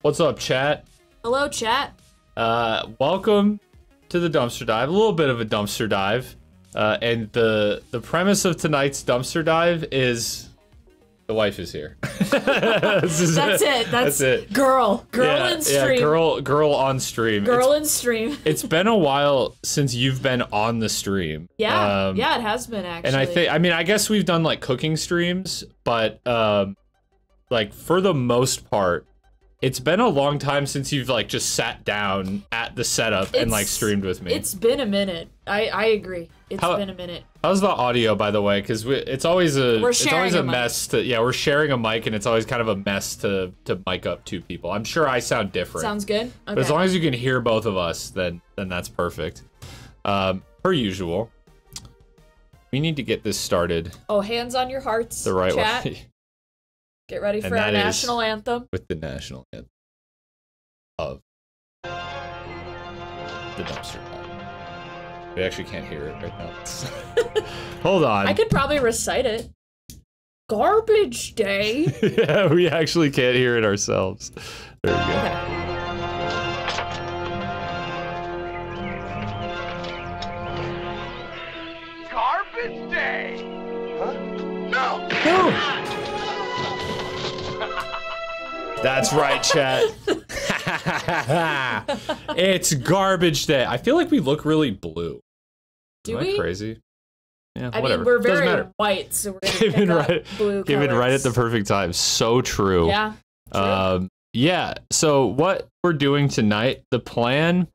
What's up, chat? Hello, chat. Welcome to the dumpster dive. A little bit of a dumpster dive. And the premise of tonight's dumpster dive is the wife is here. That's it. That's it. Girl in stream. Yeah, girl on stream. Girl in stream. It's been a while since you've been on the stream. Yeah, yeah, it has been actually. And I guess we've done like cooking streams, but like for the most part, it's been a long time since you've like just sat down at the setup and like streamed with me. It's been a minute. I agree. It's been a minute. How's the audio, by the way? Because it's always a mess to we're sharing a mic and it's always kind of a mess to mic up two people. I'm sure I sound different. Sounds good. Okay. But as long as you can hear both of us, then that's perfect. Per usual, we need to get this started. Oh, hands on your hearts. The right chat. way. Get ready for our national anthem. With the national anthem of the dumpster dive. We actually can't hear it right now. Hold on. I could probably recite it. Garbage day. Yeah, we actually can't hear it ourselves. There we go. Okay. Garbage day. Huh? No. No. That's right, chat. It's garbage day. I feel like we look really blue. Do Am I we? Crazy? Yeah, I whatever. mean, we're Doesn't very matter. white, so we're gonna Came in right, blue came in colors. right at the perfect time. So true. Yeah. True. Yeah. So what we're doing tonight, the plan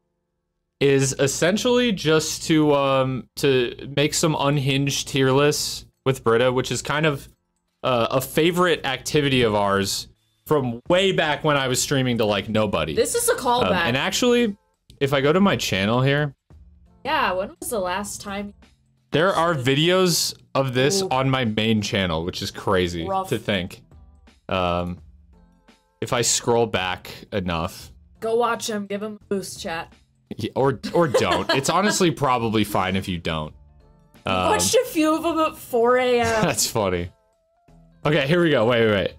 is essentially just to make some unhinged tier lists with Britta, which is kind of a favorite activity of ours from way back when I was streaming to like nobody. This is a callback. And actually, if I go to my channel here, yeah, when was the last time? there are videos of this on my main channel, which is crazy to think. If I scroll back enough. Go watch him, give him a boost, chat. Yeah, or don't. It's honestly probably fine if you don't. Watched a few of them at 4 a.m. That's funny. Okay, here we go. Wait.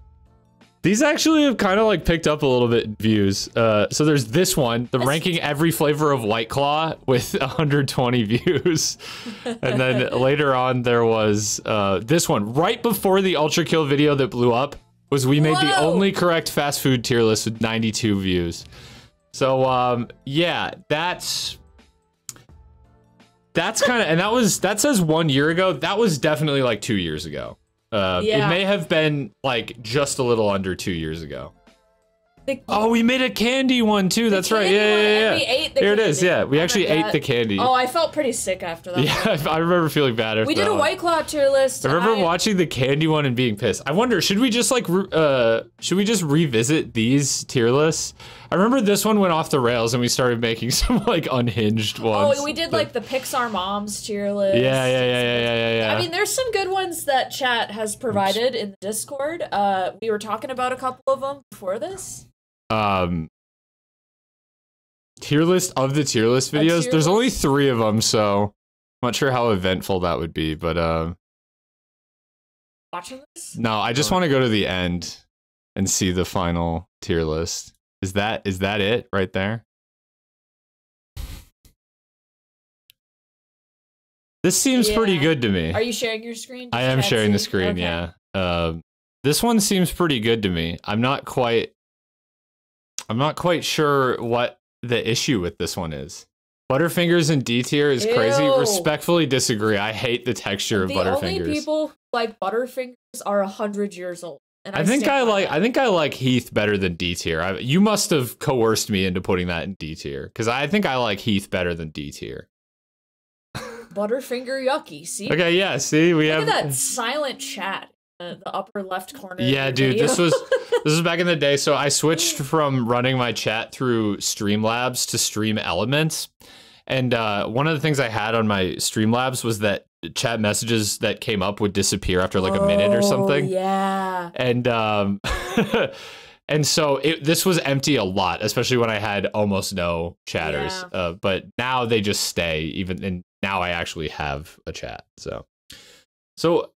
These actually have kind of like picked up a little bit in views. So there's this one, the ranking every flavor of White Claw with 120 views. And then later on there was this one, right before the Ultra Kill video that blew up, was we made the only correct fast food tier list with 92 views. So yeah, that's kind of, and that says 1 year ago. That was definitely like 2 years ago. Yeah. It may have been like just a little under 2 years ago. Oh, we made a candy one too. That's right. Yeah. We ate the Here candy. it is. Yeah, we actually ate the candy. Oh, I felt pretty sick after that. Yeah, I remember feeling bad after we did a White Claw tier list. I remember watching the candy one and being pissed. I wonder, should we just like revisit these tier lists? I remember this one went off the rails and we started making some like unhinged ones. Oh, we did like the Pixar Moms tier list. Yeah. I mean, there's some good ones that chat has provided in the Discord. We were talking about a couple of them before this. Tier list of the tier list videos. There's only 3 of them, so I'm not sure how eventful that would be, but watching this? No, I just want to go to the end and see the final tier list. Is that it right there? This seems pretty good to me. Are you sharing your screen? I am sharing the screen, okay. Yeah. This one seems pretty good to me. I'm not quite sure what the issue with this one is. Butterfingers in D tier is crazy. Respectfully disagree. I hate the texture of Butterfingers. The only people who like Butterfingers are 100 years old. And I think I like Heath better than D tier. You must have coerced me into putting that in D tier because I think I like Heath better than D tier. Butterfinger yucky. See? Okay, yeah. See, we have that silent chat. The upper left corner. Yeah, dude, this was back in the day. So I switched from running my chat through Streamlabs to Stream Elements, and one of the things I had on my Streamlabs was that chat messages that came up would disappear after like a minute or something. Yeah. And and so this was empty a lot, especially when I had almost no chatters. Yeah. But now they just stay and now I actually have a chat. So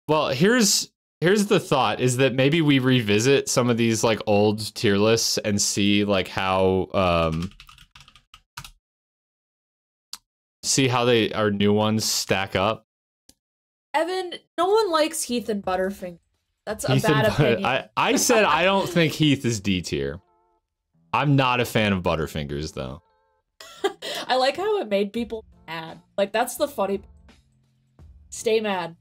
well, here's here's the thought is that maybe we revisit some of these like old tier lists and see like how our new ones stack up. Evan, no one likes Heath and Butterfinger. That's a bad opinion. I said I don't think Heath is D tier. I'm not a fan of Butterfingers though. I like how it made people mad. Like that's the funny. Stay mad.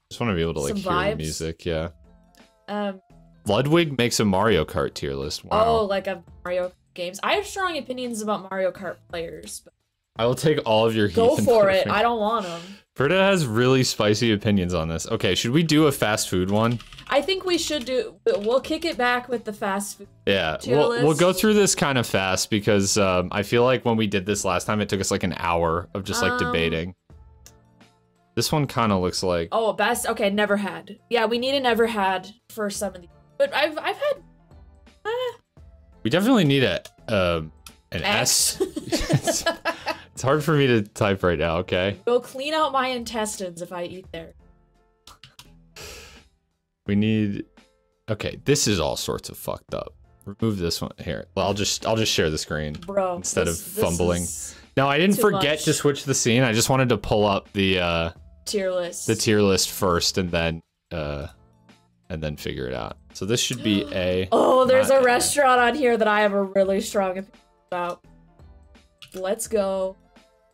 Just want to be able to like hear the music, yeah. Um, Ludwig makes a Mario Kart tier list. Wow. Oh, like a Mario games. I have strong opinions about Mario Kart players. But I will take all of your Heath. Go for it. I don't want them. Britta has really spicy opinions on this. Okay, should we do a fast food one? I think we should do. We'll kick it back with the fast food. Yeah, we'll go through this kind of fast because I feel like when we did this last time, it took us like an hour of just like debating. This one kind of looks like. Oh, best. Okay, never had. Yeah, we need a never had for some of these. But I've had. We definitely need an S. It's hard for me to type right now, okay? Go clean out my intestines if I eat there. We need... Okay, this is all sorts of fucked up. Remove this one here. Well, I'll just share the screen. Bro, instead of fumbling. No, I didn't forget to switch the scene. I just wanted to pull up the tier list. The tier list first and then figure it out. So this should be A. Oh, there's a restaurant on here that I have a really strong opinion about. Let's go.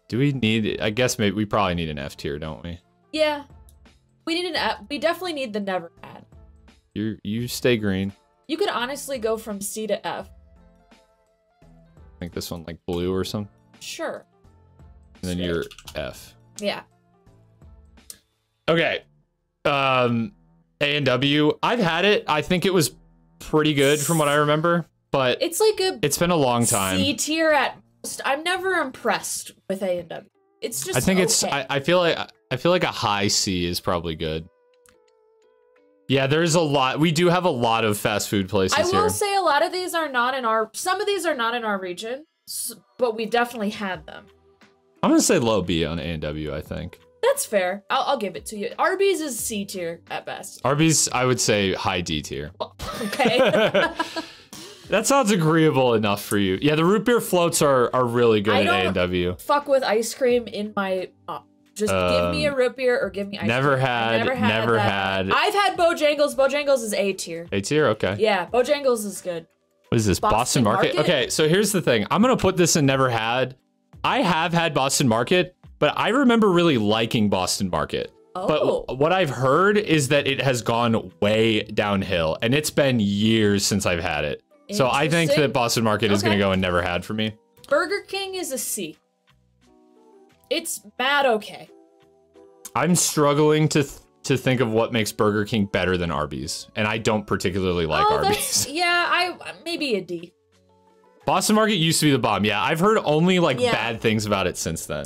Do we need... I guess maybe we probably need an F tier, don't we? Yeah. We need an F. We definitely need the never had. You stay green. You could honestly go from C to F. Make this one like blue or something. Sure. And then you're F. Yeah. Okay. A&W. I've had it. I think it was pretty good from what I remember, but it's like it's been a long time. C tier at most. I'm never impressed with A&W. It's just I think okay. it's I feel like a high C is probably good. Yeah, there's a lot. We do have a lot of fast food places here. I will say a lot of these are not in our... Some of these are not in our region, but we definitely had them. I'm gonna say low B on A&W, I think. That's fair. I'll give it to you. Arby's is C tier at best. Arby's, I would say high D tier. Okay. That sounds agreeable enough for you. Yeah, the root beer floats are really good at A&W. Fuck with ice cream in my... Just give me a root beer or give me ice cream. Never had. I've had Bojangles. Bojangles is A tier. A tier, okay. Yeah, Bojangles is good. What is this, Boston Market? Okay, so here's the thing. I'm gonna put this in never had. I have had Boston Market, but I remember really liking Boston Market. Oh. But what I've heard is that it has gone way downhill, and it's been years since I've had it. So I think that Boston Market is gonna go in never had for me. Burger King is a C. It's bad okay. I'm struggling to think of what makes Burger King better than Arby's, and I don't particularly like Arby's. Yeah, maybe a D. Boston Market used to be the bomb. Yeah, I've heard only like bad things about it since then.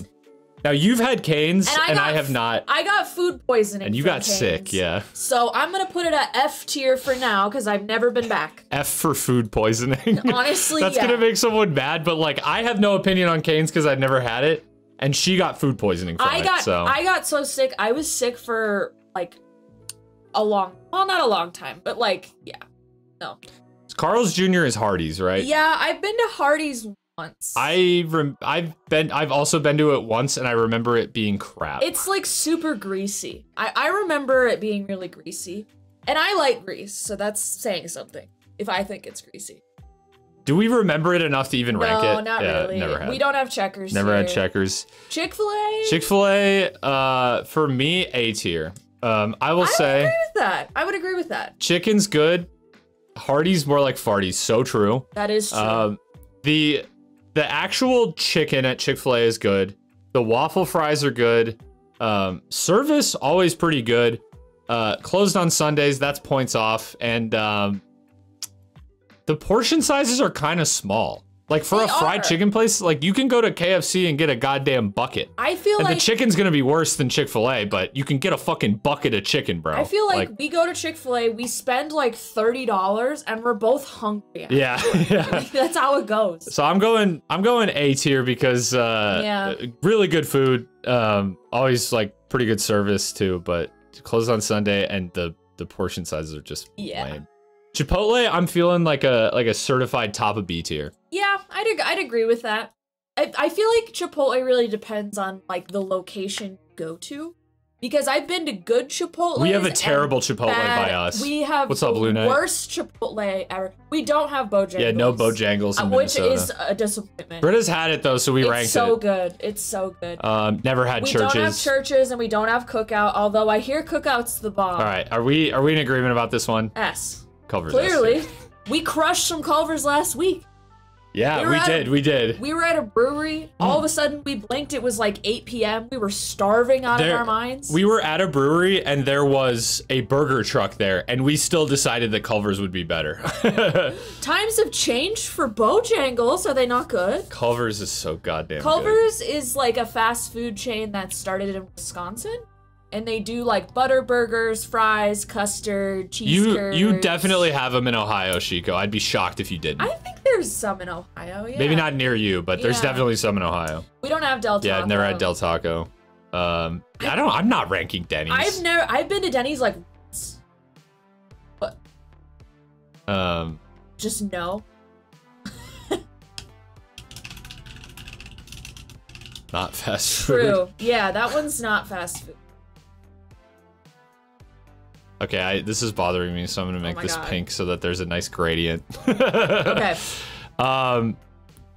Now you've had Cane's, and I have not. I got food poisoning. And you got sick, yeah. So I'm gonna put it at F tier for now because I've never been back. F for food poisoning. Honestly, that's gonna make someone mad. But like, I have no opinion on Cane's because I've never had it. And she got food poisoning from it, so. I got so sick. I was sick for, like, well, not a long time, but, like, yeah. No. Carl's Jr. is Hardee's, right? Yeah, I've been to Hardee's once. I've also been to it once, and I remember it being crap. It's, like, super greasy. I remember it being really greasy. And I like grease, so that's saying something, if I think it's greasy. Do we remember it enough to even rank it? No, not really. Never had. We don't have checkers. Never had checkers. Chick-fil-A? Chick-fil-A, for me, A tier. I will say. I would agree with that. I would agree with that. Chicken's good. Hardee's more like farties. So true. That is true. The actual chicken at Chick-fil-A is good. The waffle fries are good. Service always pretty good. Closed on Sundays. That's points off. And the portion sizes are kind of small. Like for They a fried are. chicken place, like you can go to KFC and get a goddamn bucket. I feel And like the chicken's gonna be worse than Chick-fil-A, but you can get a fucking bucket of chicken, bro. I feel like we go to Chick-fil-A, we spend like $30, and we're both hungry. yeah, yeah. Like, that's how it goes. So I'm going A tier because really good food. Always like pretty good service too, but closed on Sunday and the portion sizes are just lame. Chipotle, I'm feeling like a certified top of B tier. Yeah, I'd agree with that. I feel like Chipotle really depends on like the location you go to, because I've been to good Chipotle. We have a terrible Chipotle by us. We have What's up, Blue Knight? Worst Chipotle ever. We don't have Bojangles. Yeah, no Bojangles in which Minnesota. is a disappointment. Britta's had it though, so we ranked It's so it. good. It's so good. Never had We churches. don't have churches and we don't have cookout. Although I hear cookout's the bomb. All right, are we in agreement about this one? S. Culver's S tier. Clearly, we crushed some Culvers last week. Yeah, we did. We were at a brewery. All of a sudden, we blinked. It was like 8 p.m. We were starving out of our minds. We were at a brewery and there was a burger truck there, and we still decided that Culver's would be better. Times have changed for Bojangles. Are they not good? Culver's is so goddamn Culver's is like a fast food chain that started in Wisconsin. And they do like butter burgers, fries, custard, cheese curds. You definitely have them in Ohio, Chico. I'd be shocked if you didn't. I think there's some in Ohio, yeah. Maybe not near you, but there's Yeah. definitely some in Ohio. We don't have Del Taco. Yeah, I've never had Del Taco. I'm not ranking Denny's. I've been to Denny's like once. But just no. Not fast food. True. Yeah, that one's not fast food. Okay, this is bothering me, so I'm gonna make this God. pink so that there's a nice gradient. Okay.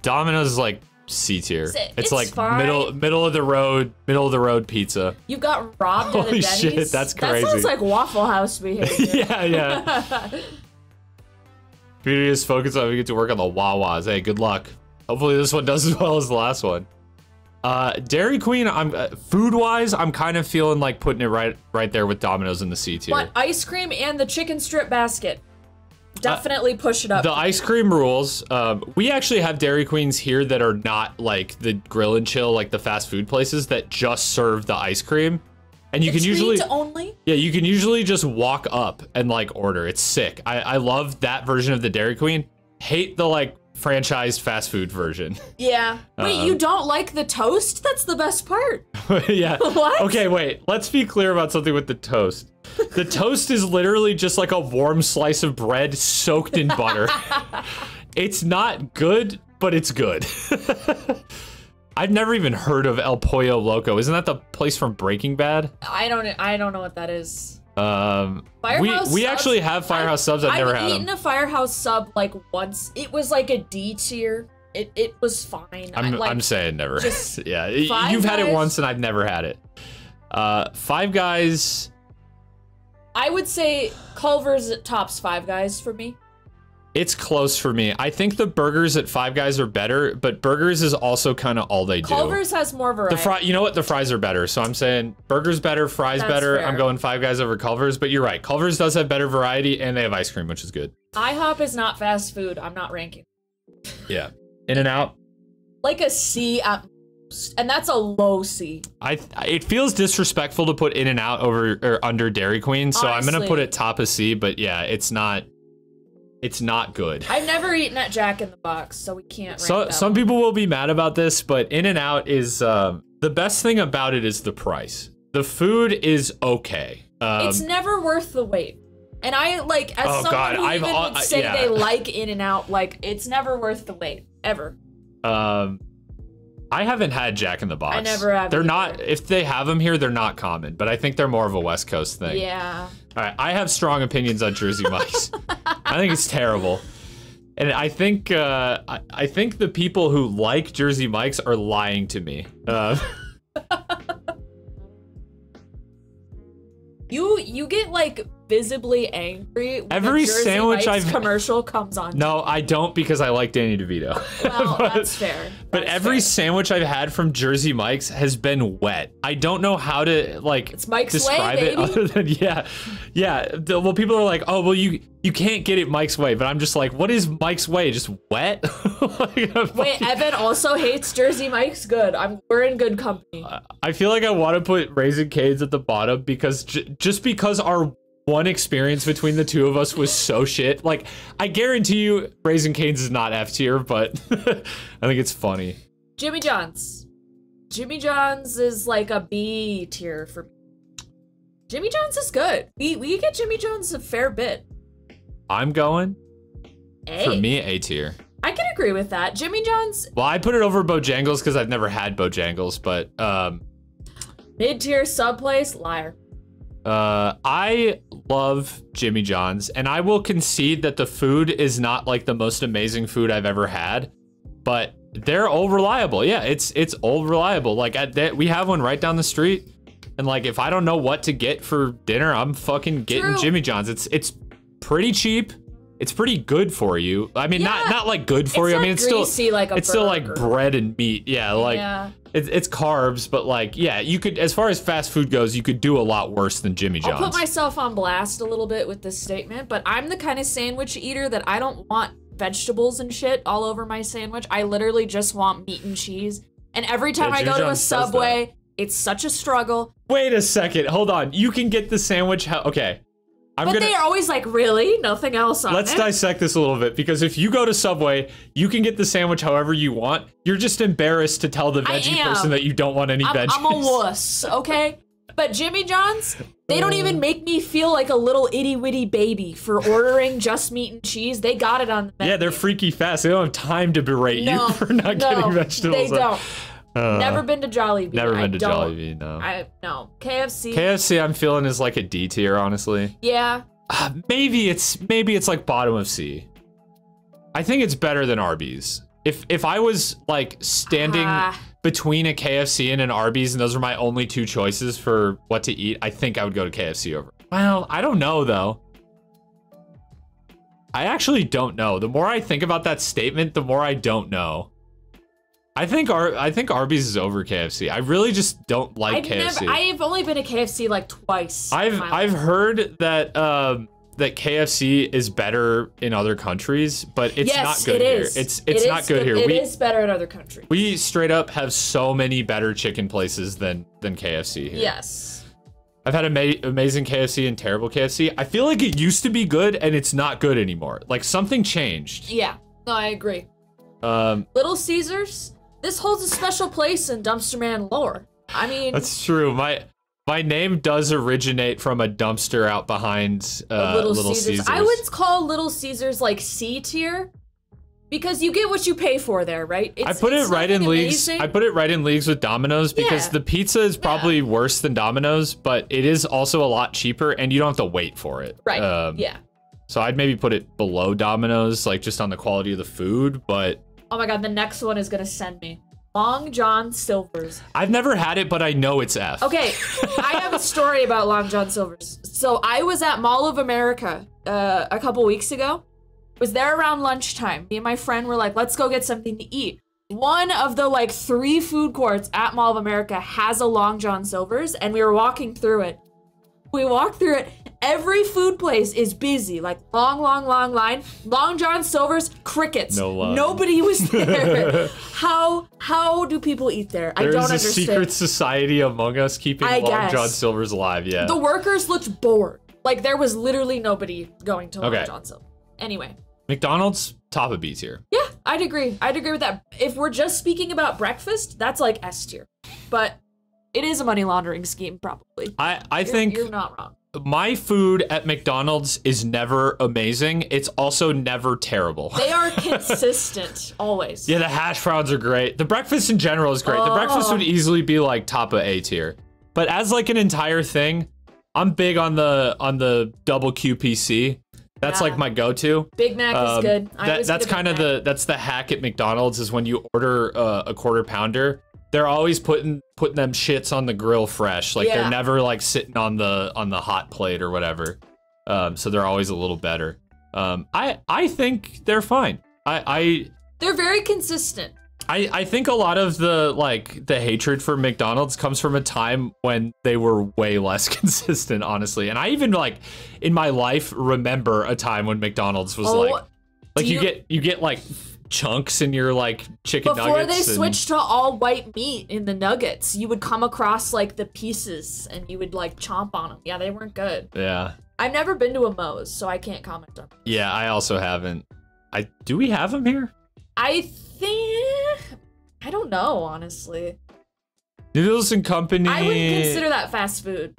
Domino's is like C tier. It's like fine. middle of the road pizza. You got robbed at a Holy Denny's? shit, that's crazy. That sounds like Waffle House behavior. yeah. Beauty is focused on we get to work on the Wawas. Hey, good luck. Hopefully this one does as well as the last one. Dairy Queen, I'm food-wise, I'm kind of feeling like putting it right there with Domino's in the C tier. But ice cream and the chicken strip basket. Definitely push it up. The ice cream rules. We actually have Dairy Queens here that are not like the grill and chill, like the fast food places that just serve the ice cream. And you can usually only? Yeah, you can usually just walk up and like order. It's sick. I love that version of the Dairy Queen. Hate the like franchised fast food version. Yeah. Wait, you don't like the toast? That's the best part. Yeah. What? Okay, wait. Let's be clear about something with the toast. The toast is literally just like a warm slice of bread soaked in butter. It's not good, but it's good. I've never even heard of El Pollo Loco. Isn't that the place from Breaking Bad? I don't know what that is. We actually have Firehouse subs. I've never had I've eaten them. a Firehouse sub like once. It was like a D tier. It was fine. I'm saying never. just Yeah, Five you've had it Guys? once and I've never had it. Five Guys. I would say Culver's tops Five Guys for me. It's close for me. I think the burgers at Five Guys are better, but burgers is also kind of all they do. Culver's has more variety. You know what? The fries are better. So I'm saying burgers better, fries That's better. fair. I'm going Five Guys over Culver's, but you're right. Culver's does have better variety and they have ice cream, which is good. IHOP is not fast food. I'm not ranking. Yeah. In-N-Out. Like a C at most, and that's a low C. It feels disrespectful to put In-N-Out over or under Dairy Queen, so I'm gonna Honestly. put it top of C, but yeah, it's not good. I've never eaten at Jack in the Box, so we can't rank that Some one. people will be mad about this, but In-N-Out is the best thing about it is the price. The food is okay. It's never worth the wait. And I like as Oh, someone God, who I've even al- would say yeah. they like In-N-Out, like it's never worth the wait ever. I haven't had Jack in the Box. I never have They're either. not. If they have them here, they're not common. But I think they're more of a West Coast thing. Yeah. All right, I have strong opinions on Jersey Mike's. I think it's terrible, and I think the people who like Jersey Mike's are lying to me. You get like visibly angry when Every the Jersey sandwich Mike's commercial comes on. No, I don't, because I like Danny DeVito. Well, that's fair. But every sandwich I've had from Jersey Mike's has been wet. I don't know how to like It's Mike's describe way, it baby. other than well, people are like, oh, well, you can't get it Mike's way, but I'm just like, what is Mike's way? Just wet? Wait, Evan also hates Jersey Mike's. Good. We're in good company. I feel like I want to put Raisin Cane's at the bottom because just because our one experience between the two of us was so shit. Like, I guarantee you Raisin Cane's is not F tier, but I think it's funny. Jimmy John's. Jimmy John's is like a B tier for me. Jimmy John's is good. We get Jimmy John's a fair bit. I'm going A. For me, A tier. I can agree with that. Jimmy John's. Well, I put it over Bojangles because I've never had Bojangles, but mid-tier sub place, liar. I love Jimmy John's, and I will concede that the food is not like the most amazing food I've ever had, but they're all reliable. Yeah, it's all reliable. Like we have one right down the street, and like if I don't know what to get for dinner, I'm fucking getting Jimmy John's. It's pretty cheap. It's pretty good for you. I mean, not like good for you. I mean, it's still like it's still like bread and meat. Yeah, like it's carbs, but like you could, as far as fast food goes, you could do a lot worse than Jimmy John's. I'll put myself on blast a little bit with this statement, but I'm the kind of sandwich eater that I don't want vegetables and shit all over my sandwich. I literally just want meat and cheese. And every time I go to a Subway, it's such a struggle. Wait a second, hold on. You can get the sandwich. Okay. But they're always like, really? Nothing else on it? Let's dissect this a little bit, because if you go to Subway, you can get the sandwich however you want. You're just embarrassed to tell the veggie person that you don't want any veggies. I'm a wuss, okay? But Jimmy John's, they don't even make me feel like a little itty-witty baby for ordering just meat and cheese. They got it on the menu. Yeah, they're freaky fast. They don't have time to berate you for not getting vegetables. They don't. Never been to Jollibee. Never been to Jollibee, no. No. KFC. KFC, I'm feeling is like a D tier, honestly. Yeah. Maybe it's like bottom of C. I think it's better than Arby's. If I was like standing between a KFC and an Arby's, and those are my only two choices for what to eat, I think I would go to KFC over. Well, I don't know though. I actually don't know. The more I think about that statement, the more I don't know. I think Arby's is over KFC. I really just don't like KFC. I've only been to KFC like twice. I've heard that that KFC is better in other countries, but it's not good here. It's not good here. It is better in other countries. We straight up have so many better chicken places than KFC here. Yes. I've had amazing KFC and terrible KFC. I feel like it used to be good and it's not good anymore. Like something changed. Yeah. No, I agree. Little Caesars. This holds a special place in Dumpster Man lore. I mean, that's true. My name does originate from a dumpster out behind Little Caesars. I would call Little Caesars like C tier because you get what you pay for there, right? I put it right in leagues. I put it right in leagues with Domino's because the pizza is probably worse than Domino's, but it is also a lot cheaper and you don't have to wait for it. Right. Yeah. So I'd maybe put it below Domino's, like just on the quality of the food, but. Oh my god, the next one is gonna send me. Long John Silver's. I've never had it, but I know it's F. Okay, I have a story about Long John Silver's. So I was at Mall of America a couple weeks ago. Was there around lunchtime. Me and my friend were like, let's go get something to eat. One of the like 3 food courts at Mall of America has a Long John Silver's, and we were walking through it. We walked through it. Every food place is busy, like long line. Long John Silver's, crickets. No line. Nobody was there. How do people eat there? I don't understand. There's a secret society among us keeping Long John Silver's alive. Yeah. The workers looked bored. Like there was literally nobody going to Long John Silver. Anyway. McDonald's, top of B tier. Yeah, I'd agree. I'd agree with that. If we're just speaking about breakfast, that's like S tier. But it is a money laundering scheme, probably. I think you're not wrong. My food at McDonald's is never amazing. It's also never terrible. They are consistent, always. Yeah, the hash browns are great. The breakfast in general is great. The breakfast would easily be like top of A tier. But as like an entire thing, I'm big on the double QPC. That's like my go-to. Big Mac is good. That's kind of the hack at McDonald's is when you order a quarter pounder. They're always putting them shits on the grill fresh. Like they're never like sitting on the hot plate or whatever. so they're always a little better. I think they're fine. They're very consistent. I think a lot of the hatred for McDonald's comes from a time when they were way less consistent, honestly. And I even in my life remember a time when McDonald's was you get like chunks in your chicken nuggets. Before they switched to all white meat in the nuggets, you would come across the pieces and you would chomp on them. Yeah, they weren't good. Yeah. I've never been to a Moe's, so I can't comment on it. Yeah, I also haven't. Do we have them here? I don't know, honestly. Noodles and Company. I wouldn't consider that fast food.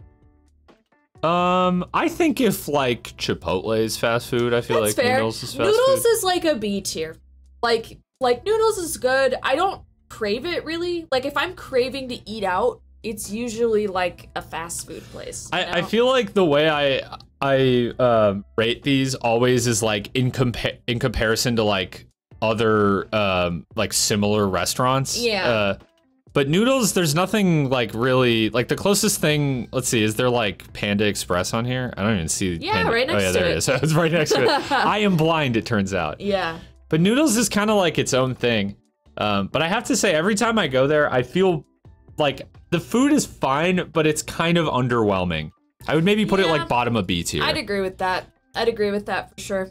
I think if Chipotle is fast food, I feel That's like fair. Noodles is fast food. Noodles is a B tier. Like Noodles is good. I don't crave it really. If I'm craving to eat out, it's usually a fast food place. I feel like the way I rate these always is in comparison to other similar restaurants. Yeah. But Noodles, there's nothing really the closest thing. Let's see, is there Panda Express on here? I don't even see. Yeah, Panda. right next to it. to There it. it is. It's right next to it. I am blind, it turns out. Yeah. But Noodles is kind of its own thing. But I have to say, every time I go there, I feel the food is fine, but it's kind of underwhelming. I would maybe put it bottom of B tier. I'd agree with that. I'd agree with that for sure.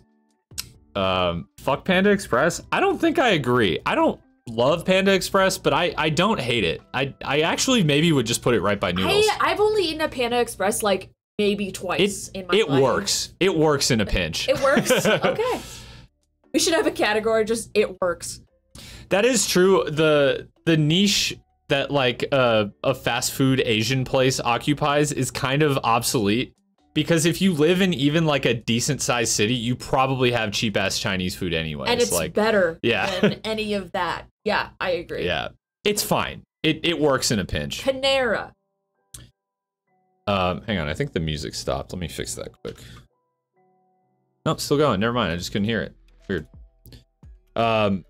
Fuck Panda Express. I don't think I agree. I don't love Panda Express, but I don't hate it. I actually maybe would just put it right by Noodles. I've only eaten at Panda Express maybe twice in my life. It works. It works in a pinch. It works? Okay. We should have a category, just it works. That is true. The niche that a fast food Asian place occupies is kind of obsolete, because if you live in even a decent sized city, you probably have cheap ass Chinese food anyway. And it's better Yeah. than any of that. Yeah, I agree. Yeah. It's fine. It works in a pinch. Panera. Hang on, I think the music stopped. Let me fix that quick. Nope, still going. Never mind. I just couldn't hear it. Weird. Panera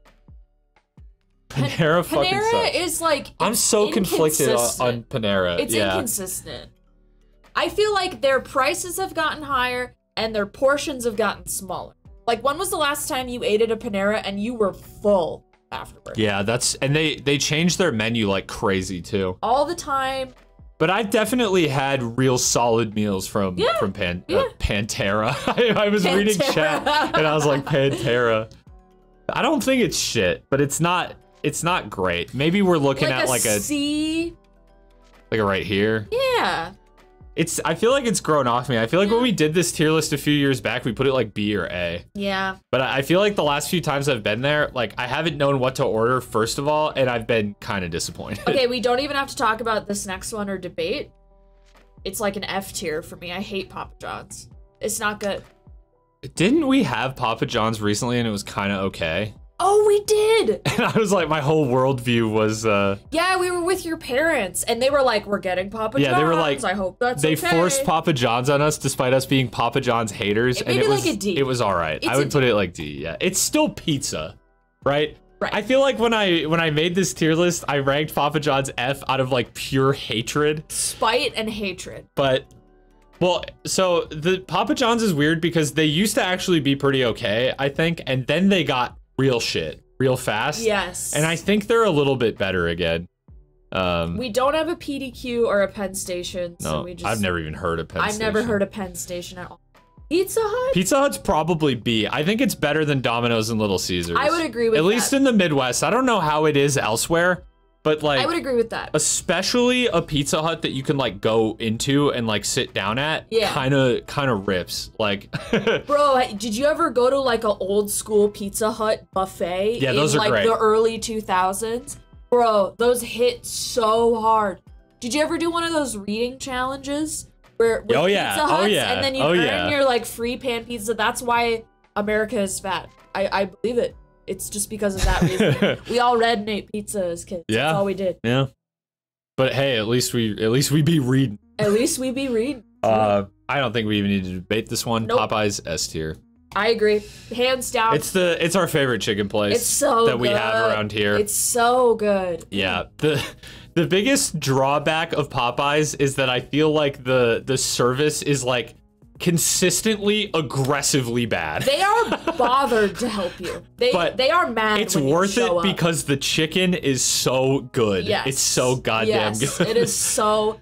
fucking sucks. Is I'm so conflicted on Panera. It's inconsistent. I feel like their prices have gotten higher and their portions have gotten smaller. When was the last time you ate at a Panera and you were full afterwards? Yeah, and they changed their menu like crazy too. All the time. But I've definitely had real solid meals from Pantera. I was reading chat and I was like, Pantera. I don't think it's shit, but it's not great. Maybe we're looking at a C. Right here. Yeah. I feel like it's grown off me. I feel like when we did this tier list a few years back, we put it B or A. Yeah. But I feel like the last few times I've been there, I haven't known what to order, first of all, and I've been kind of disappointed. Okay, we don't even have to talk about this next one or debate. It's an F tier for me. I hate Papa John's. It's not good. Didn't we have Papa John's recently and it was kind of okay? Oh, we did! And I was my whole worldview was... Yeah, we were with your parents, and they were we're getting Papa John's. Yeah, they were I hope that's They okay. forced Papa John's on us despite us being Papa John's haters. Maybe and a D. It was all right. I would put it D, yeah. It's still pizza, right? Right. I feel when I made this tier list, I ranked Papa John's F out of pure hatred. Spite and hatred. But... Well, so the Papa John's is weird because they used to actually be pretty okay, I think, and then they got real shit real fast. Yes. And I think they're a little bit better again. We don't have a PDQ or a Penn Station, so I've never even heard of Penn Station. I've never heard of Penn Station at all. Pizza Hut? Pizza Hut's probably B. I think it's better than Domino's and Little Caesars. I would agree with that. At least in the Midwest. I don't know how it is elsewhere, but I would agree with that. Especially a Pizza Hut that you can go into and sit down at. Yeah. Kind of rips. Bro, did you ever go to an old school Pizza Hut buffet? Yeah, those are great. The early 2000s? Bro, those hit so hard. Did you ever do one of those reading challenges? With Pizza Huts, and then you earn your free pan pizza. That's why America is fat. I believe it. It's just because of that reason. We all read and ate pizza as kids. Yeah. That's all we did. Yeah. But hey, at least we be reading. At least we be reading. I don't think we even need to debate this one. Nope. Popeyes S tier. I agree. Hands down. It's our favorite chicken place. It's so that we have around here. It's so good. Yeah. The biggest drawback of Popeyes is that I feel like the service is consistently aggressively bad. They are bothered to help you. They are mad. It's when you worth show it up. because the chicken is so good. Yes. It's so goddamn good. It is so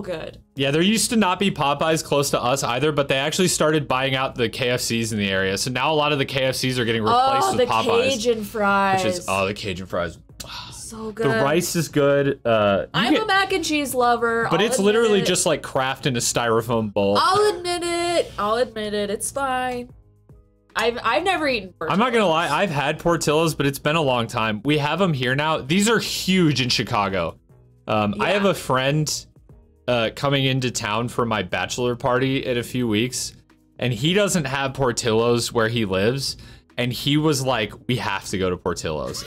good. Yeah, there used to not be Popeyes close to us either, but they actually started buying out the KFCs in the area. So now a lot of the KFCs are getting replaced with Popeyes. Oh, the Cajun fries. Which is, the Cajun fries. So good. The rice is good. I'm a mac and cheese lover. But I'll it's admit literally it. just like Kraft in a styrofoam bowl. I'll admit it. It's fine. I've never eaten Portillo's. I'm not gonna lie, I've had Portillo's, but it's been a long time. We have them here now. These are huge in Chicago. I have a friend coming into town for my bachelor party in a few weeks, and he doesn't have Portillo's where he lives, and he was like, we have to go to Portillo's.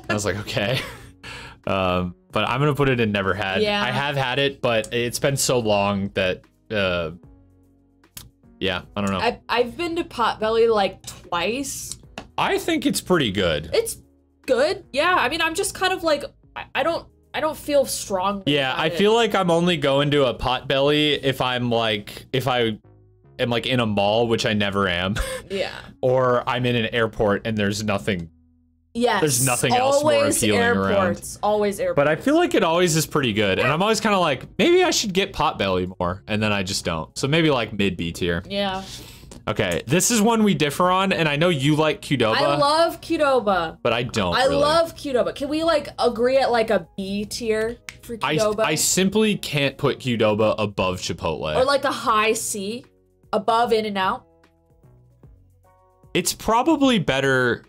I was like, okay. But I'm gonna put it in never had. Yeah. I have had it, but it's been so long that yeah, I don't know. I've been to Potbelly like twice. I think it's pretty good. It's good. Yeah. I mean, I'm just kind of like I don't feel strongly. Yeah, about I it. feel like I'm only going to a Potbelly if I am like in a mall, which I never am. Yeah. Or I'm in an airport and there's nothing. Yes. There's nothing else more appealing around. Always airports. But I feel like it always is pretty good. And I'm always kind of like, maybe I should get Potbelly more. And then I just don't. So maybe like mid B tier. Yeah. Okay, this is one we differ on. And I know you like Qdoba. I love Qdoba. But I don't I really. love Qdoba. Can we like agree at like a B tier for Qdoba? I simply can't put Qdoba above Chipotle. Or like a high C above In-N-Out. It's probably better.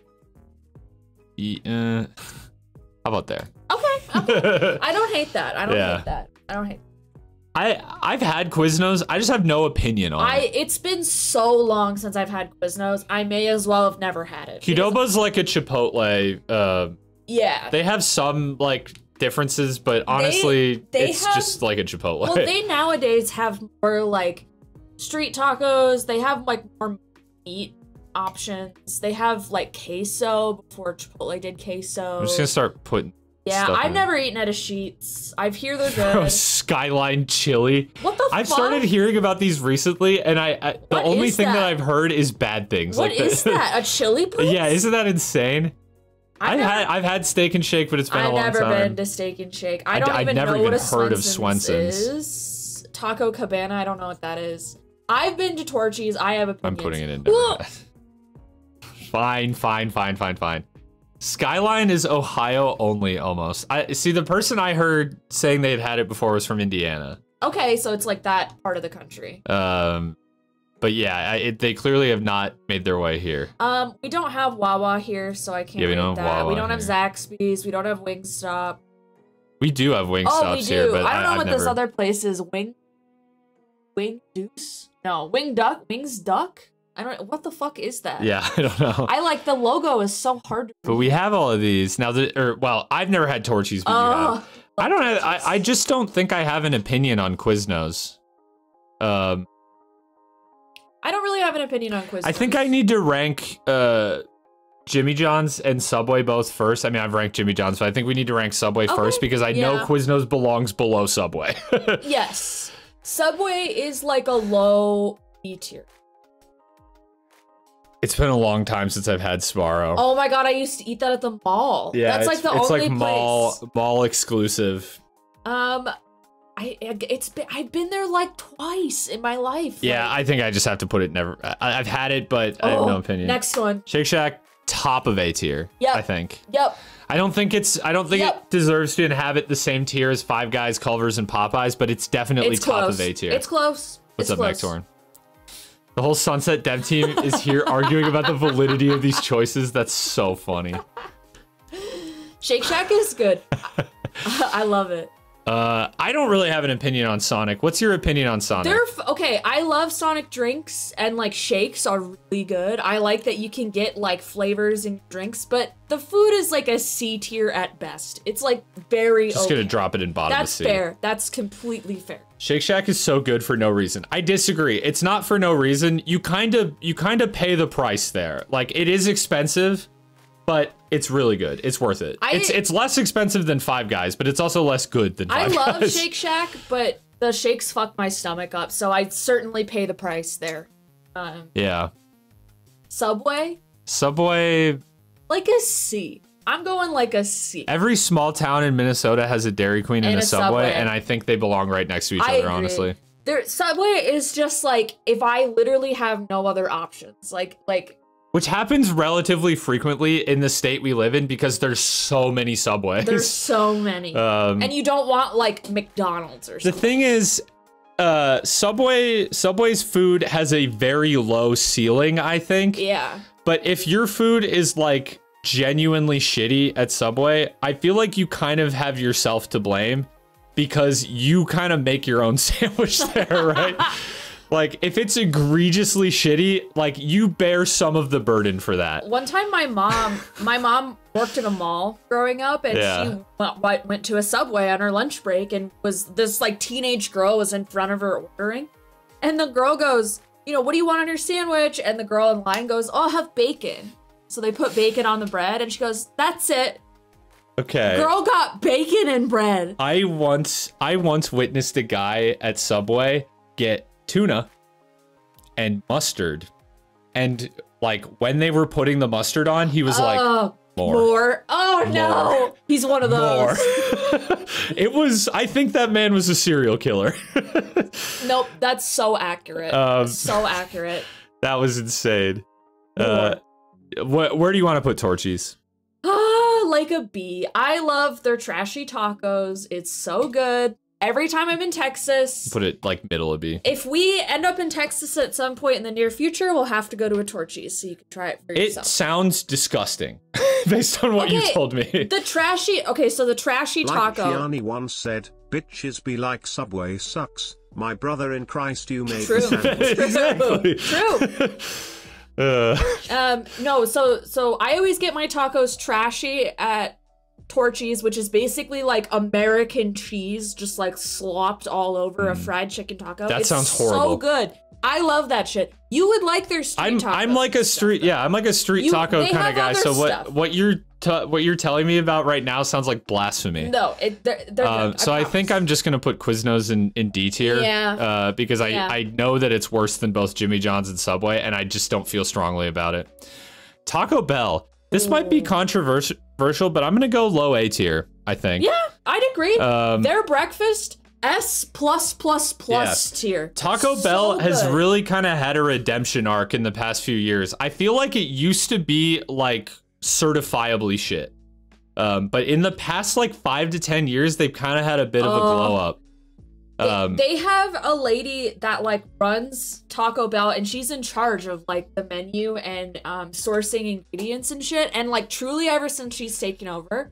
How about there? Okay. I don't hate that. I don't hate I've had Quiznos. I just have no opinion on it. It's been so long since I've had Quiznos. I may as well have never had it. Qdoba's like a Chipotle. Yeah. They have some like differences, but honestly, it's just like a Chipotle. Well, they nowadays have more like street tacos. They have like more meat options. They have like queso before Chipotle did queso. I'm just gonna start putting. Yeah, stuff I've in. never eaten at a Sheetz. I've hear they're good. Skyline chili. What the fuck? I've started hearing about these recently, and the What only is thing that that? I've heard is bad things. What like is that? A chili place? Yeah, isn't that insane? I've had Steak and Shake, but it's been a long time. I've never been to Steak and Shake. I don't I'd even never know what a even heard of Swenson's Swenson's. is. Taco Cabana, I don't know what that is. I've been to Torchy's. I have opinions. I'm putting it in. Whoa. Fine. Skyline is Ohio only, almost. I see. The person I heard saying they had it before was from Indiana. Okay, so it's like that part of the country. But yeah, they clearly have not made their way here. We don't have Wawa here, so I can't. Yeah, we rate don't have that. Wawa We don't have here. Zaxby's. We don't have Wingstop. We do have Wingstops We do. here, but I don't know I've what never... this other place is. Wing Deuce? No, Wing Duck. Wings Duck. I don't. What the fuck is that? Yeah, I don't know. I like the logo is so hard to But we have all of these now. Well, I've never had Torchy's, but you have. I don't have. I just don't think I have an opinion on Quiznos. I don't really have an opinion on Quiznos. I think I need to rank Jimmy John's and Subway both first. I mean, I've ranked Jimmy John's, but I think we need to rank Subway first because I know Quiznos belongs below Subway. Yes. Subway is like a low B tier. It's been a long time since I've had Sbarro. Oh my god, I used to eat that at the mall. Yeah, that's like the only place. mall exclusive. I've been there like twice in my life. Yeah, like, I think I just have to put it never. I've had it, but I have no opinion. Next one. Shake Shack, top of A tier. Yep. I think. Yep. I don't think it deserves to inhabit the same tier as Five Guys, Culver's, and Popeyes, but it's definitely top of A tier. It's close. What's it's up, close. Mectorn? The whole Sunset Dev team is here arguing about the validity of these choices. That's so funny. Shake Shack is good. I love it. I don't really have an opinion on Sonic. What's your opinion on Sonic? Okay, I love Sonic drinks and like shakes are really good. I like that you can get like flavors in drinks, but the food is like a C tier at best. It's like very Just gonna drop it in bottom of C. That's fair. That's completely fair. Shake Shack is so good for no reason. I disagree. It's not for no reason. You kind of pay the price there. Like it is expensive, but it's really good. It's worth it. It's less expensive than Five Guys, but it's also less good than Five Guys. I love Shake Shack, but The shakes fuck my stomach up, so I'd certainly pay the price there. Yeah. Subway? Subway. Like a C. I'm going like a C. Every small town in Minnesota has a Dairy Queen and a Subway, and I think they belong right next to each other, honestly. Subway is just like, if I literally have no other options. Like... Which happens relatively frequently in the state we live in because there's so many Subways. There's so many. And you don't want, like, McDonald's or something. The thing is, Subway's food has a very low ceiling, I think. Yeah. But if your food is, like, genuinely shitty at Subway, I feel like you kind of have yourself to blame because you kind of make your own sandwich there, right? Like, if it's egregiously shitty, like, you bear some of the burden for that. One time my mom worked in a mall growing up, and she went to a Subway on her lunch break, and this, like, teenage girl was in front of her ordering. And the girl goes, you know, what do you want on your sandwich? And the girl in line goes, oh, I'll have bacon. So they put bacon on the bread, and she goes, that's it. Okay. Girl got bacon and bread. I once witnessed a guy at Subway get tuna and mustard, and like when they were putting the mustard on, he was like, more. Oh no, he's one of those. I think that man was a serial killer. Nope, that's so accurate. So accurate. That was insane. Where do you want to put Torchy's? Like a B. I love their trashy tacos. It's so good. Every time I'm in Texas, Put it like middle of B. If we end up in Texas at some point in the near future, we'll have to go to a Torchy's so you can try it for yourself. It sounds disgusting based on what you told me. The trashy taco. Like Gianni once said, bitches be like Subway sucks. My brother in Christ, you made True. the sandwich. Exactly. True. No, so I always get my tacos trashy at Torchy's, which is basically like American cheese just like slopped all over a fried chicken taco. That sounds horrible. So good. I love that shit. You would like their street tacos. I'm like a street, I'm like a street taco kind of guy. So what you're telling me about right now sounds like blasphemy. No, they're good, so I think I'm just gonna put Quiznos in D tier. Yeah. Because I know that it's worse than both Jimmy John's and Subway, and I just don't feel strongly about it. Taco Bell. This might be controversial, but I'm gonna go low A tier, I think. Yeah, I'd agree. Their breakfast, S+++ tier. Taco Bell has really kind of had a redemption arc in the past few years. I feel like it used to be like certifiably shit. But in the past like 5 to 10 years, they've kind of had a bit of a glow up. They have a lady that like runs Taco Bell, and she's in charge of like the menu and sourcing ingredients and shit. And like truly, ever since she's taken over,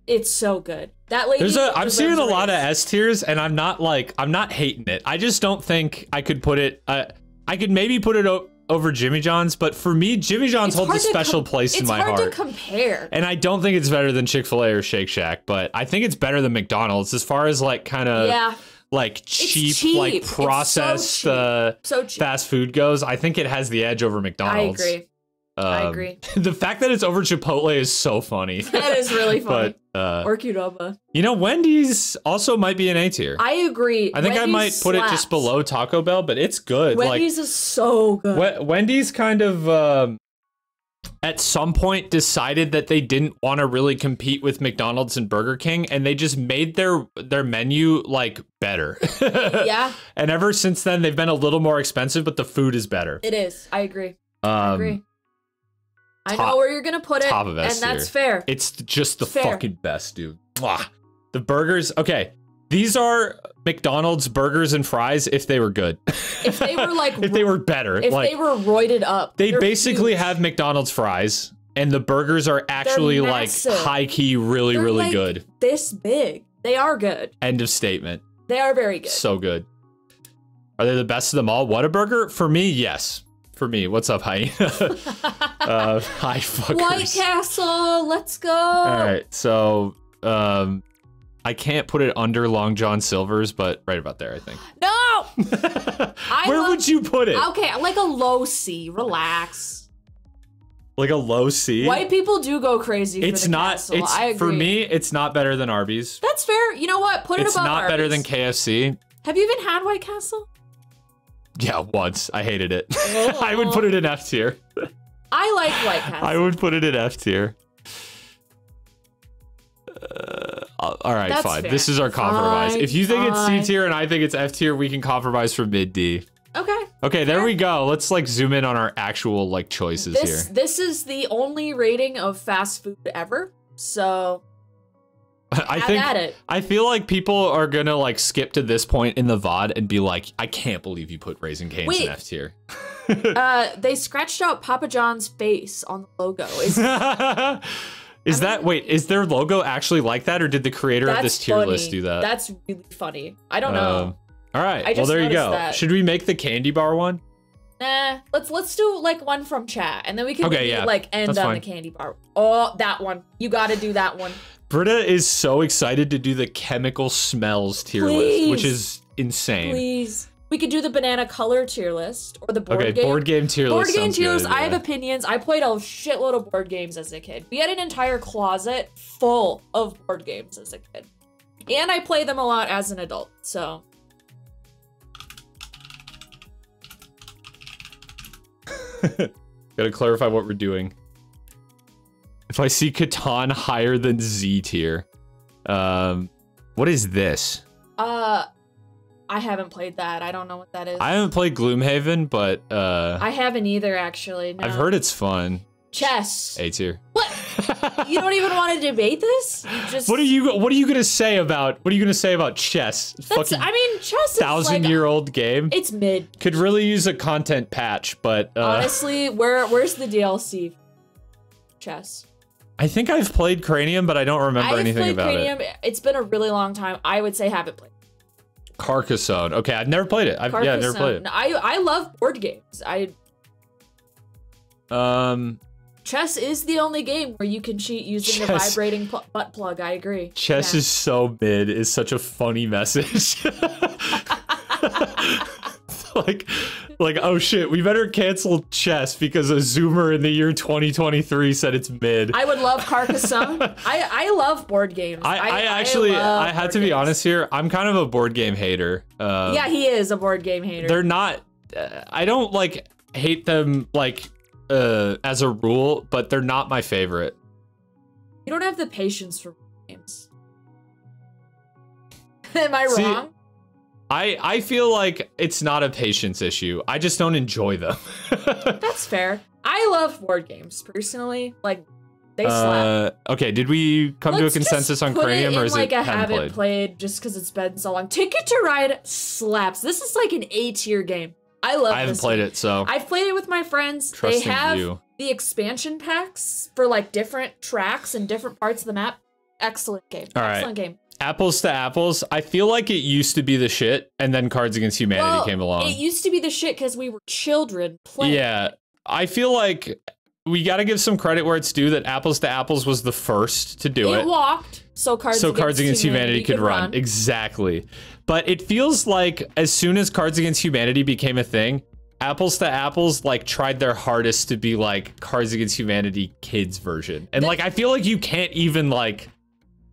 it's so good. That lady. I'm seeing a lot of S tiers, and I'm not hating it. I just don't think I could put it. I could maybe put it over Jimmy John's, but for me, Jimmy John's holds a special place in my heart. It's hard to compare. And I don't think it's better than Chick-fil-A or Shake Shack, but I think it's better than McDonald's as far as like kind of like cheap, like processed fast food goes. I think it has the edge over McDonald's. I agree. The fact that it's over Chipotle is so funny. That is really funny. But, or Qdoba. You know, Wendy's also might be an A tier. I agree. I think I might put it just below Taco Bell, but it's good. Wendy's is so good. Wendy's kind of at some point decided that they didn't want to really compete with McDonald's and Burger King, and they just made their menu like better. Yeah. And ever since then, they've been a little more expensive, but the food is better. It is. I agree. I know where you're gonna put it, top of S and that's tier. fair. It's just the fucking best, dude. Mwah. The burgers, okay. These are McDonald's burgers and fries if they were good. If they were like, if they were better, if like, they were roided up. They basically have McDonald's fries, and the burgers are actually like high key, really, really like good. This big, they are good. End of statement. They are very good. So good. Are they the best of them all? Whataburger? For me, yes. For me, what's up, Hyena? Hi, fuckers. White Castle, let's go. All right, so I can't put it under Long John Silver's, but right about there, I think. No. Where would you put it? Okay, like a low C. Relax. Like a low C. White people do go crazy. It's for the not. Castle. It's I agree. For me, it's not better than Arby's. That's fair. You know what? Put it above Arby's. It's not better than KFC. Have you even had White Castle? Yeah, once. I hated it. Oh. I would put it in F tier. I like White Castle. I would put it in F tier. All right, That's fine. fair. This is our compromise. Fine, If you think it's C fine. tier and I think it's F tier, we can compromise for mid D. Okay. Okay, there we go. Let's like zoom in on our actual like choices here. This is the only rating of fast food ever. So I feel like people are gonna like skip to this point in the VOD and be like, I can't believe you put Raising Cane's Wait. in F tier. They scratched out Papa John's face on the logo. Is their logo actually like that, or did the creator of this tier list do that? That's really funny. I don't know. All right, I well just there you noticed go. that. Should we make the candy bar one? Nah, let's do like one from chat, and then we can Okay, maybe, yeah, like end that's on fine. the candy bar. Oh, that one. You got to do that one. Britta is so excited to do the chemical smells tier list, which is insane. Please. We could do the banana color tier list or the board game. Board game tier Board list. game sounds tier list. good, I have yeah. opinions. I played a shitload of board games as a kid. We had an entire closet full of board games as a kid. And I play them a lot as an adult, so. Gotta clarify what we're doing. If I see Catan higher than Z tier, what is this? I haven't played that. I don't know what that is. I haven't played Gloomhaven, but I haven't either, actually. No. I've heard it's fun. Chess. A tier. What? You don't even want to debate this? You just. What are you gonna say about chess? That's, I mean, chess is like 1,000-year-old game. It's mid. Could really use a content patch, but Honestly, where's the DLC? Chess. I think I've played Cranium, but I don't remember anything about Cranium. it. It's been a really long time. I would say haven't played. Carcassonne. Okay, I've never played it. I've never played it. I love board games. Chess is the only game where you can cheat using the vibrating butt plug. I agree. Chess is so mid is such a funny message. like, oh shit, we better cancel chess because a Zoomer in the year 2023 said it's mid. I would love Carcassonne. I love board games. I had to be honest here. I'm kind of a board game hater. Yeah, he is a board game hater. They're not. I don't like hate them like as a rule, but they're not my favorite. You don't have the patience for games. Am I wrong? I feel like it's not a patience issue. I just don't enjoy them. That's fair. I love board games personally. Like they slap. Okay, did we come to a consensus on Cranium, or is like it I haven't played just because it's been so long? Ticket to Ride slaps. This is like an A tier game. I love. I haven't played it, so I've played it with my friends. Trusting they have you. the expansion packs for like different tracks and different parts of the map. Excellent game. All right. Excellent game. Apples to apples, I feel like it used to be the shit, and then Cards Against Humanity came along. It used to be the shit because we were children playing. Yeah, I feel like we got to give some credit where it's due that Apples to Apples was the first to do it. It walked, so Cards Against Humanity could run. Exactly. But it feels like as soon as Cards Against Humanity became a thing, Apples to Apples like tried their hardest to be like Cards Against Humanity kids version. And like I feel like you can't even like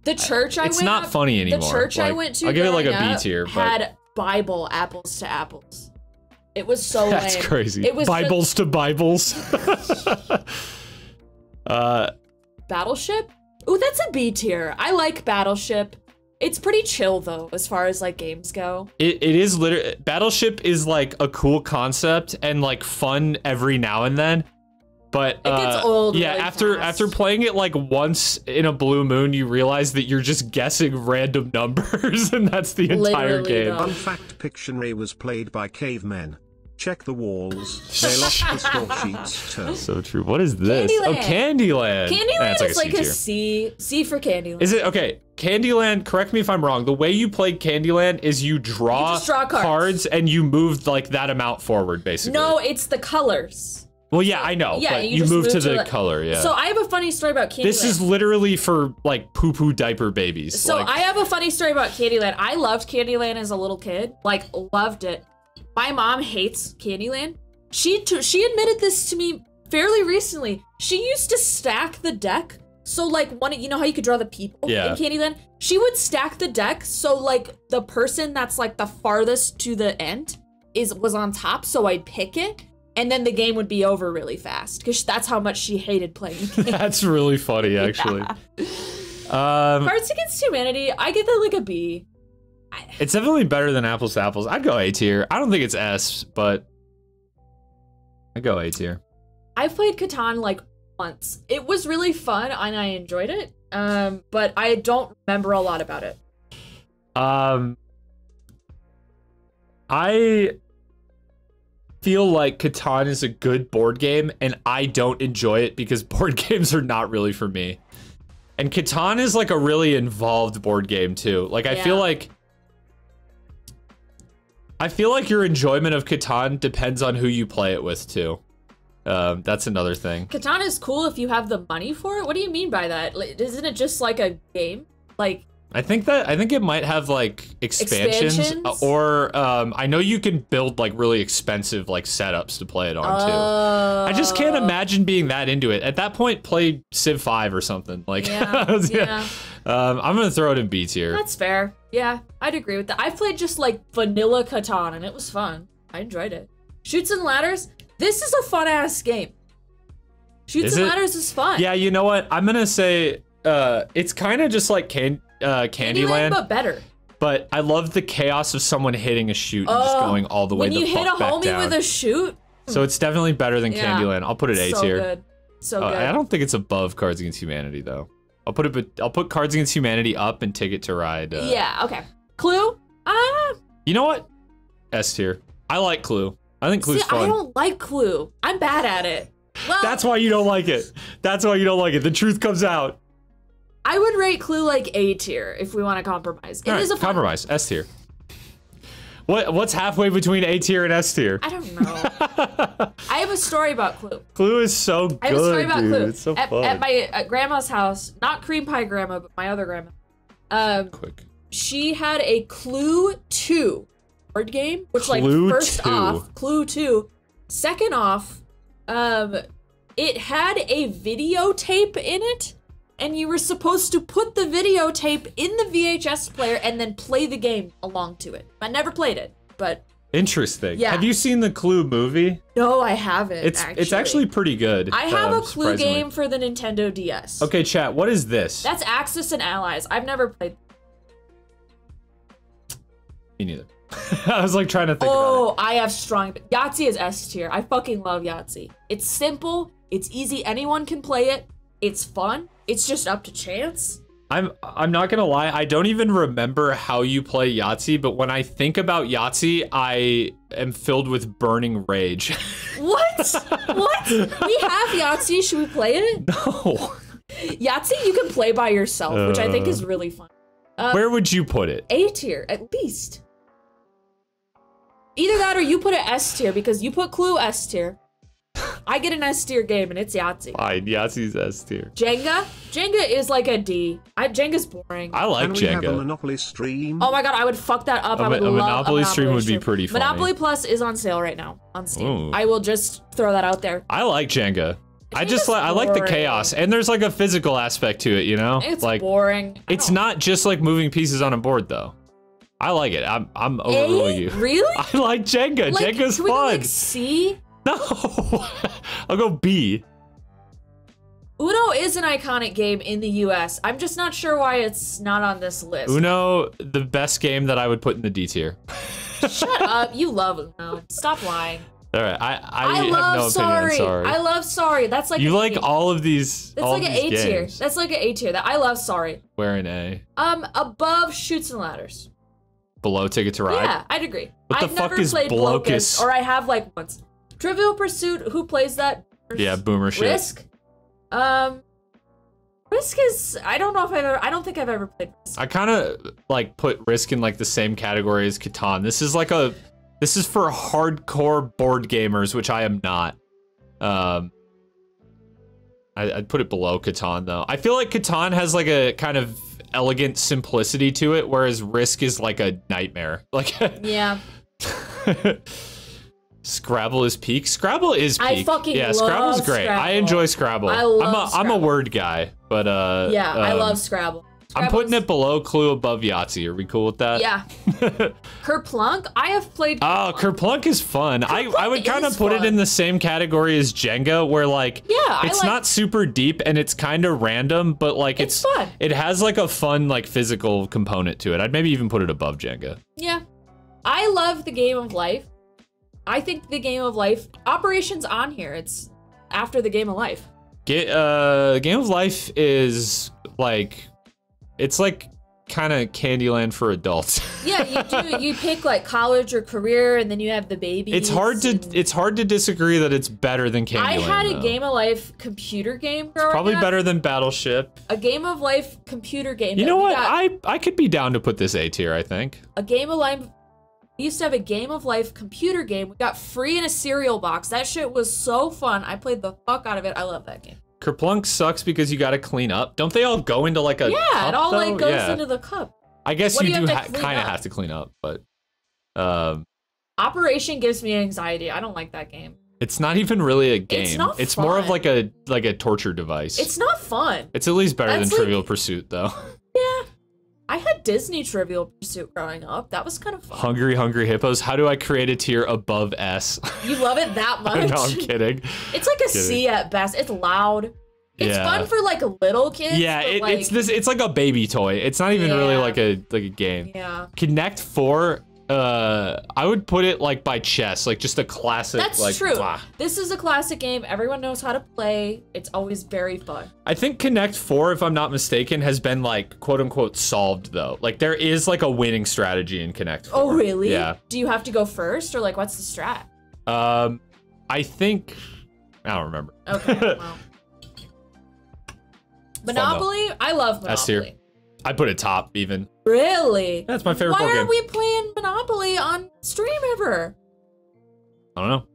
the church it's not funny anymore. The church like, I went to I'll give it like a growing B up tier, but had Bible Apples to Apples. It was so that's lame. crazy. It was Bibles to Bibles. Battleship? Ooh, that's a B tier. I like Battleship. It's pretty chill though, as far as like games go. It is literally Battleship is like a cool concept and like fun every now and then. But it gets old. Yeah, really after playing it like once in a blue moon, you realize that you're just guessing random numbers, and that's the entire Literally, game. though. Fun fact: Pictionary was played by cavemen. Check the walls. They lost the score sheets too. So true. What is this? Candyland. Oh, Candyland. Candyland That's is like a C-tier. C for Candyland. Is it okay? Candyland, correct me if I'm wrong. The way you play Candyland is you draw, cards and you move like that amount forward, basically. No, it's the colors. Well, yeah, I know. Yeah, but you you just move to move to the the- color, yeah. So I have a funny story about Candyland. This is literally for like poo-poo diaper babies. So like, I have a funny story about Candyland. I loved Candyland as a little kid. Like, loved it. My mom hates Candyland. She admitted this to me fairly recently. She used to stack the deck So like you know how you could draw the people in Candyland? She would stack the deck so like the person that's like the farthest to the end was on top, so I'd pick it, and then the game would be over really fast because that's how much she hated playing the game. That's really funny, actually. Cards Against Humanity, I get that like a B. It's definitely better than Apples to Apples. I'd go A tier. I don't think it's S, but I'd go A tier. I've played Catan like once. It was really fun and I enjoyed it, but I don't remember a lot about it. I feel like Catan is a good board game, and I don't enjoy it because board games are not really for me. And Catan is like a really involved board game too. Like I feel like your enjoyment of Catan depends on who you play it with too. That's another thing. Catan is cool if you have the money for it. What do you mean by that? Like, isn't it just like a game? Like I think it might have like expansions? Or I know you can build like really expensive like setups to play it on too. I just can't imagine being that into it. At that point, play Civ 5 or something. Like I'm gonna throw it in B tier. That's fair. Yeah, I'd agree with that. I've played just like vanilla Catan and it was fun. I enjoyed it. Shoots and Ladders. This is a fun ass game. Shoots and Ladders is fun. Yeah, you know what? I'm gonna say it's kind of just like Candyland, but better. But I love the chaos of someone hitting a shoot and just going all the way the fuck back down. When you hit a homie with a shoot. So it's definitely better than Candyland. I'll put it A tier. Good. So good. I don't think it's above Cards Against Humanity though. I'll put Cards Against Humanity up and Ticket to Ride. Yeah. Okay. Clue. You know what? S tier. I like Clue. I think Clue's fun. I don't like Clue. I'm bad at it. Well, that's why you don't like it. That's why you don't like it. The truth comes out. I would rate Clue like A tier if we want to compromise. It is a fun compromise. S tier. What's halfway between A tier and S tier? I don't know. I have a story about Clue. Clue is so good, I have a story about dude. Clue. It's so fun. At my grandma's house, not Cream Pie Grandma, but my other grandma. Quick. She had a Clue 2 board game, which Clue like first 2. off, Clue 2. Second off, it had a videotape in it. And you were supposed to put the videotape in the VHS player and then play the game along to it. I never played it, but... Interesting. Yeah. Have you seen the Clue movie? No, I haven't, It's actually pretty good. I have a Clue game for the Nintendo DS. Okay, chat, what is this? That's Axis and Allies. I've never played... Me neither. I was like trying to think about it. Oh, I have strong... Yahtzee is S tier. I fucking love Yahtzee. It's simple. It's easy. Anyone can play it. It's fun. It's just up to chance. I'm not gonna lie, I don't even remember how you play Yahtzee, but when I think about Yahtzee, I am filled with burning rage. What? What? We have Yahtzee. Should we play it? No. Yahtzee you can play by yourself, which I think is really fun. Where would you put it? A tier, at least. Either that or you put it S tier, because you put Clue S tier. I get an S tier game and it's Yahtzee. Fine, Yahtzee's S tier. Jenga? Jenga is like a D. Jenga's boring. I like Jenga. Have a Monopoly stream? Oh my god, I would fuck that up. I would love Monopoly stream would be pretty funny. Monopoly Plus is on sale right now on Steam. Ooh. I will just throw that out there. I like Jenga. I like the chaos, and there's like a physical aspect to it, you know? It's like boring. It's not just like moving pieces on a board though. I like it. I'm overruling you. Really? I like Jenga. Like, Jenga's can we fun. go, like, C? No. I'll go B. Uno is an iconic game in the US. I'm just not sure why it's not on this list. Uno, the best game that I would put in the D tier. Shut up. You love Uno. Stop lying. All right, I have love no opinion on Sorry. I love Sorry. That's like you like all of these. That's like an A tier. That's like an A tier. That I love Sorry. Where an A? Above Shoots and Ladders. Below Ticket to Ride. Yeah, I'd agree. What the I've fuck never is played Blocus? or I have like once. Trivial Pursuit. Who plays that? Yeah, boomer shit. Risk. Risk is. I don't know if I've ever. I don't think I've ever played Risk. I kind of like put Risk in like the same category as Catan. This is like a. This is for hardcore board gamers, which I am not. I'd put it below Catan though. I feel like Catan has like a kind of elegant simplicity to it, whereas Risk is like a nightmare. Like yeah. Scrabble is peak. Scrabble is peak. I fucking yeah. love Scrabble's great. Scrabble. I enjoy Scrabble. I love I'm a word guy. but Yeah, I love Scrabble. I'm putting it below Clue, above Yahtzee. Are we cool with that? Yeah. Kerplunk? I have played Oh, Kerplunk is fun. I would kind of put it fun. in the same category as Jenga, where like it's not super deep and it's kind of random, but like it's fun. It has like a fun like physical component to it. I'd maybe even put it above Jenga. Yeah. I love the Game of Life. I think the Game of Life Operation's on here. It's after the Game of Life. Game of Life is like, it's like kind of Candyland for adults. Yeah, you pick like college or career, and then you have the babies. It's hard to disagree that it's better than Candyland. I had a Game of Life computer game growing Probably up. better than Battleship. A Game of Life computer game. You know what? I could be down to put this A tier, I think. A Game of Life. We used to have a Game of Life computer game. We got free in a cereal box. That shit was so fun. I played the fuck out of it. I love that game. Kerplunk sucks because you gotta clean up. Don't they all go into like a cup, it all though? like goes into the cup. I guess What you do have to clean kind of up? have to clean up, but Operation gives me anxiety. I don't like that game. it's not even really a game. It's not It's more of fun. like a torture device. It's not fun. It's at least better That's than like- Trivial Pursuit, though. Yeah. I had Disney Trivial Pursuit growing up. That was kind of fun. Hungry Hippos. How do I create a tier above S? You love it that much? No, I'm kidding. It's like a C at best. It's loud. It's Yeah. fun for like little kids. Yeah, but, like, it's like a baby toy. It's not even really Yeah. like a game. Yeah. Connect 4, I would put it like by chess, like just a classic. That's like, true. blah. This is a classic game. Everyone knows how to play. It's always very fun. I think Connect 4, if I'm not mistaken, has been like quote unquote solved though. Like there is like a winning strategy in Connect 4. Oh, really? Yeah. Do you have to go first, or like what's the strat? I think I don't remember. Okay, well. Monopoly? I love S tier. Monopoly. I put it top even. Really? That's my favorite Why board game. aren't we playing Monopoly on stream ever? I don't know.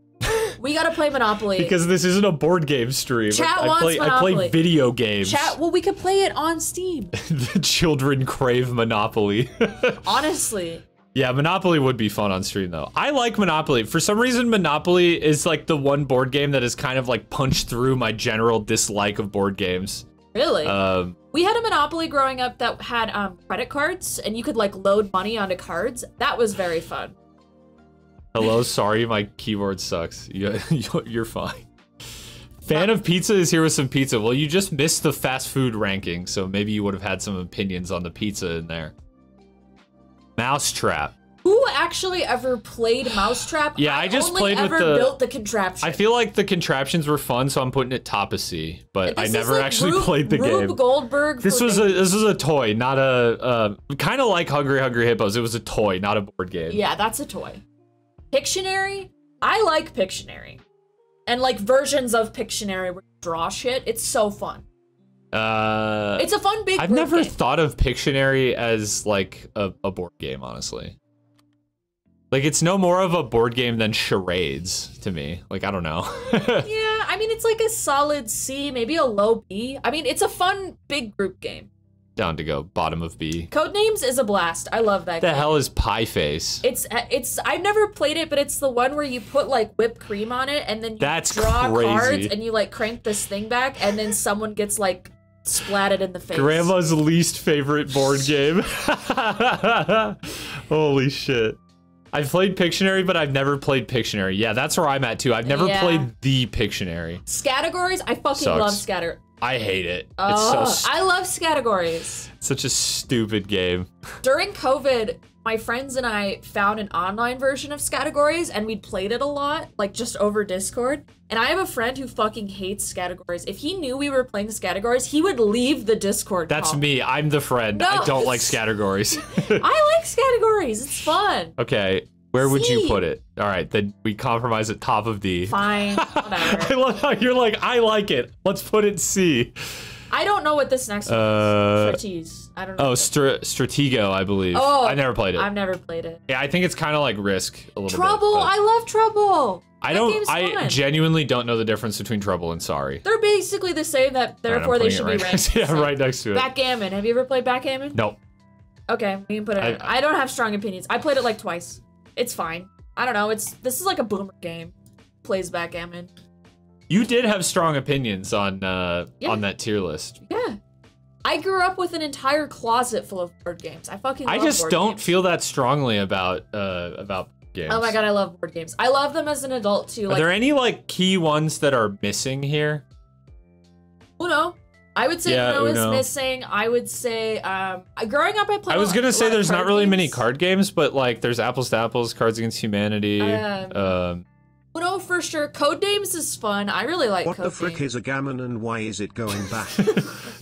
We gotta play Monopoly. Because this isn't a board game stream. Chat I wants play Monopoly. video games. Chat, well, we could play it on Steam. The children crave Monopoly. Honestly. Yeah, Monopoly would be fun on stream though. I like Monopoly. For some reason, Monopoly is like the one board game that has kind of like punched through my general dislike of board games. Really? We had a Monopoly growing up that had credit cards, and you could like load money onto cards. That was very fun. Hello, sorry, my keyboard sucks. You're fine. Fan of pizza is here with some pizza. Well, you just missed the fast food ranking, so maybe you would have had some opinions on the pizza in there. Mousetrap. Who actually ever played Mousetrap? Yeah, I just only played with ever the- built the contraption. I feel like the contraptions were fun, so I'm putting it top of C. But I This is never like actually Rube- played the Rube game. Goldberg. This for was the- a toy, not a kind of like Hungry Hippos. It was a toy, not a board game. Yeah, that's a toy. Pictionary? I like Pictionary. And like versions of Pictionary where you draw shit. It's so fun. It's a fun big I've group never game. thought of Pictionary as like a board game, honestly. Like it's no more of a board game than charades to me. Like I don't know. Yeah, I mean it's like a solid C, maybe a low B. I mean it's a fun big group game. Down to go bottom of B. Codenames is a blast. I love that The game. hell is Pie Face? It's I've never played it, but it's the one where you put like whipped cream on it and then you That's draw crazy. cards and you like crank this thing back and then someone gets like splatted in the face. Grandma's least favorite board game. Holy shit. I've played Pictionary, but I've never played Pictionary. Yeah, that's where I'm at too. I've never Yeah. played the Pictionary. Categories? I fucking Sucks. love scatter. I hate it. It's I love categories. such a stupid game. During COVID, my friends and I found an online version of categories and we played it a lot, like just over Discord. And I have a friend who fucking hates categories. If he knew we were playing categories, he would leave the Discord That's call. me. I'm the friend. No. I don't like scattergories. I like categories. It's fun. Okay, where would you C. put it? All right, then we compromise at top of D. Fine, whatever. I love how you're like, I like it. Let's put it C. I don't know what this next one is. Strategies. I don't know. Oh, Stratego, I believe. Oh, I never played it. I've never played it. Yeah, I think it's kind of like Risk a little Trouble. bit. but I love Trouble. I fun. genuinely don't know the difference between Trouble and Sorry. They're basically the same. That therefore they should be ranked. Yeah, right next to it. Backgammon. Have you ever played Backgammon? Nope. Okay, we can put it in. I don't have strong opinions. I played it like twice. It's fine. I don't know. This is like a boomer game. Plays backgammon. You did have strong opinions on that tier list. Yeah. I grew up with an entire closet full of board games. I fucking love I just board don't games. feel that strongly about games. Oh my god, I love board games. I love them as an adult too. Are there any like key ones that are missing here? Uno. I would say Yeah, Uno is Uno. missing. I would say, growing up, I played. I was gonna say there's not really many games. card games, but like there's Apples to Apples, Cards Against Humanity. Uno for sure. Code Names is fun. I really like What Code the frick Names. is a gammon and why is it going back?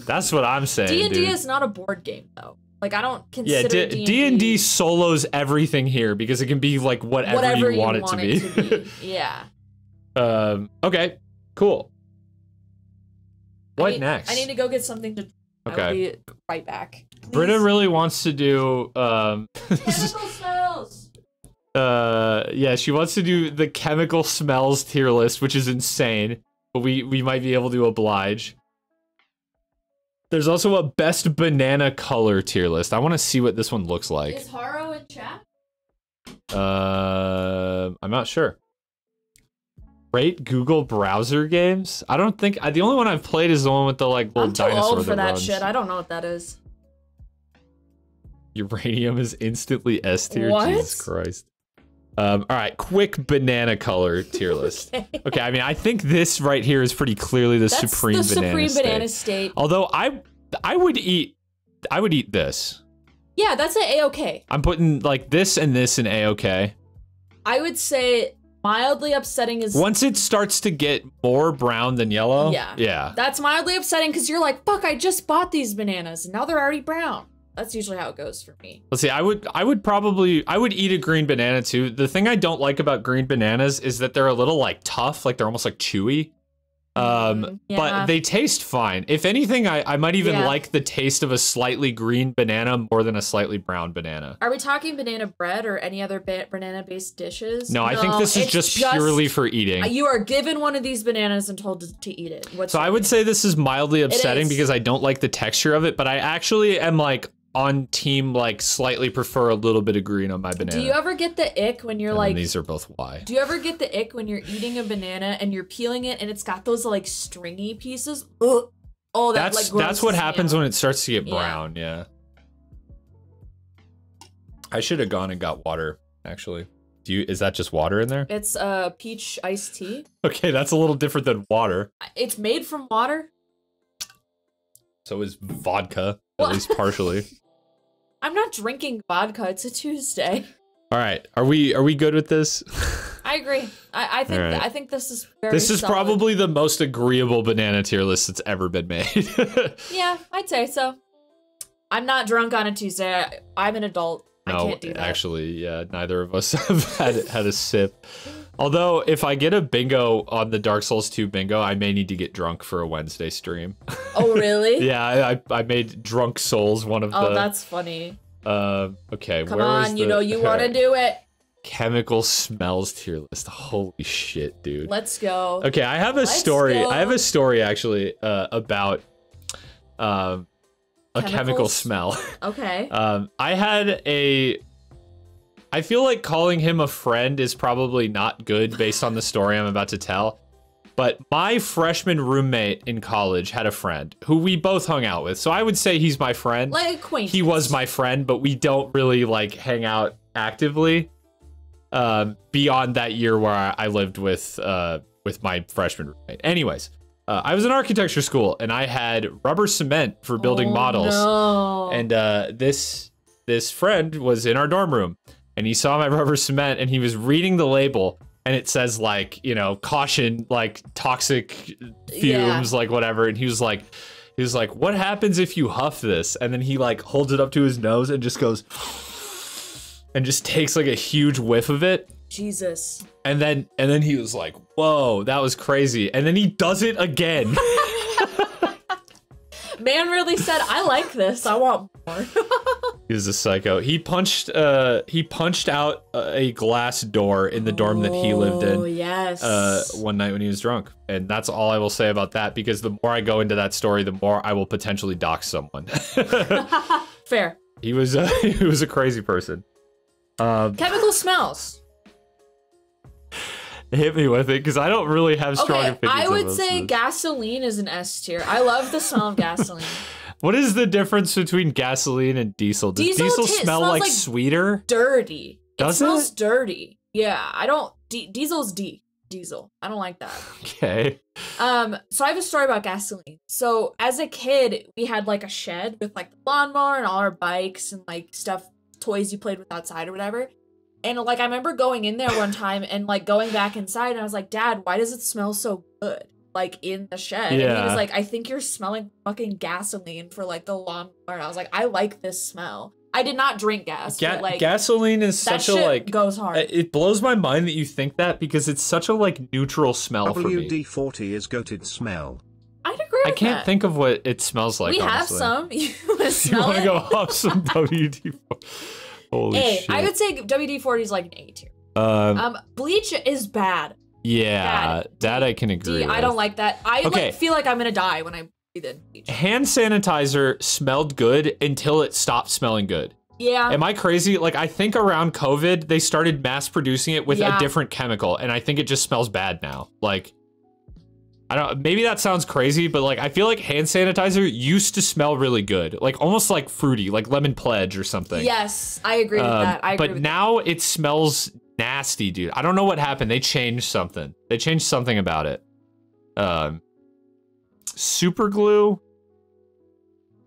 That's what I'm saying. D&D dude. is not a board game though. Like I don't Yeah, consider D&D solos everything here because it can be like whatever you want it to be. Yeah. Okay, cool. What I next? need to go get something to. Okay. I'll be right back. Britta really wants to do Chemical smells. yeah, she wants to do the chemical smells tier list, which is insane, but we might be able to oblige. There's also a best banana color tier list. I want to see what this one looks like. Is Haro in chat? I'm not sure. Rate Google browser games? I don't think the only one I've played is the one with the like little I'm too dinosaur old for that runs. shit. I don't know what that is. Uranium is instantly S tier. What? Jesus Christ. All right, quick banana color tier list. Okay, I mean, I think this right here is pretty clearly the That's supreme the banana supreme banana state. Although I would eat this. Yeah, that's an A-OK. I'm putting like this and this in A-OK. I would say mildly upsetting is. Once it starts to get more brown than yellow, yeah. That's mildly upsetting because you're like, fuck, I just bought these bananas and now they're already brown. That's usually how it goes for me. Let's see, I would eat a green banana too. The thing I don't like about green bananas is that they're a little like tough, like they're almost like chewy. Yeah. But they taste fine. If anything, I might even like the taste of a slightly green banana more than a slightly brown banana. Are we talking banana bread or any other banana-based dishes? No, I think this is it's just purely for eating. You are given one of these bananas and told to eat it. So I would say this is mildly upsetting is. because I don't like the texture of it, but I actually am like on team like slightly prefer a little bit of green on my banana. Do you ever get the ick when you're And like... these are both Y. Do you ever get the ick when you're eating a banana and you're peeling it and it's got those like stringy pieces? Ugh. Oh, That's what happens when it starts to get brown, yeah. I should have gone and got water, actually. Is that just water in there? It's peach iced tea. Okay, that's a little different than water. It's made from water. So is vodka, at least partially. I'm not drinking vodka. It's a Tuesday. All right, are we good with this? I agree. I think All right. I think this is very This is solid. probably the most agreeable banana tier list that's ever been made. Yeah, I'd say so. I'm not drunk on a Tuesday. I'm an adult. I No, can't do that. actually, yeah, neither of us have had a sip. Although, if I get a bingo on the Dark Souls 2 bingo, I may need to get drunk for a Wednesday stream. Oh, really? Yeah, I made Drunk Souls one of the... Oh, that's funny. Okay, Come where was on, the... you know you want to do it. Chemical smells tier list. Holy shit, dude. Let's go. Okay, I have a story. I have a story, actually, about a chemical Chemicals? smell. Okay. I had I feel like calling him a friend is probably not good based on the story I'm about to tell. But my freshman roommate in college had a friend who we both hung out with. So I would say he's my friend. Like acquaintance. He was my friend, but we don't really like hang out actively beyond that year where I lived with my freshman roommate. Anyways, I was in architecture school and I had rubber cement for building models. No. And this friend was in our dorm room and he saw my rubber cement and he was reading the label and it says like, you know, caution, like toxic fumes, like whatever. And he was like, what happens if you huff this? And then he like holds it up to his nose and just goes and just takes like a huge whiff of it. Jesus. And then he was like, whoa, that was crazy. And then he does it again. Man really said, I like this. I want more. He was a psycho. He punched out a glass door in the dorm that he lived in. Oh, yes. One night when he was drunk. And that's all I will say about that, because the more I go into that story, the more I will potentially dox someone. Fair. He was a crazy person. Chemical smells. Hit me with it, because I don't really have strong opinions I on would most say of this. gasoline is an S tier. I love the smell of gasoline. What is the difference between gasoline and diesel? Does diesel smell like sweeter? Dirty. Does it? Smells dirty. Yeah, I don't. Diesel's diesel. I don't like that. Okay. So I have a story about gasoline. So as a kid, we had like a shed with like the lawnmower and all our bikes and like stuff, toys you played with outside or whatever. And like I remember going in there one time and like going back inside and I was like, Dad, why does it smell so good? Like in the shed. Yeah. And he was like, I think you're smelling fucking gasoline for like the lawnmower. And I was like, I like this smell. I did not drink gas. But, like, gasoline is such a like goes hard. It blows my mind that you think that because it's such a like neutral smell for me. WD-40 is goated smell. I'd agree with I can't that. think of what it smells like. We honestly. have some. You want to You smell want to it? go off some WD-40? Holy shit. I would say WD-40 is like an A tier. Bleach is bad. Yeah, Bad. that I can agree with. I don't like that. I like feel like I'm gonna die when I breathe in bleach. Hand sanitizer smelled good until it stopped smelling good. Yeah. Am I crazy? Like, I think around COVID, they started mass producing it with a different chemical, and I think it just smells bad now. Like, I don't, maybe that sounds crazy, but like, I feel like hand sanitizer used to smell really good. Like, almost like fruity, like Lemon Pledge or something. Yes, I agree with that. I agree but with now it smells nasty, dude. I don't know what happened. They changed something. They changed something about it. Super glue.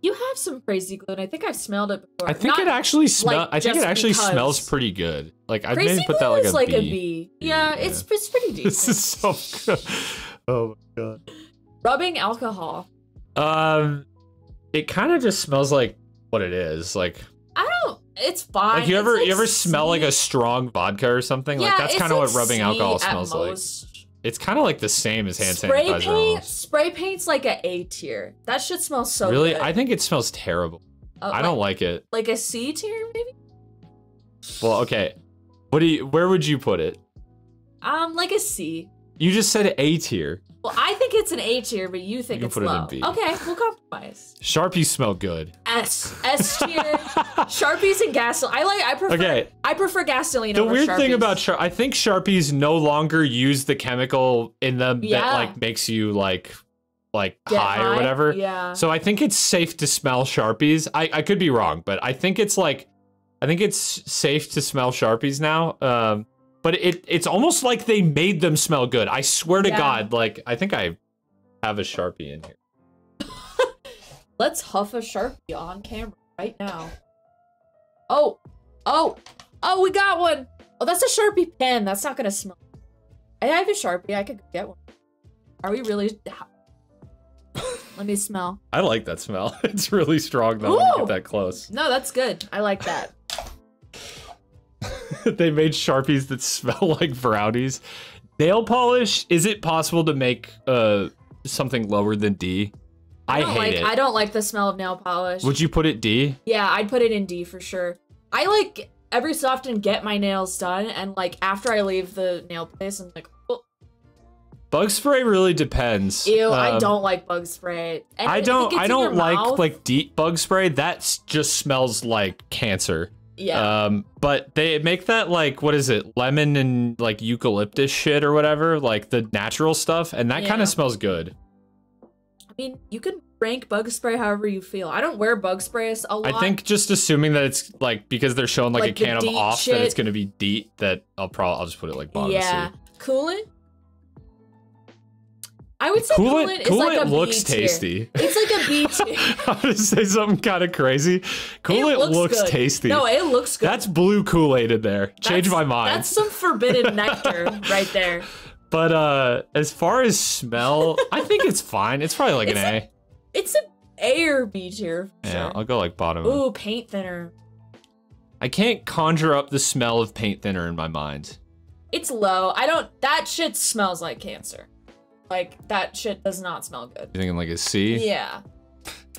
You have some crazy glue, and I think I've smelled it before. I think it actually smells. like, I think it just actually because. smells pretty good. Like I'd Crazy maybe put that glue like is a a B. B. Yeah, it's pretty decent. This is so good. Oh my god. Rubbing alcohol. It kind of just smells like what it is. Like I don't. It's fine. you It's ever smell like a strong vodka or something? Yeah, like that's it's kind of like what rubbing C alcohol at smells like. most. It's kind of like the same as hand Spray sanitizer. paint. Almost. Spray paint's like a A tier. That shit smells so Really, good. I think it smells terrible. I don't like it. Like a C tier, maybe. Well, okay. Where would you put it? Like a C. You just said A tier. Well, I think it's an A tier, but you think You it's put it in low. B. Okay, we'll compromise. Sharpies smell good. S tier. Sharpies and gasoline. I prefer gasoline The over weird Sharpies. thing about I think Sharpies no longer use the chemical in them that like makes you like Get high or whatever. Yeah. So I think it's safe to smell Sharpies. I could be wrong, but I think it's safe to smell Sharpies now. But it's almost like they made them smell good. I swear to God, like I think I have a Sharpie in here. Let's huff a Sharpie on camera right now. Oh, we got one. Oh, that's a Sharpie pen. That's not gonna smell. I have a Sharpie. I could get one. Are we really? Let me smell. I like that smell. It's really strong though when you get that close. No, that's good. I like that. They made Sharpies that smell like brownies. Nail polish, is it possible to make something lower than D? I hate it. I don't like the smell of nail polish. Would you put it D? Yeah, I'd put it in D for sure. I like every so often get my nails done, and like after I leave the nail place, I'm like, oh. Bug spray really depends. Ew, I don't like bug spray. And I if it don't gets in your mouth- like deep bug spray. That just smells like cancer. Yeah. But they make that like, what is it? Lemon and like eucalyptus shit or whatever, like the natural stuff. And that kind of smells good. I mean, you can rank bug spray however you feel. I don't wear bug sprays a lot. I think just assuming that it's like, because they're showing like a Like the can of DEET off shit. that it's going to be DEET, that I'll just put it like bottom yeah. C. Coolant? I would say coolant is like a looks B tier. tasty. It's like a B tier. I'm gonna say something kind of crazy. Coolant looks good. tasty. No, it looks good. That's blue Kool-Aid in there. Change my mind. That's some forbidden nectar right there. But as far as smell, I think it's fine. It's probably like an A. It's an A or B tier. For Yeah, sure. I'll go like bottom. Ooh, paint thinner. I can't conjure up the smell of paint thinner in my mind. It's low. That shit smells like cancer. Like, that shit does not smell good. You thinking like a C? Yeah.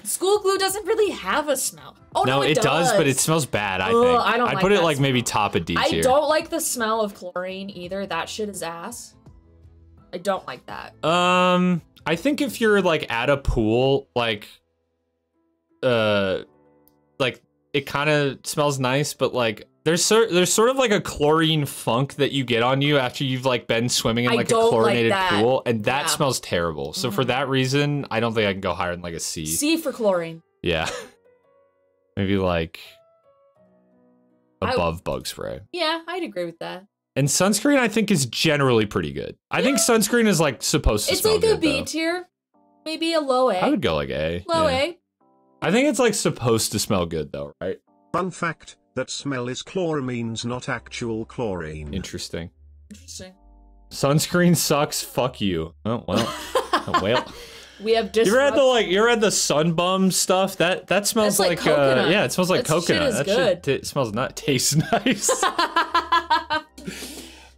School glue doesn't really have a smell. Oh, no, it does, but it smells bad, I think. I don't I'd like put it that like maybe smell. top of D I tier. don't like the smell of chlorine either. That shit is ass. I don't like that. I think if you're like at a pool, like it kind of smells nice, but like there's sort of like a chlorine funk that you get on you after you've like been swimming in like a chlorinated pool, and that smells terrible. So for that reason, I don't think I can go higher than like a C. C for chlorine. Yeah. Maybe like above bug spray. Yeah, I'd agree with that. And sunscreen, I think, is generally pretty good. I think sunscreen is like supposed to smell good. It's like a B tier, maybe a low A. I would go like A. Low yeah. A. I think it's like supposed to smell good though, right? Fun fact, that smell is chloramines, not actual chlorine. Interesting. Interesting. Sunscreen sucks. Fuck you. Oh well. Well. We have You ever had the sun bum stuff? That smells like coconut. yeah, it smells like coconut. Shit is That good. it smells not tastes nice.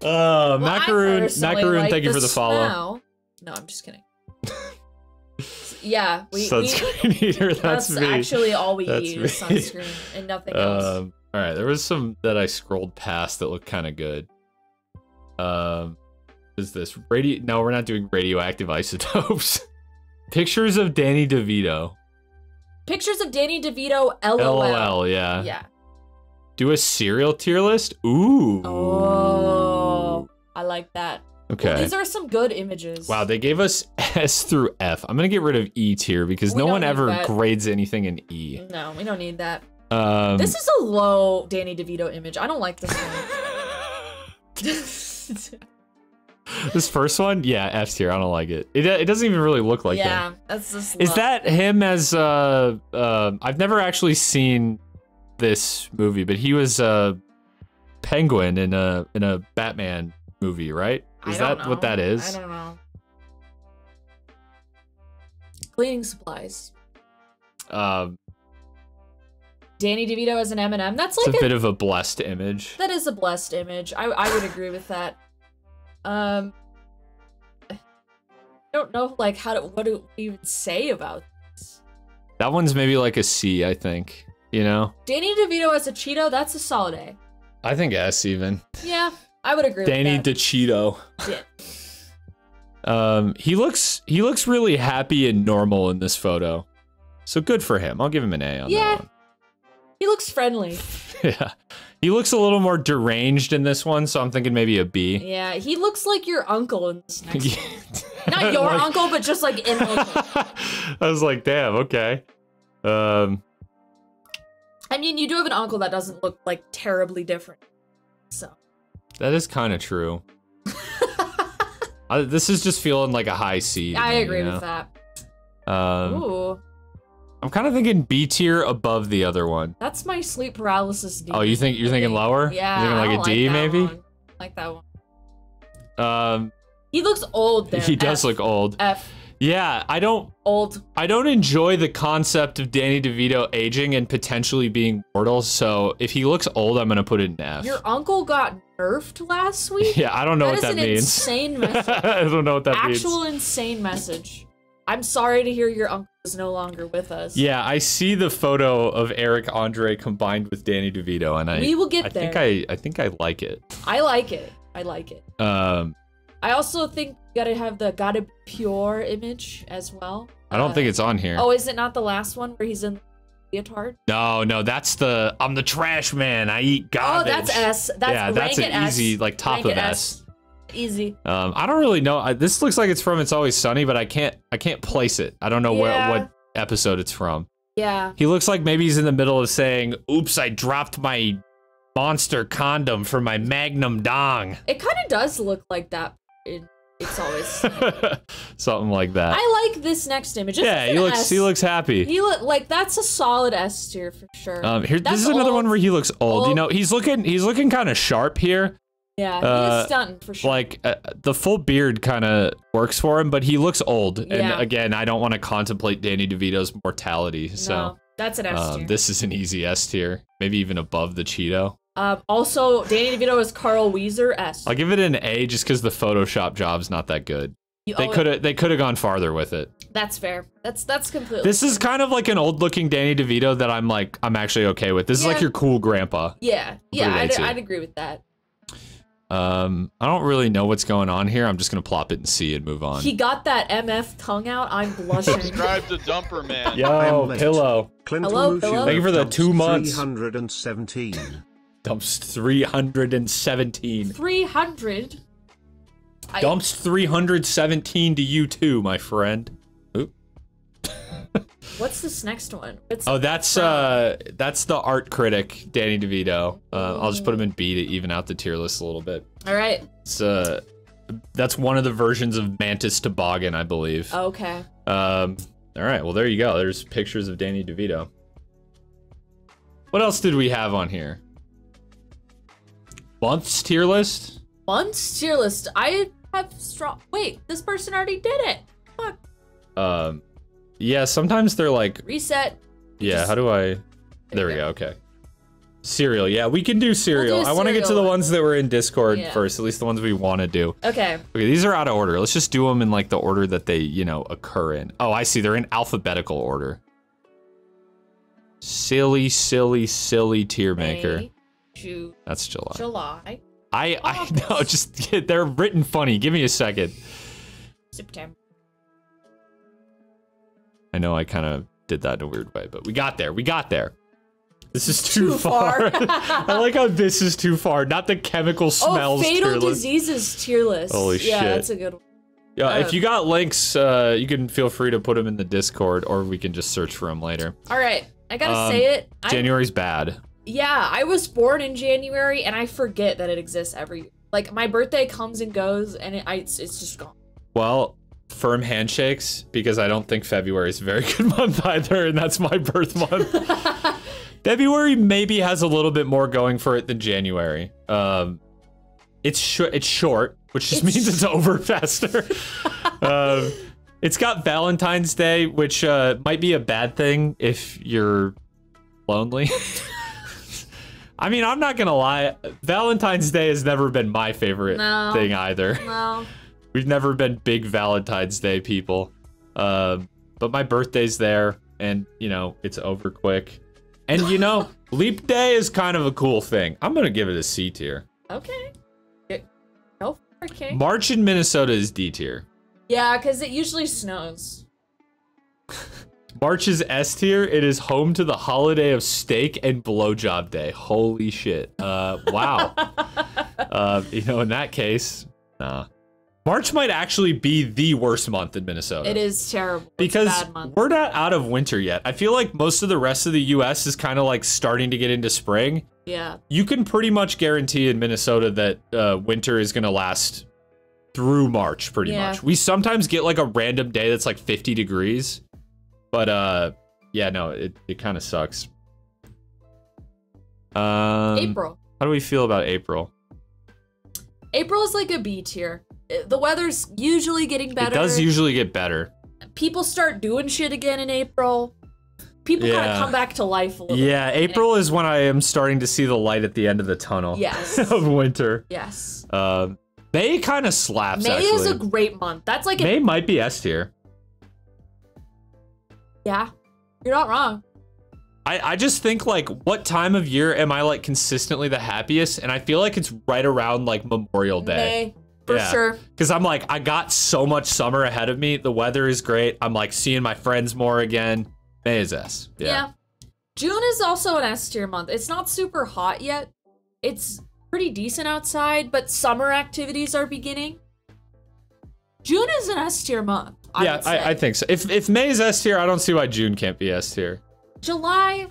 Macaroon, like thank you for the follow. smell. No, I'm just kidding. Yeah, Sunscreen heater, that's me. Actually all we That's eat is me. sunscreen and nothing else. All right, there was some that I scrolled past that looked kind of good. Is this No, we're not doing radioactive isotopes. Pictures of Danny DeVito. Pictures of Danny DeVito, LOL. LOL, yeah. Yeah. Do a cereal tier list? Ooh. Oh, I like that. Okay. Well, these are some good images. Wow, they gave us S through F. I'm gonna get rid of E tier because We no don't one need ever that. grades anything in E. No, we don't need that. This This is a low Danny DeVito image. I don't like this one. This first one, yeah, F tier. I don't like it. It doesn't even really look like yeah, him. that's just Is low. that him as I've never actually seen this movie, but he was Penguin in a Batman movie, right? Is I don't that what know. that is? I don't know. Cleaning supplies. Danny DeVito as an M&M. That's It's like a bit of a blessed image. that is a blessed image. I would agree with that. I don't know like what do we even say about this? That one's maybe like a C, I think. You know? Danny DeVito as a Cheeto, that's a solid A. I think S even. Yeah, I would agree Danny with that. DeCito. Yeah. He looks really happy and normal in this photo. So good for him. I'll give him an A on that one. He looks friendly. Yeah. He looks a little more deranged in this one, so I'm thinking maybe a B. Yeah, he looks like your uncle in this next one. Not your Like- uncle, but just like in like I was like, damn, okay. I mean, you do have an uncle that doesn't look like terribly different. So. That is kind of true. This is just feeling like a high C. to I me, agree you know? with that. Um, Ooh, I'm kind of thinking B tier above the other one. that's my sleep paralysis D. Oh, you're thinking lower? Yeah, You're I thinking don't like a D that maybe? one. I like that one. Um, He looks old there. he does F. look old. F. Yeah, I don't enjoy the concept of Danny DeVito aging and potentially being mortal. So if he looks old, I'm gonna put it in F. Your uncle got nerfed last week? Yeah, I don't know what That that is an means. insane message. I don't know what that Actual means. insane message. I'm sorry to hear your uncle is no longer with us. Yeah, I see the photo of Eric Andre combined with Danny DeVito, and We will get there. I think I like it. I like it. I like it. I also think you gotta be pure image as well. I don't think it's on here. Oh, is it not the last one where he's in the leotard? No, that's I'm the trash man. I eat Oh, garbage. that's S. That's yeah, rank that's it an S. easy like top Rank of it S. Easy. I don't really know. This looks like it's from It's Always Sunny, but I can't place it. I don't know Yeah. what episode it's from. Yeah. He looks like maybe he's in the middle of saying, "Oops, I dropped my monster condom for my Magnum dong." It kind of does look like that. It's always. Something like that. I like this next image. It's Yeah, an S. he looks happy. He look like that's a solid S tier for sure. This That's is another old. one where he looks old. You Old. know, he's looking kind of sharp here. Yeah, he is stunting for sure. Like the full beard kind of works for him, but he looks old. And Yeah. again, I don't want to contemplate Danny DeVito's mortality. So No, that's an S tier. this is an easy S tier, maybe even above the Cheeto. Also, Danny DeVito is Carl Weezer, S. I'll give it an A just because the Photoshop job's not that good. They Oh, could have gone farther with it. That's fair. That's completely. This is kind of like an old looking Danny DeVito that I'm actually okay with. This is like Yeah. your cool grandpa. Yeah, Put an A tier. I'd agree with that. I don't really know what's going on here. I'm just gonna plop it in C and move on. He got that MF tongue out. I'm blushing. Subscribe to Dumper Man. Yo, late. Pillow. Clint Hello, Lemucci hello. Thank you for the dumps 2 months. 317. Dumps 317. 300. Dumps 317 to you too, my friend. Oop. What's this next one? That's the art critic, Danny DeVito. I'll just put him in B to even out the tier list a little bit. All right. It's that's one of the versions of Mantis Toboggan, I believe. Okay. All right, well, there you go. There's pictures of Danny DeVito. What else did we have on here? Month's tier list? Month's tier list. I have strong. Wait, this person already did it. Fuck. Yeah, sometimes they're like... Reset. Yeah, how do I... There we go, okay. Cereal, yeah, we can do cereal. I want to get to the ones that were in Discord first, at least the ones we want to do. Okay. Okay, these are out of order. Let's just do them in like the order that they, you know, occur in. Oh, I see, they're in alphabetical order. Silly, silly, silly tier maker. June. That's July. July. I know, just, they're written funny. Give me a second. September. I know I kind of did that in a weird way, but we got there. We got there. This is too far. I like how this is too far. Not the chemical smells tier list. Fatal diseases tier list. Holy shit. Yeah, that's a good one. Yeah, if you got links, you can feel free to put them in the Discord, or we can just search for them later. All right, I gotta say it. January's bad. Yeah, I was born in January, and I forget that it exists every year. Like, my birthday comes and goes, and it's just gone. Well, firm handshakes, because I don't think February is a very good month either, and that's my birth month. February maybe has a little bit more going for it than January. It's short, which just means it's over faster. It's got Valentine's Day, which might be a bad thing if you're lonely. I mean, I'm not gonna lie. Valentine's Day has never been my favorite thing either. No. We've never been big Valentine's Day people. But my birthday's there, and, you know, it's over quick. And, you know, Leap Day is kind of a cool thing. I'm gonna give it a C tier. Okay. Go for it, King. March in Minnesota is D tier. Yeah, because it usually snows. March is S tier. It is home to the holiday of steak and blowjob day. Holy shit. Wow. You know, in that case, nah. March might actually be the worst month in Minnesota. It is terrible. Because it's a bad month. we're not out of winter yet. I feel like most of the rest of the US is kind of like starting to get into spring. Yeah. You can pretty much guarantee in Minnesota that winter is going to last through March pretty much. We sometimes get like a random day that's like 50 degrees. But yeah, no, it kind of sucks. April. How do we feel about April? April is like a B tier. The weather's usually getting better. It does usually get better. People start doing shit again in April. People kind of come back to life a little bit. Yeah, April is when I am starting to see the light at the end of the tunnel. Yes. Of winter. Yes. May kind of slaps, May actually. is a great month. That's like May might be S tier. Yeah, you're not wrong. I just think, like, what time of year am I, like, consistently the happiest? And I feel like it's right around, like, Memorial Day. May, for sure. Because I'm like, I got so much summer ahead of me. The weather is great. I'm, like, seeing my friends more again. May is S. Yeah. June is also an S tier month. It's not super hot yet. It's pretty decent outside, but summer activities are beginning. June is an S tier month. I think so. If May is S tier, I don't see why June can't be S tier. July,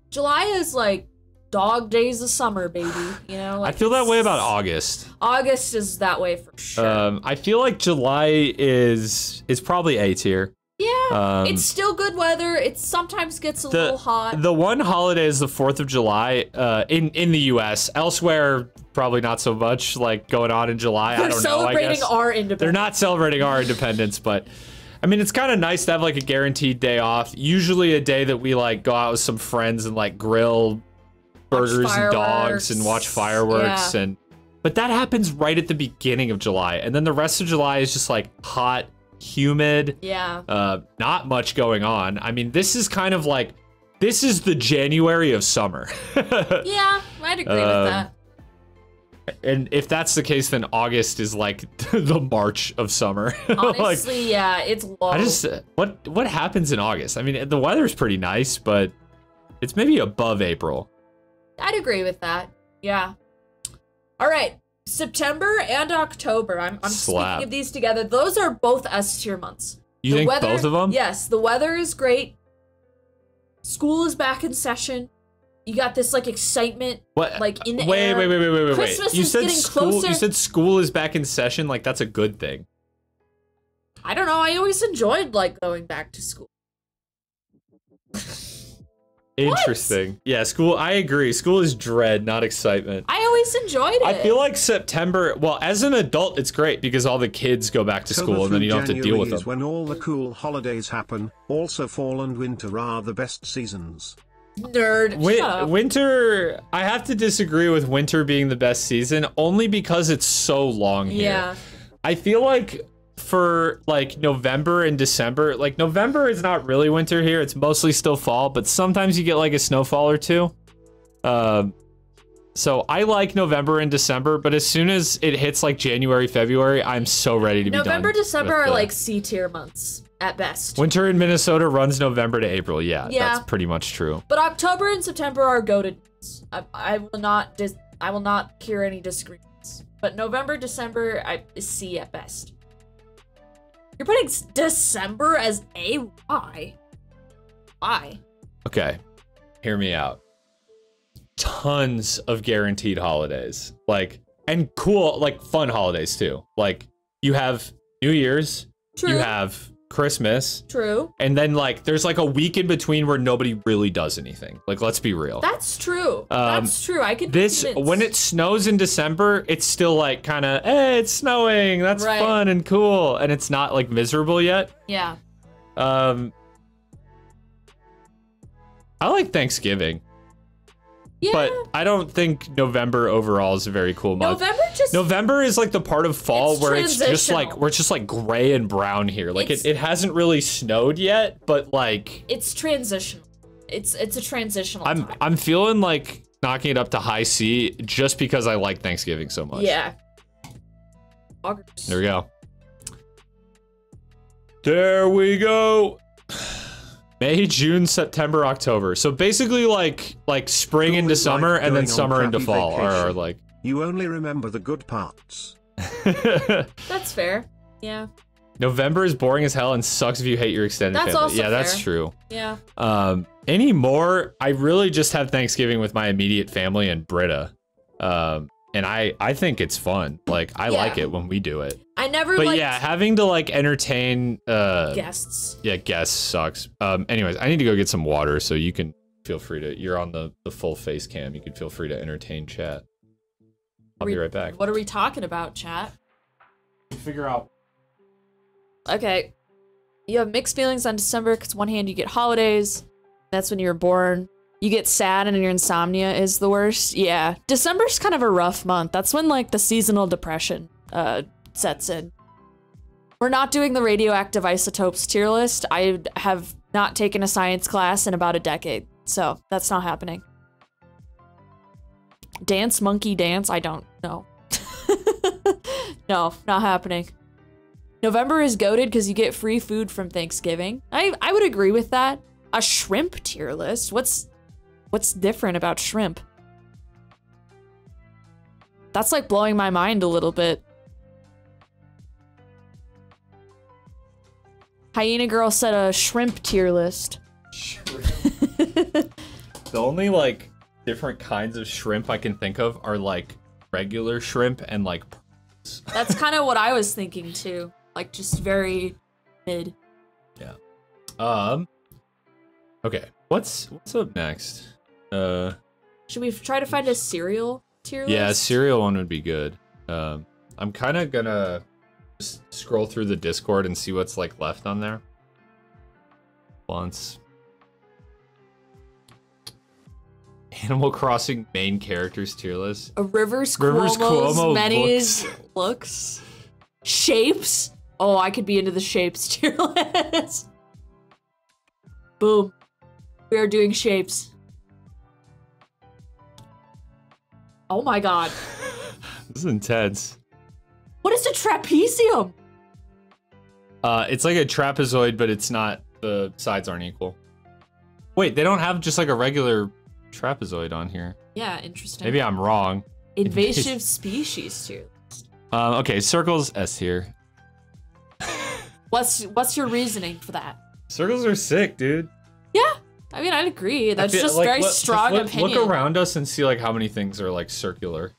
July is like dog days of summer, baby. You know, like I feel that way about August. August is that way for sure. I feel like July is probably A tier. Yeah, it's still good weather. It sometimes gets a little hot. The one holiday is the 4th of July in the U.S. Elsewhere, probably not so much like going on in July. They're I don't know. celebrating our independence. They're not celebrating our independence, but I mean, it's kind of nice to have like a guaranteed day off. Usually a day that we like go out with some friends and like grill burgers and dogs and watch fireworks but that happens right at the beginning of July, and then the rest of July is just like hot, humid. Yeah. Not much going on. I mean, this is kind of like, this is the January of summer. Yeah, I'd agree with that. And if that's the case, then August is like the March of summer. Honestly, like, yeah, it's low. I just, what happens in August? I mean, the weather's pretty nice, but it's maybe above April. I'd agree with that. Yeah. All right. September and October. I'm speaking of these together. Those are both S tier months. You think both of them? Yes, the weather is great. School is back in session. You got this like excitement, like in the air. Wait. Christmas You is said getting school. closer. You said school is back in session. Like that's a good thing. I don't know. I always enjoyed like going back to school. Interesting. Yeah, school. I agree. School is dread, not excitement. I always enjoyed it. I feel like September. Well, as an adult, it's great because all the kids go back to school, and then you don't have to deal with them. When all the cool holidays happen. Also, fall and winter are the best seasons. Nerd. Shut up. Winter. I have to disagree with winter being the best season, only because it's so long here. Yeah. I feel like for like November and December, like November is not really winter here. It's mostly still fall, but sometimes you get like a snowfall or two. So I like November and December, but as soon as it hits like January, February, I'm so ready to be done. November, December are like C tier months at best. Winter in Minnesota runs November to April. Yeah, that's pretty much true. But October and September are goated. I will not hear any disagreements. But November, December is C at best. You're putting December as A? Why? Why? Okay, hear me out. Tons of guaranteed holidays, like, and cool, like fun holidays too. Like you have New Year's, True. You have Christmas, True. And then like there's like a week in between where nobody really does anything. Like let's be real. That's true. That's true. I could be convinced. When it snows in December, it's still like kind of, hey, it's snowing. That's fun and cool, and it's not like miserable yet. Yeah. I like Thanksgiving. Yeah. But I don't think November overall is a very cool month. November is like the part of fall where it's just like gray and brown here. Like it hasn't really snowed yet, but like it's transitional. It's a transitional time. I'm feeling like knocking it up to high C just because I like Thanksgiving so much. Yeah. There we go. There we go. May, June, September, October. So basically like spring into summer and then summer into fall are like. You only remember the good parts. That's fair. Yeah. November is boring as hell and sucks if you hate your extended family. Also fair. That's true. Yeah. Anymore, I really just have Thanksgiving with my immediate family and Britta. And I think it's fun. Like I like it when we do it. I never But yeah, having to like entertain guests. Yeah, guests sucks. Anyways, I need to go get some water, so you can feel free to, you're on the full face cam, you can feel free to entertain chat. I'll be right back. What are we talking about, chat? Figure out. Okay. You have mixed feelings on December because one hand you get holidays. That's when you were born. You get sad and your insomnia is the worst. Yeah. December's kind of a rough month. That's when like the seasonal depression sets in. We're not doing the radioactive isotopes tier list. I have not taken a science class in about a decade, so that's not happening. Dance monkey dance? I don't know. No, not happening. November is goated because you get free food from Thanksgiving. I would agree with that. A shrimp tier list? What's different about shrimp? That's like blowing my mind a little bit. Hyena Girl said a shrimp tier list. Shrimp. The only like different kinds of shrimp I can think of are like regular shrimp and like pearls. That's kind of what I was thinking too. Like just very mid. Yeah. Okay. What's up next? Should we try to find a cereal tier list? Yeah, a cereal one would be good. I'm kind of gonna just scroll through the Discord and see what's like left on there. Once. Animal Crossing main characters tier list. A Rivers Cuomo's many looks. Shapes? Oh, I could be into the shapes tier list. Boom. We are doing shapes. Oh my god. This is intense. What is a trapezium? It's like a trapezoid, but it's not, the sides aren't equal. Wait, they don't have just like a regular trapezoid on here. Yeah, interesting. Maybe I'm wrong. Invasive species tier list. Okay, circles S tier. What's your reasoning for that? Circles are sick, dude. Yeah, I mean, I'd agree. That's just very strong opinion. Look around us and see like how many things are like circular.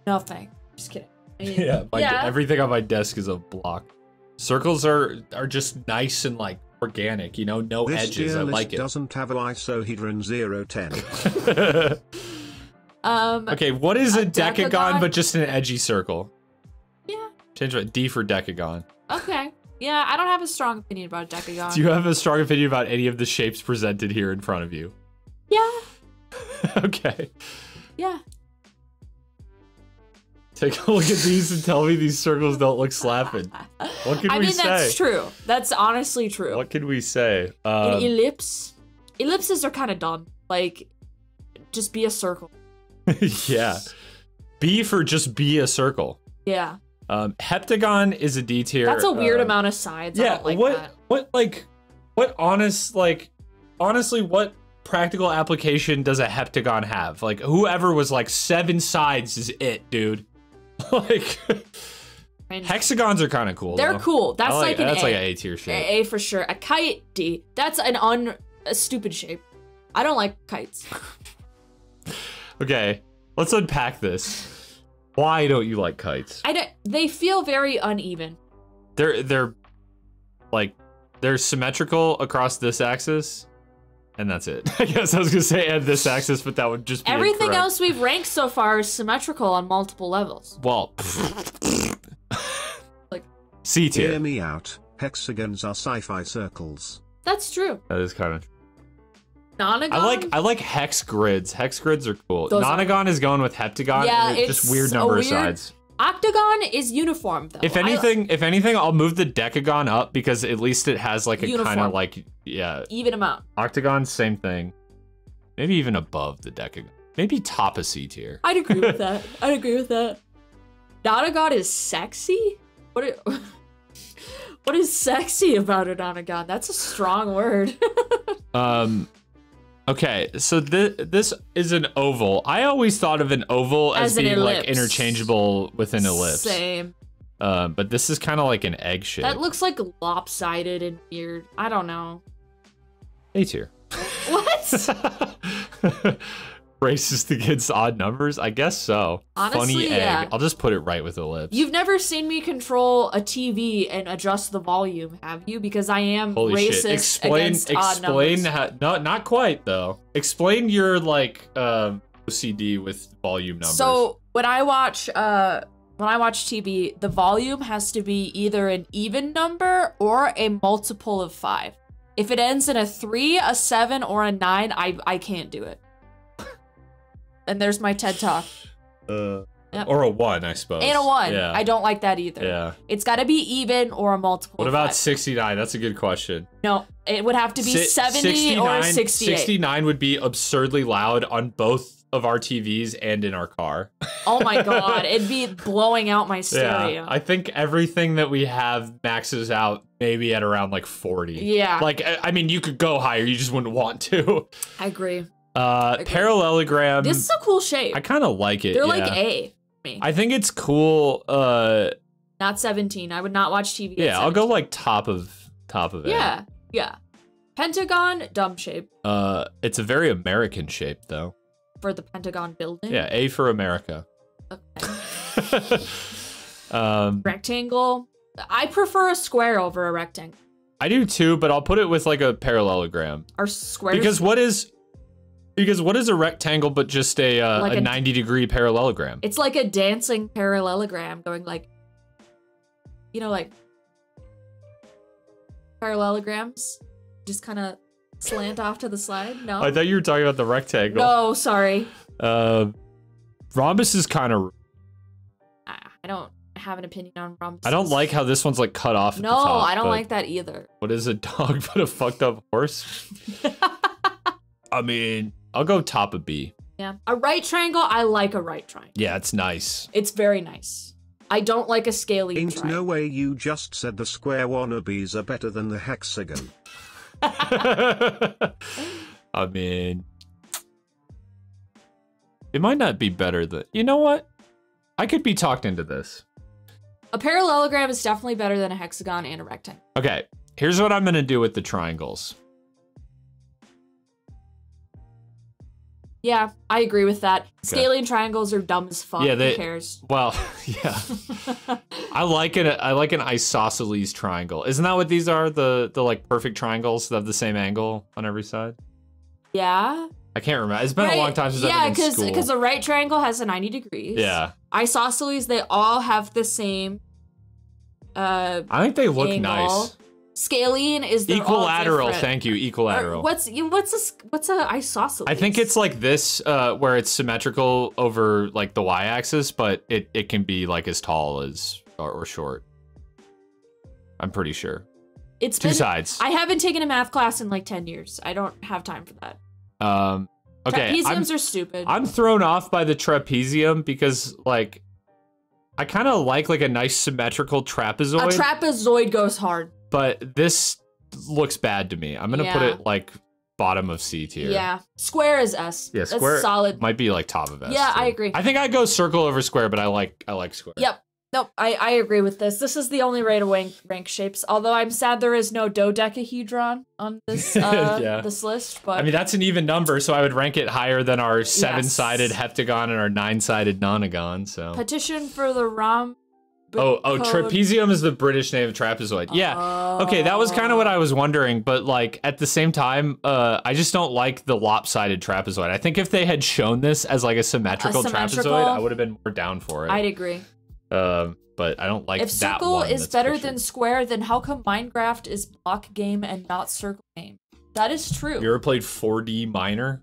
Nothing. Just kidding. I mean, Yeah, everything on my desk is a block. Circles are just nice and like organic, you know, no This edges. I like it. doesn't have an isohedron 010. Okay, what is a decagon decagon? but just an edgy circle? Yeah. Change it. D for decagon. Okay. Yeah, I don't have a strong opinion about a decagon. Do you have a strong opinion about any of the shapes presented here in front of you? Yeah. Okay. Yeah. Take a look at these and tell me these circles don't look slapping. What can we say? That's true. That's honestly true. What can we say? An ellipse. Ellipses are kind of dumb. Like, just be a circle. Yeah. B for just be a circle. Yeah. Heptagon is a D tier. That's a weird amount of sides. Yeah. I don't like that. Honestly, what practical application does a heptagon have? Like, whoever was like 7 sides is it, dude. Like, hexagons are kind of cool. They're though. cool. That's like an that's A. like an A tier shape. A for sure. A kite, D. That's a stupid shape. I don't like kites. Okay, let's unpack this. Why don't you like kites? They feel very uneven. They're symmetrical across this axis, and that's it. I guess I was gonna say and this axis, but that would just be Everything incorrect. else we've ranked so far is symmetrical on multiple levels. Well, Like, C tier. Hear me out. Hexagons are sci-fi circles. that's true. That is kind of. Nonagon? I like hex grids. Hex grids are cool. Those Nonagon is going with heptagon. Yeah, and it's just weird it's number a of sides. Octagon is uniform though. If anything, I'll move the decagon up because at least it has like a kind Uniform. of like even amount. Octagon, same thing. Maybe even above the decagon. Maybe top of C tier. I'd agree with that. I'd agree with that. Nonagon is sexy? What is sexy about a nonagon? That's a strong word. Okay, so this is an oval. I always thought of an oval as an being like ellipse. interchangeable with an ellipse. Same. But this is kind of like an egg shape. That looks like lopsided and weird. I don't know. A tier. What? Racist against odd numbers? I guess so. Honestly, Funny egg. yeah. I'll just put it right with ellipse. You've never seen me control a TV and adjust the volume, have you? Because I am Holy racist shit. against odd numbers. Not quite though. Explain your like OCD with volume numbers. So when I watch TV, the volume has to be either an even number or a multiple of 5. If it ends in a 3, a 7, or a 9, I can't do it. And there's my TED Talk. Yep. Or a 1, I suppose. And a 1. Yeah. I don't like that either. Yeah. It's got to be even or a multiple What of about 5. 69? That's a good question. No, it would have to be 70 or 68. 69 would be absurdly loud on both of our TVs and in our car. Oh my god, it'd be blowing out my stereo. Yeah, I think everything that we have maxes out maybe at around like 40. Yeah. Like, I mean, you could go higher, you just wouldn't want to. I agree. Parallelogram. This is a cool shape. I kind of like it. They're yeah. like A for me. I think it's cool. Not 17. I would not watch TV. Yeah, I'll go like top of it. Yeah, yeah. Pentagon, dumb shape It's a very American shape though. for the Pentagon building. Yeah, A for America. Okay. Rectangle. I prefer a square over a rectangle. I do too, but I'll put it with like a parallelogram. Are squares? Because what is a rectangle but just a 90-degree parallelogram? It's like a dancing parallelogram going like, you know, like parallelograms just kind of slant off to the side. No, I thought you were talking about the rectangle. no, sorry. Rhombus is kind of. I don't have an opinion on rhombus. I don't like how this one's like cut off. At No, the top, I don't but like that either. What is a dog but a fucked up horse? I mean, I'll go top of B. Yeah, a right triangle. I like a right triangle. Yeah, it's nice. It's very nice. I don't like a scaly Ain't triangle. no way you just said the square wannabes are better than the hexagon. I mean, it might not be better than. You know what? I could be talked into this. A parallelogram is definitely better than a hexagon and a rectangle. Okay, here's what I'm gonna do with the triangles. Yeah, I agree with that. Scaling triangles are dumb as fuck. Yeah, Who cares? Well, yeah. I like an isosceles triangle. Isn't that what these are? The like perfect triangles that have the same angle on every side? Yeah. I can't remember. It's been a long time since I've been in school. because a right triangle has a 90 degrees. Yeah. Isosceles, they all have the same I think they look angle. Nice. Scalene is the equilateral. Thank you, equilateral. What's a isosceles? I think it's like this, where it's symmetrical over like the y-axis, but it can be like as tall as or short. I'm pretty sure. It's two sides. I haven't taken a math class in like 10 years. I don't have time for that. Okay. Trapeziums are stupid. I'm thrown off by the trapezium because like I kind of like a nice symmetrical trapezoid. A trapezoid goes hard. But this looks bad to me. I'm gonna put it like bottom of C tier. Yeah, square is S. Yeah, That's square solid. Might be like top of S. Yeah, too. I agree. I think I go circle over square, but I like square. Yep. Nope. I agree with this. This is the only way to rank shapes. Although I'm sad there is no dodecahedron on this this list. But I mean that's an even number, so I would rank it higher than our 7-sided heptagon and our 9-sided nonagon. So petition for the ROM. trapezium is the British name of trapezoid. Yeah. Okay, that was kind of what I was wondering, but like at the same time, I just don't like the lopsided trapezoid. I think if they had shown this as like a symmetrical trapezoid, I would have been more down for it. I'd agree. But I don't like if that circle one. is better than square, then how come Minecraft is block game and not circle game? That is true. You ever played 4D Miner?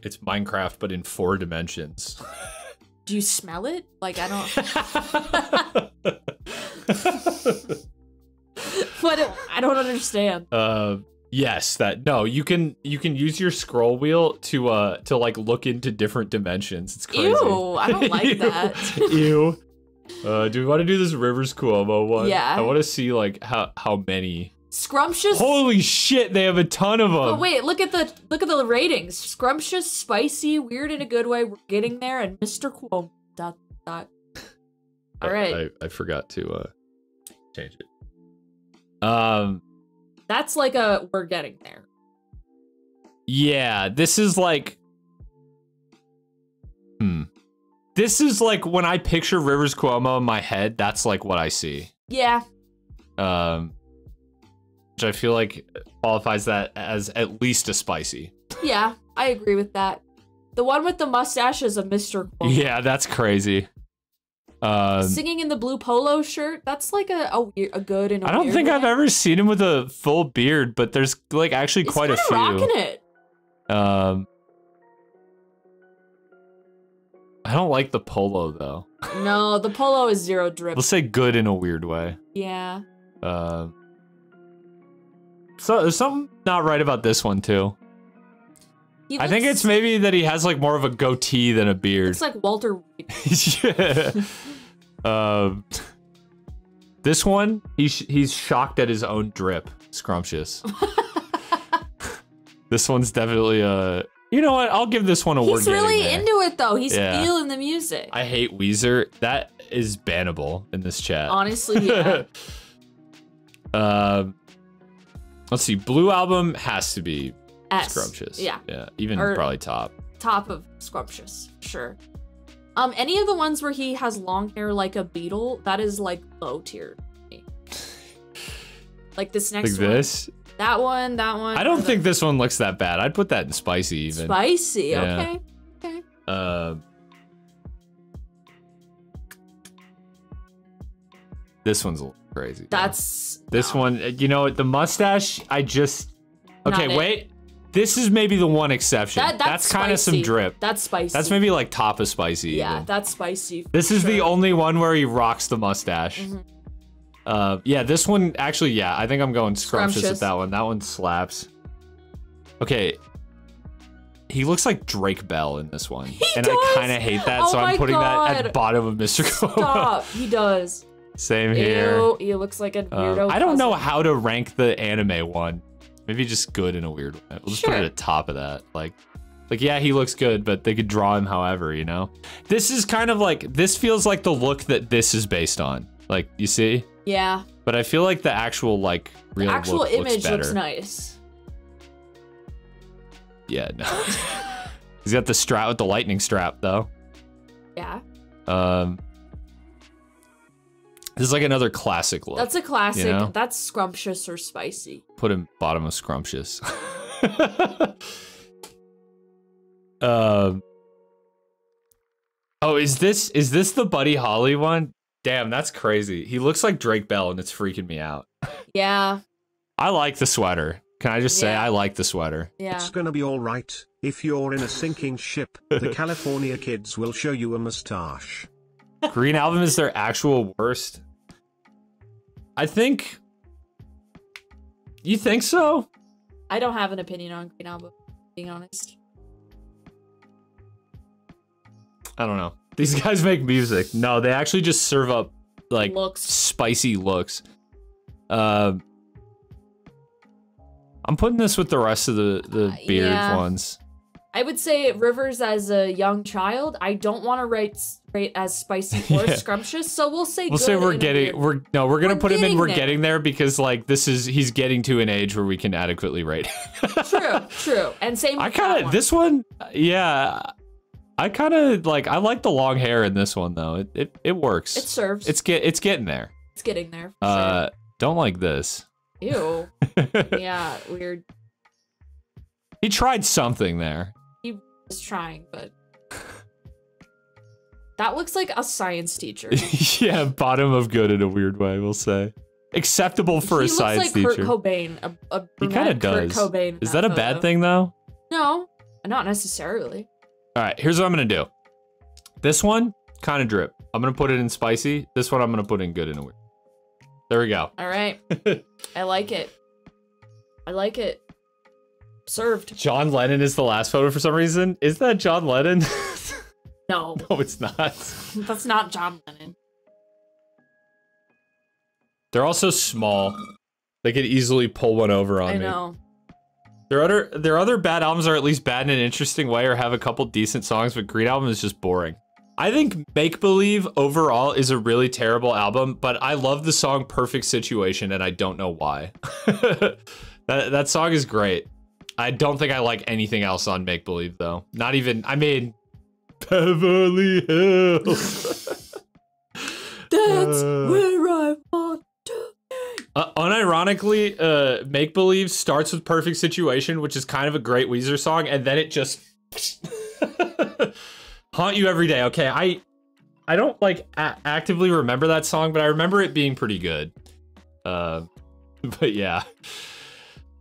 It's Minecraft, but in 4 dimensions. Do you smell it? Like, I don't... But I don't understand. Yes, you can use your scroll wheel to like look into different dimensions. It's crazy. Ew, I don't like that. Ew. Do we want to do this Rivers Cuomo one? Yeah. I want to see like how many. Scrumptious. Holy shit, they have a ton of them. But wait, look at the ratings. Scrumptious, spicy, weird in a good way. We're getting there, and Mr. Cuomo. ... All right. I forgot to change it. That's like we're getting there. Yeah, this is like This is like when I picture Rivers Cuomo in my head, that's like what I see. Yeah. Which I feel like qualifies that as at least a spicy. Yeah, I agree with that. The one with the mustache is a Mr. Cuomo. Yeah, that's crazy. Singing in the blue polo shirt, that's like a good and a I don't think I've ever seen him with a full beard, but there's like actually quite a few. Rocking it. I don't like the polo though. No, the polo is zero drip. Let's say good in a weird way. Yeah. So there's something not right about this one too. I think it's maybe that he has like more of a goatee than a beard. It's like Walter White. Yeah. This one, he's shocked at his own drip. Scrumptious. This one's definitely you know what? I'll give this one a word. He's really into it though. He's feeling the music. I hate Weezer. That is bannable in this chat. Honestly, yeah. Let's see. Blue Album has to be S. Scrumptious. Yeah. Yeah. Even probably top. Top of Scrumptious, sure. Any of the ones where he has long hair like a beetle, that is like low tier to me. Like this next one. Like this? That one. I don't think this one looks that bad. I'd put that in spicy even. Spicy, yeah. Okay. This one's a little crazy. This one, you know, the mustache, okay, wait. This is maybe the one exception. That's kind of some drip. That's spicy. That's maybe like top of spicy. Yeah, even. that's spicy. This is the only one where he rocks the mustache. Mm-hmm. Yeah, this one, actually, yeah, I think I'm going Scrumptious with that one. That one slaps. Okay. He looks like Drake Bell in this one. I kind of hate that, so I'm putting that at bottom of Mr. Cuomo. Stop, he does. Same here. Ew, he looks like a weirdo. I don't know how to rank the anime one. Maybe just good in a weird way. We'll just put it at top of that. Like, Like, yeah, he looks good, but they could draw him however, you know? This is kind of like, this feels like the look that this is based on. Like, you see? Yeah. But I feel like the actual, like, real The actual look image looks looks nice. Yeah, no. He's got the strap with the lightning strap, though. Yeah. This is like another classic look. That's a classic. You know? That's scrumptious or spicy. Put him bottom of scrumptious. Oh, is this the Buddy Holly one? Damn, that's crazy. He looks like Drake Bell and it's freaking me out. Yeah. I like the sweater. Can I just say I like the sweater? Yeah. It's gonna be alright. If you're in a sinking ship, the California kids will show you a mustache. Green Album is their actual worst. I think. You think so? I don't have an opinion on Green Album, being honest. I don't know. These guys make music. No, they actually just serve up like Looks. spicy looks. I'm putting this with the rest of the beard ones. I would say Rivers as a young child. I don't want to rate as spicy or scrumptious, so we'll say we're gonna put him in we're there. getting there because like he's getting to an age where we can adequately rate. True. And same with this one, yeah. I kind of like I like the long hair in this one though. It works. It serves. It's getting there. It's getting there. For sure. Don't like this. Ew. Yeah, weird. He tried something there. He was trying, but that looks like a science teacher. Yeah, bottom of good in a weird way, we'll say. Acceptable for a science teacher. He looks like Kurt Cobain. He kind of does. Kurt Cobain. Is that a bad thing though? No, not necessarily. All right, here's what I'm gonna do. This one, kind of drip. I'm gonna put it in spicy. This one, I'm gonna put in good in a weird. There we go. All right. I like it. I like it. Served. John Lennon is the last photo for some reason. Is that John Lennon? No. No, it's not. That's not John Lennon. They're also small. They could easily pull one over on me. I know. Their other bad albums are at least bad in an interesting way or have a couple decent songs, but Green Album is just boring. I think Make Believe overall is a really terrible album, but I love the song Perfect Situation and I don't know why. that song is great. I don't think I like anything else on Make Believe though. Not even, I mean, Beverly Hills. That's where I want to be. Unironically, Make Believe starts with Perfect Situation, which is kind of a great Weezer song, and then it just Haunt You Every Day. Okay, I don't like actively remember that song, but I remember it being pretty good. But yeah.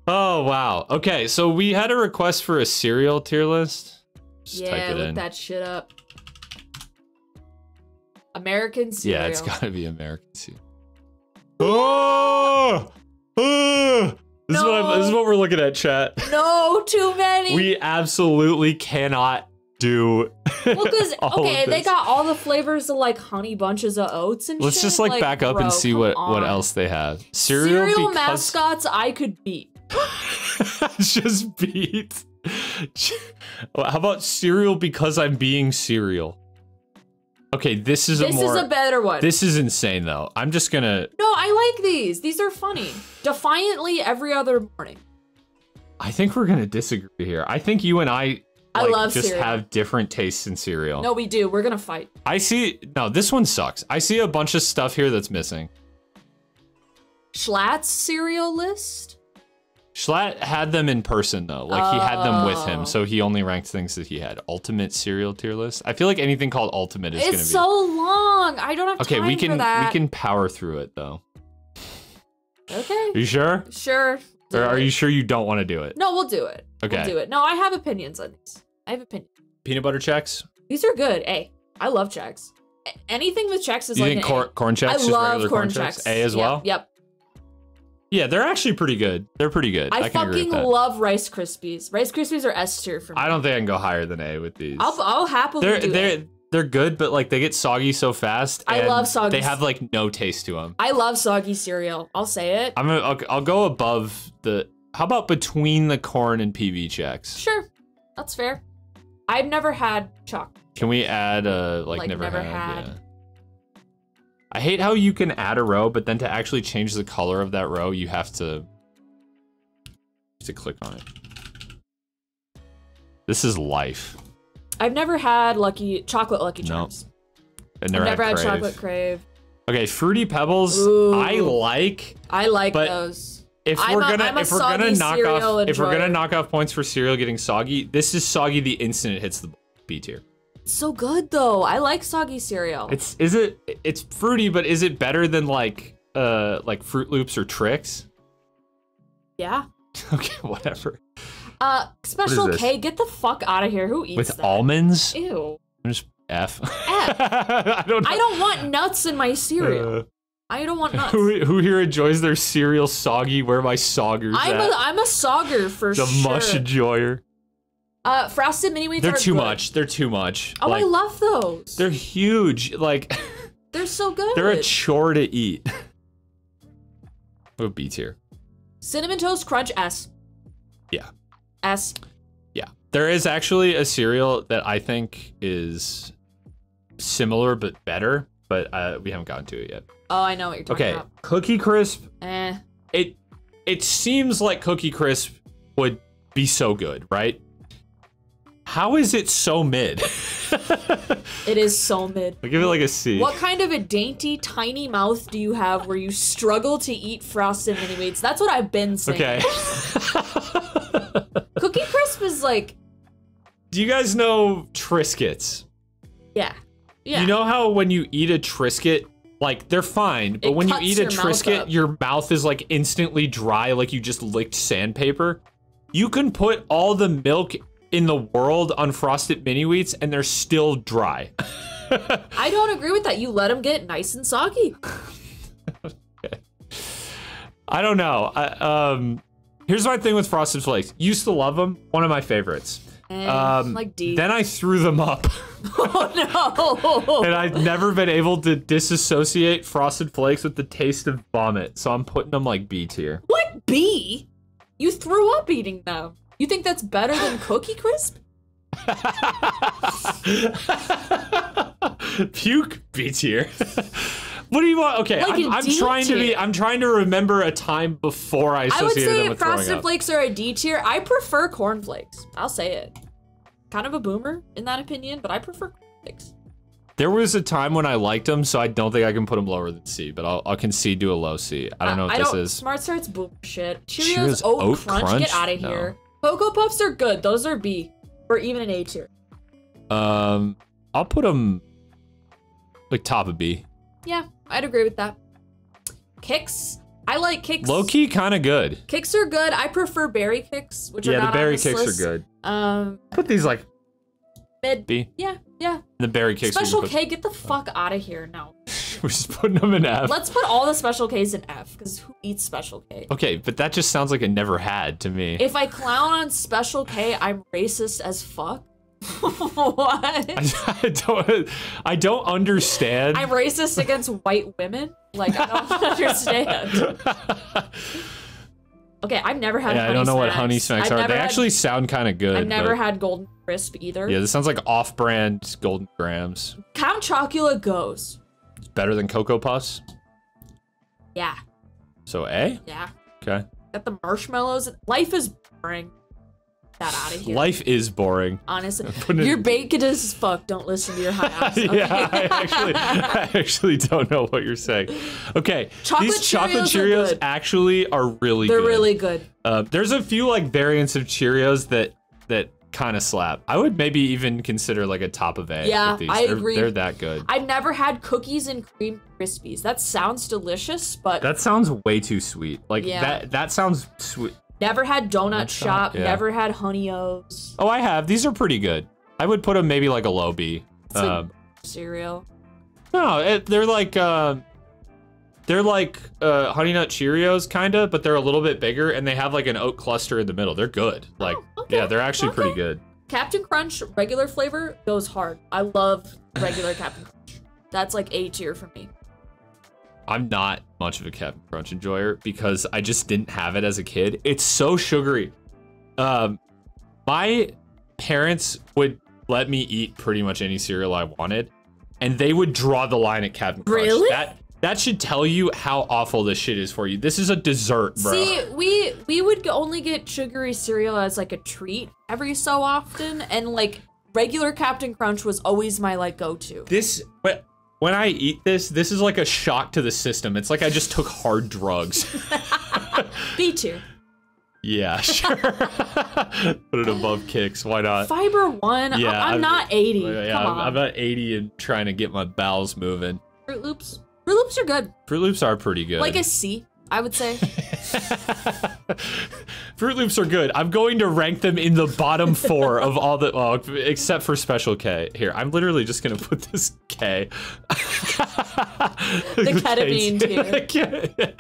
Oh wow. Okay, so we had a request for a cereal tier list. Just type it look in. that shit up. American cereal. Yeah, it's gotta be American cereal. Oh! This is what we're looking at, chat. No, too many. We absolutely cannot do. Well, because okay, they got all the flavors of like honey bunches of oats and Let's shit. just like back up bro, and see what else they have. Cereal because... mascots I could beat. Just beat. How about cereal because I'm being cereal? Okay, this is a better one. This is insane though. I'm just gonna. No, I like these. These are funny. Defiantly every other morning. I think we're gonna disagree here. I think you and I love just cereal. have different tastes in cereal. No, we do. We're gonna fight. No, this one sucks. I see a bunch of stuff here that's missing. Schlatt's cereal list? Schlatt had them in person though. Like he had them with him, so he only ranked things that he had. Ultimate cereal tier list. I feel like anything called ultimate is gonna be. It's so long. I don't have time for that. We can power through it though. Okay. Are you sure? Sure. Or are you sure you don't want to do it? No, we'll do it. Okay. We'll do it. No, I have opinions on these. I have opinions. Peanut butter checks. These are good. A. I love checks. Anything with checks is You like think an corn checks? I just love regular corn checks. A as well? Yep. Yeah, they're actually pretty good. They're pretty good. I can agree fucking with that. love Rice Krispies. Rice Krispies are S tier for me. I don't think I can go higher than A with these. I'll happily do it. They're good, but like they get soggy so fast. I love soggy. They have like no taste to them. I love soggy cereal. I'll say it. I'll go above the. How about between the corn and PB checks? Sure, that's fair. I've never had chocolate. Can we add like never had? Yeah. I hate how you can add a row, but then to actually change the color of that row, you have to click on it. This is life. I've never had chocolate Lucky Charms. No. I've never had chocolate Crave. Okay, Fruity Pebbles. Ooh. I like those. If we're gonna knock off points for cereal getting soggy, this is soggy the instant it hits the B tier. It's so good though. I like soggy cereal. It's fruity, but is it better than like Fruit Loops or Trix? Yeah. Okay, whatever. Special K, get the fuck out of here. Who eats with that? Almonds? Ew. I'm just F. I don't want nuts in my cereal. I don't want nuts. Who here enjoys their cereal soggy? Where are my soggers at? I'm a sogger for sure. The mush enjoyer. Frosted Mini Wheats They're are too good. much. They're too much. Oh, I love those. They're huge. Like they're so good. They're a chore to eat. What B tier? Cinnamon Toast Crunch S. Yeah. S. Yeah. There is actually a cereal that I think is similar but better, but we haven't gotten to it yet. Oh, I know what you're talking about. Cookie Crisp. Eh. It seems like Cookie Crisp would be so good, right? How is it so mid? It is so mid. I'll give it like a C. What kind of a dainty, tiny mouth do you have where you struggle to eat Frosted Mini Wheats? That's what I've been saying. Okay. Cookie Crisp is like... Do you guys know Triscuits? Yeah. Yeah. You know how when you eat a Triscuit, like, they're fine, but when you eat a Triscuit, your mouth is like instantly dry, like you just licked sandpaper? You can put all the milk in the world on Frosted Mini Wheats and they're still dry. I don't agree with that. You let them get nice and soggy. Okay. I don't know. Here's my thing with Frosted Flakes. Used to love them. One of my favorites. Like D. Then I threw them up. Oh no! And I've never been able to disassociate Frosted Flakes with the taste of vomit, so I'm putting them like B tier. What B? You threw up eating them. You think that's better than Cookie Crisp? Puke B tier. What do you want? Okay, like I'm trying to remember a time before I associated them with throwing up. Frosted Flakes are a D tier. I prefer Corn Flakes. I'll say it. Kind of a boomer in that opinion, but I prefer Corn Flakes. There was a time when I liked them, so I don't think I can put them lower than C, but I'll concede to a low C. I don't know what this is. Smart Start's boomer shit. Cheerios Oat Crunch? Get out of here. Cocoa Puffs are good. Those are B. Or even an A tier. I'll put them like top of B. Yeah, I'd agree with that. Kicks. I like Kicks. Low key, kind of good. Kicks are good. I prefer Berry Kicks, which are not the Berry on this Kicks list. are good. Put these like mid. B. Yeah, yeah. The Berry Kicks. Special K, get the fuck out of here now. We're just putting them in F. Let's put all the Special Ks in F, because who eats Special K? Okay, but that just sounds like it never had to me. If I clown on Special K, I'm racist as fuck. What? I don't understand. I'm racist against white women? Like, I don't understand. Okay, I've never had Honey I don't know Smacks. what Honey Smacks are. They actually sound kind of good. I've never had Golden Crisp either. Yeah, this sounds like off-brand Golden Grams. Count Chocula goes. It's better than Cocoa Puffs? Yeah. So A? Yeah. Okay. Got the marshmallows. Life is boring. That out of here. Life is boring. Honestly, you're bacon as fuck. Don't listen to your high ass. Okay? Yeah, I actually don't know what you're saying. Okay, these chocolate Cheerios actually are really good. They're really good. There's a few like variants of Cheerios that kind of slap. I would maybe even consider like a top of A. Yeah, with these. I agree. They're that good. I've never had cookies and cream Krispies. That sounds delicious, but that sounds way too sweet. Like that sounds sweet. Never had Donut Shop. Yeah. Never had Honey O's. Oh, I have. These are pretty good. I would put them maybe like a low B. It's like cereal. No, they're like Honey Nut Cheerios kinda, but they're a little bit bigger and they have like an oat cluster in the middle. They're good. Like, yeah, they're actually pretty good. Captain Crunch regular flavor goes hard. I love regular Captain Crunch. That's like A tier for me. I'm not much of a Captain Crunch enjoyer because I just didn't have it as a kid. It's so sugary. My parents would let me eat pretty much any cereal I wanted, and they would draw the line at Captain Crunch. Really? That should tell you how awful this shit is for you. This is a dessert, bro. See, we would only get sugary cereal as like a treat every so often, and like regular Captain Crunch was always my like go-to. When I eat this is like a shock to the system. It's like I just took hard drugs. B2. Yeah, sure. Put it above Kicks. Why not? Fiber 1. Yeah, I'm not 80. Yeah, Come on. I'm at 80 and trying to get my bowels moving. Fruit Loops. Fruit Loops are good. Fruit Loops are pretty good. Like a C, I would say. Fruit Loops are good. I'm going to rank them in the bottom 4 of all the, well, except for Special K. Here, I'm literally just gonna put this K. The ketamine tier.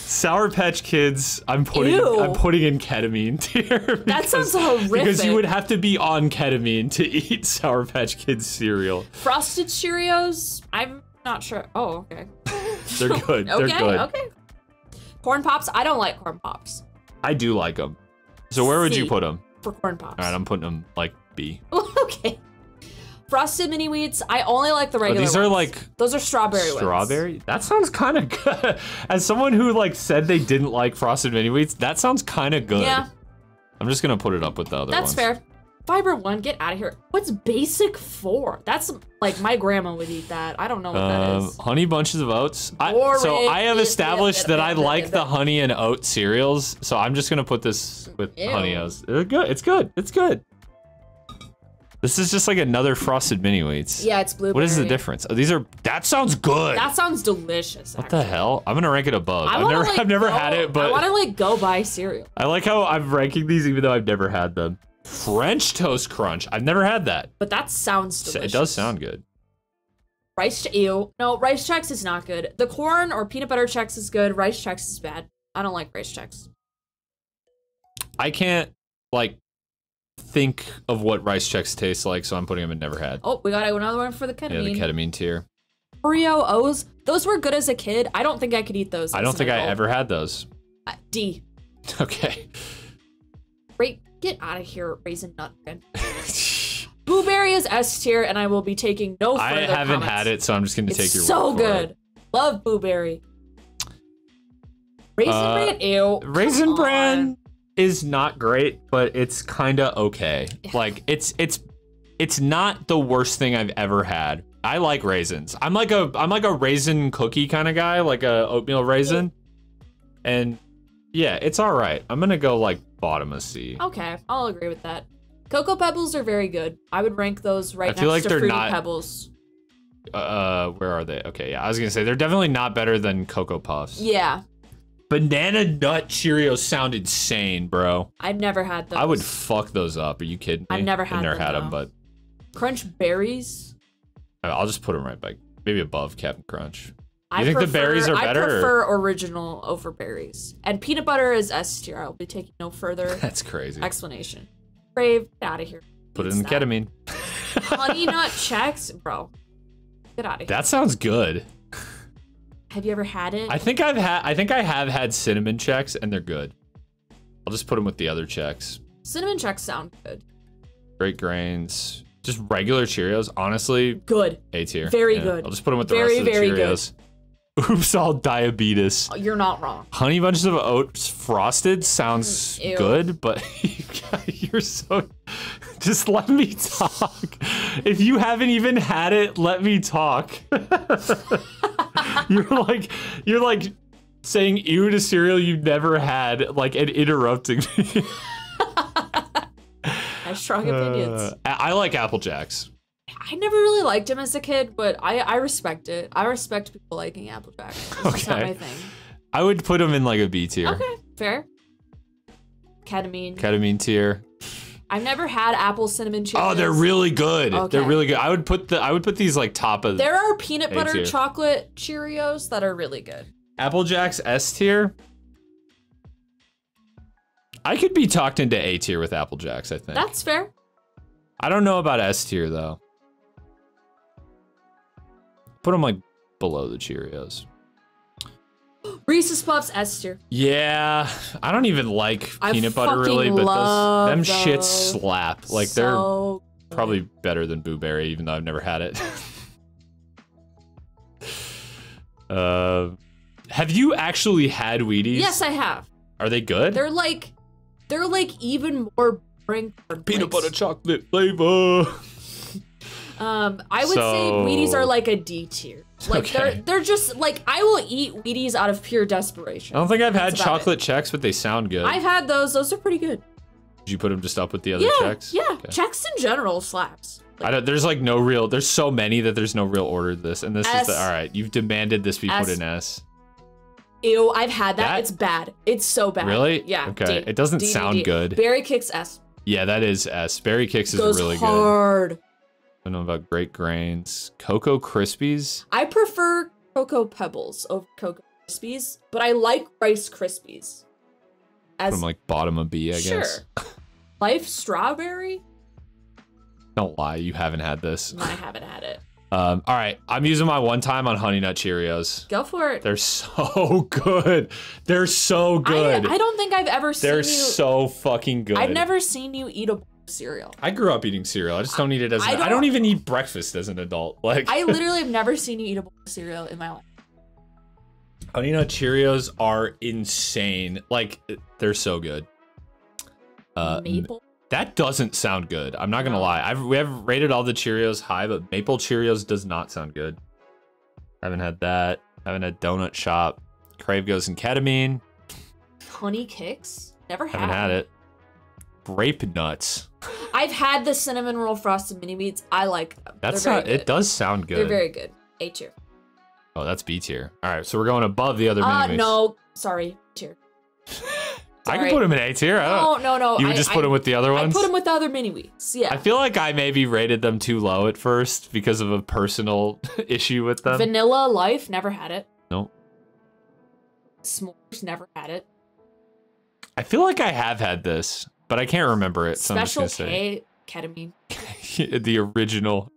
Sour Patch Kids, I'm putting in ketamine tier. That sounds horrific. Because you would have to be on ketamine to eat Sour Patch Kids cereal. Frosted Cheerios, I'm not sure. Oh, okay. They're good. They're good. Okay. Corn Pops, I don't like Corn Pops. I do like them. So where would you put them? For Corn Pops. All right, I'm putting them like B. Okay. Frosted Mini Wheats, I only like the regular these are ones. like those are strawberry ones. Strawberry? That sounds kind of good. As someone who like said they didn't like Frosted Mini Wheats, that sounds kind of good. Yeah. I'm just gonna put it up with the other ones. That's fair. Fiber 1, get out of here. What's Basic 4? That's like my grandma would eat that. I don't know what that is. Honey Bunches of Oats. So I have established that I like the honey and oat cereals, so I'm just gonna put this with Honey Oats. They're good. It's good. It's good. This is just like another Frosted Mini Wheats. Yeah, it's blueberry. What is the difference? Oh, these are. That sounds good. That sounds delicious. What the hell? I'm gonna rank it above. I've never had it, but I want to like go buy cereal. I like how I'm ranking these even though I've never had them. French Toast Crunch. I've never had that. But that sounds delicious. It does sound good. Rice Chex is not good. The corn or peanut butter Chex is good. Rice Chex is bad. I don't like Rice Chex. I can't like think of what Rice Chex tastes like, so I'm putting them in never had. Oh, we got another one for the ketamine. Yeah, the ketamine tier. Oreo O's. Those were good as a kid. I don't think I could eat those. I don't think I ever had those. D. Okay. Great. Get out of here, Raisin Nut. Blueberry is S tier, and I will be taking no further I haven't comments. had it, so I'm just going to take your so word for good. it. Love Blueberry. Raisin Bran, ew. Raisin Bran is not great, but it's kind of okay. Like it's not the worst thing I've ever had. I like raisins. I'm like a raisin cookie kind of guy, like a oatmeal raisin. And yeah, it's all right. I'm gonna go like bottom of C. Okay, I'll agree with that. Cocoa Pebbles are very good. I would rank those right I feel next like to they're Fruity not- Pebbles. Where are they? Okay, yeah, I was gonna say they're definitely not better than Cocoa Puffs. Yeah. Banana Nut Cheerios sound insane, bro. I've never had those. I would fuck those up. Are you kidding me? I've never had them, but Crunch Berries. I'll just put them right back, maybe above Captain Crunch. I think the berries are better, I or- prefer original over berries. And peanut butter is S tier. I'll be taking no further That's crazy. explanation. Brave, get out of here. Put it in Eats ketamine. Honey Nut Chex, bro. Get out of here. That sounds good. Have you ever had it? I think I have had cinnamon checks and they're good. I'll just put them with the other checks. Cinnamon Chex sound good. Great Grains, just regular Cheerios. Honestly, Good. A tier. Very Yeah, good. I'll just put them with the Very, rest of the very good. Cheerios. Oops, all diabetes. You're not wrong. Honey Bunches of Oats Frosted sounds Ew. good, but you're so. Just let me talk. If you haven't even had it, let me talk. You're like saying ew to cereal you've never had, like, and interrupting me. I have strong opinions. I like Apple Jacks. I never really liked him as a kid, but I respect it. I respect people liking Apple Jacks. It's just not my thing. I would put them in like a B tier. Okay, fair. Ketamine. Ketamine tier. I've never had apple cinnamon Cheerios. Oh, they're really good. Okay. They're really good. I would put these like top of. There are peanut A butter tier. chocolate Cheerios that are really good. Apple Jacks S tier. I could be talked into A tier with Apple Jacks, I think. That's fair. I don't know about S tier though. Put them like below the Cheerios. Reese's Puffs S tier. Yeah, I don't even like I peanut butter fucking really, but love them those. shits slap. Like So they're probably better than Boo Berry, even though I've never had it. Have you actually had Wheaties? Yes, I have. Are they good? They're like even more boring. Peanut butter chocolate flavor. I would say Wheaties are like a D tier. Like they're just like, I will eat Wheaties out of pure desperation. I don't think I've had That's about chocolate checks, but they sound good. I've had those. Those are pretty good. Did you put them just up with the other checks? Yeah, Okay. checks in general slaps. I don't. There's like no real. There's so many that there's no real order to this, and this S. is the. All right, you've demanded this be put in S. Ew, I've had that. It's bad. It's so bad. Really? Yeah. Okay. D. It doesn't D, sound D. good. Berry Kicks S. Yeah, that is S. Berry Kicks is Goes really good. hard. I don't know about Great Grains. Cocoa Krispies. I prefer Cocoa Pebbles over Cocoa Krispies, but I like Rice Krispies. From like bottom of B, I guess. Life Strawberry? Don't lie, you haven't had this. No, I haven't had it. All right, I'm using my one time on Honey Nut Cheerios. Go for it. They're so good. They're so good. I don't think I've ever seen you. They're so fucking good. I've never seen you eat a bowl of cereal. I grew up eating cereal. I just don't eat it as I don't even eat breakfast as an adult. Like I literally have never seen you eat a bowl of cereal in my life. Honey Nut Cheerios are insane. Like they're so good. Maple? That doesn't sound good. I'm not gonna lie. We have rated all the Cheerios high, but Maple Cheerios does not sound good. Haven't had that. Haven't had Donut Shop. Crave Goes and Ketamine. Honey Kicks? Never had. Haven't had it. Grape Nuts. I've had the cinnamon roll frosted mini wheats. I like them. That's They're not. very good. It does sound good. They're very good. A tier. Oh, that's B tier. All right, so we're going above the other mini wheats. No, sorry, tier. I can put them in A tier. No. You would just put them with the other ones? I put them with the other mini wheats. Yeah. I feel like I maybe rated them too low at first because of a personal issue with them. Vanilla Life, never had it. Nope. S'mores, never had it. I feel like I have had this, but I can't remember it. So Special I'm just gonna K, ketamine. say the original.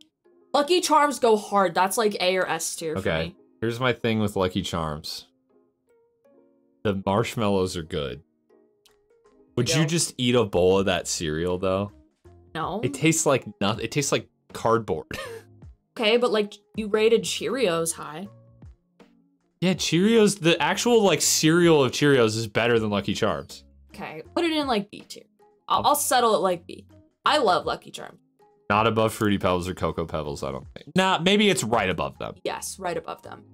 Lucky Charms go hard. That's like A or S tier for Okay, me. here's my thing with Lucky Charms. The marshmallows are good. Would you just eat a bowl of that cereal though? No. It tastes like nothing. It tastes like cardboard. Okay, but like you rated Cheerios high. Yeah, Cheerios, the actual like cereal of Cheerios is better than Lucky Charms. Okay, put it in like B tier. I'll settle it like B. I love Lucky Charms. Not above Fruity Pebbles or Cocoa Pebbles, I don't think. Nah, maybe it's right above them. Yes, right above them.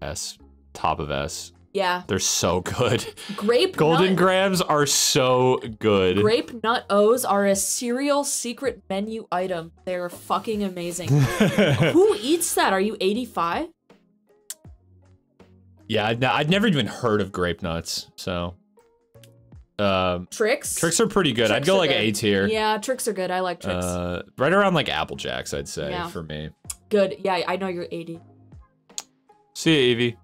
S. Top of S. Yeah. They're so good. Grape Golden Nut. Grams are so good. Grape Nut O's are a cereal secret menu item. They're fucking amazing. Who eats that? Are you 85? Yeah, I'd never even heard of Grape Nuts, so. Tricks? Tricks are pretty good. Tricks I'd go are like good. A tier. Yeah, Tricks are good. I like Tricks. Right around like Apple Jacks, I'd say, Yeah. for me. Good. Yeah, I know you're 80. See ya, Evie.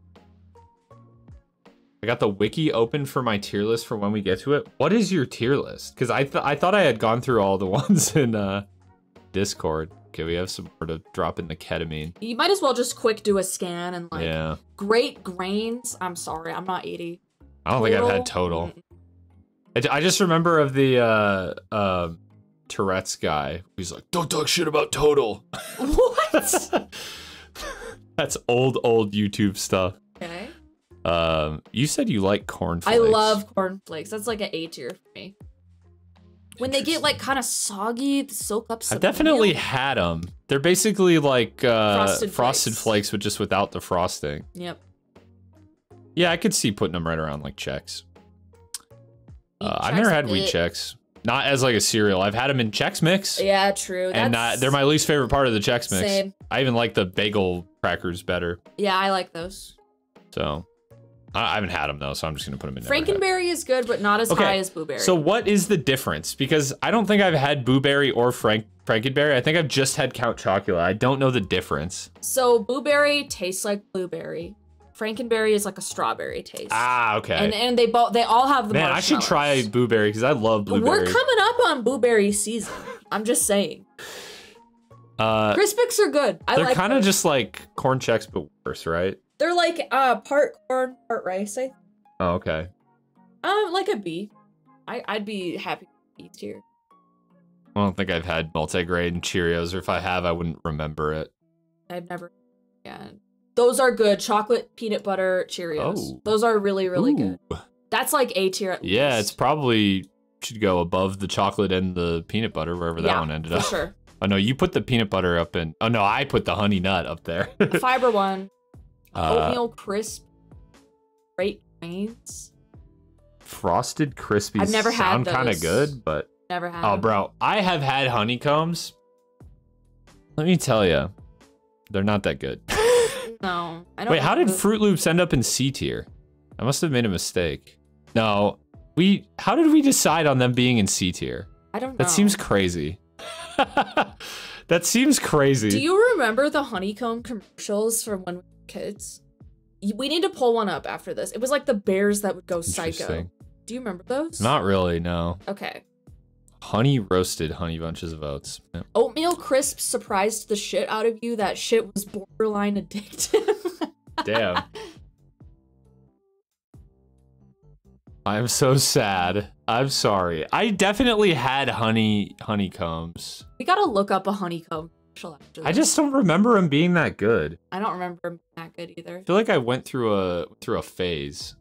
I got the wiki open for my tier list for when we get to it. What is your tier list? Because I thought I had gone through all the ones in Discord. Okay, we have some more to drop in the ketamine. You might as well just quick do a scan and like. Yeah. Great Grains. I'm sorry, I'm not 80. I don't think I've had Total. I just remember of the Tourette's guy. He's like, don't talk shit about Total. What? That's old YouTube stuff. Okay. You said you like cornflakes. I love cornflakes. That's like an A tier for me. When they get like kind of soggy, they soak up some I've definitely milk. had them. They're basically like Frosted flakes, but just without the frosting. Yep. Yeah, I could see putting them right around like Chex. I've Chex never had are wheat good. Chex. Not as like a cereal. I've had them in Chex Mix. Yeah, true. And That's... they're my least favorite part of the Chex Mix. Same. I even like the bagel crackers better. Yeah, I like those. So, I haven't had them though, so I'm just gonna put them in. Never had. Frankenberry is good, but not as high as Blueberry. So what is the difference? Because I don't think I've had Blueberry or Frankenberry. I think I've just had Count Chocula. I don't know the difference. So Blueberry tastes like blueberry. Frankenberry is like a strawberry taste. Ah, okay. And they all have the Man, I should try Blueberry because I love Blueberry. We're coming up on Blueberry season. I'm just saying. Crispix are good. They're like kind of those. just like Corn Chex, but worse, right? They're like part corn, part rice, I think. Oh, okay. Like a B. I'd be happy with B tier. I don't think I've had multigrain Cheerios, or if I have, I wouldn't remember it. I've never. Yeah. Those are good. Chocolate peanut butter Cheerios. Oh. Those are really, really Ooh. good. That's like A tier at Yeah, least. it's probably should go above the chocolate and the peanut butter, wherever that one ended up. For sure. Oh no, you put the peanut butter up in. Oh no, I put the honey nut up there. Fiber one. Oatmeal crisp. Great grains. Frosted Krispies. I've never had sound kind of those. good, but Never had. oh, them. bro, I have had honeycombs. Let me tell you, they're not that good. No, I don't. Wait, how did know. Fruit Loops end up in C tier? I must have made a mistake. No, how did we decide on them being in C tier? I don't know. That seems crazy. That seems crazy. Do you remember the honeycomb commercials from when we were kids? We need to pull one up after this. It was like the bears that would go psycho. Interesting. Do you remember those? Not really, no. Okay. Honey roasted honey bunches of oats. Yeah. Oatmeal crisp surprised the shit out of you. That shit was borderline addictive. Damn. I'm so sad. I'm sorry. I definitely had honeycombs. We gotta look up a honeycomb commercial after this. I just don't remember them being that good. I don't remember them that good either. I feel like I went through a phase.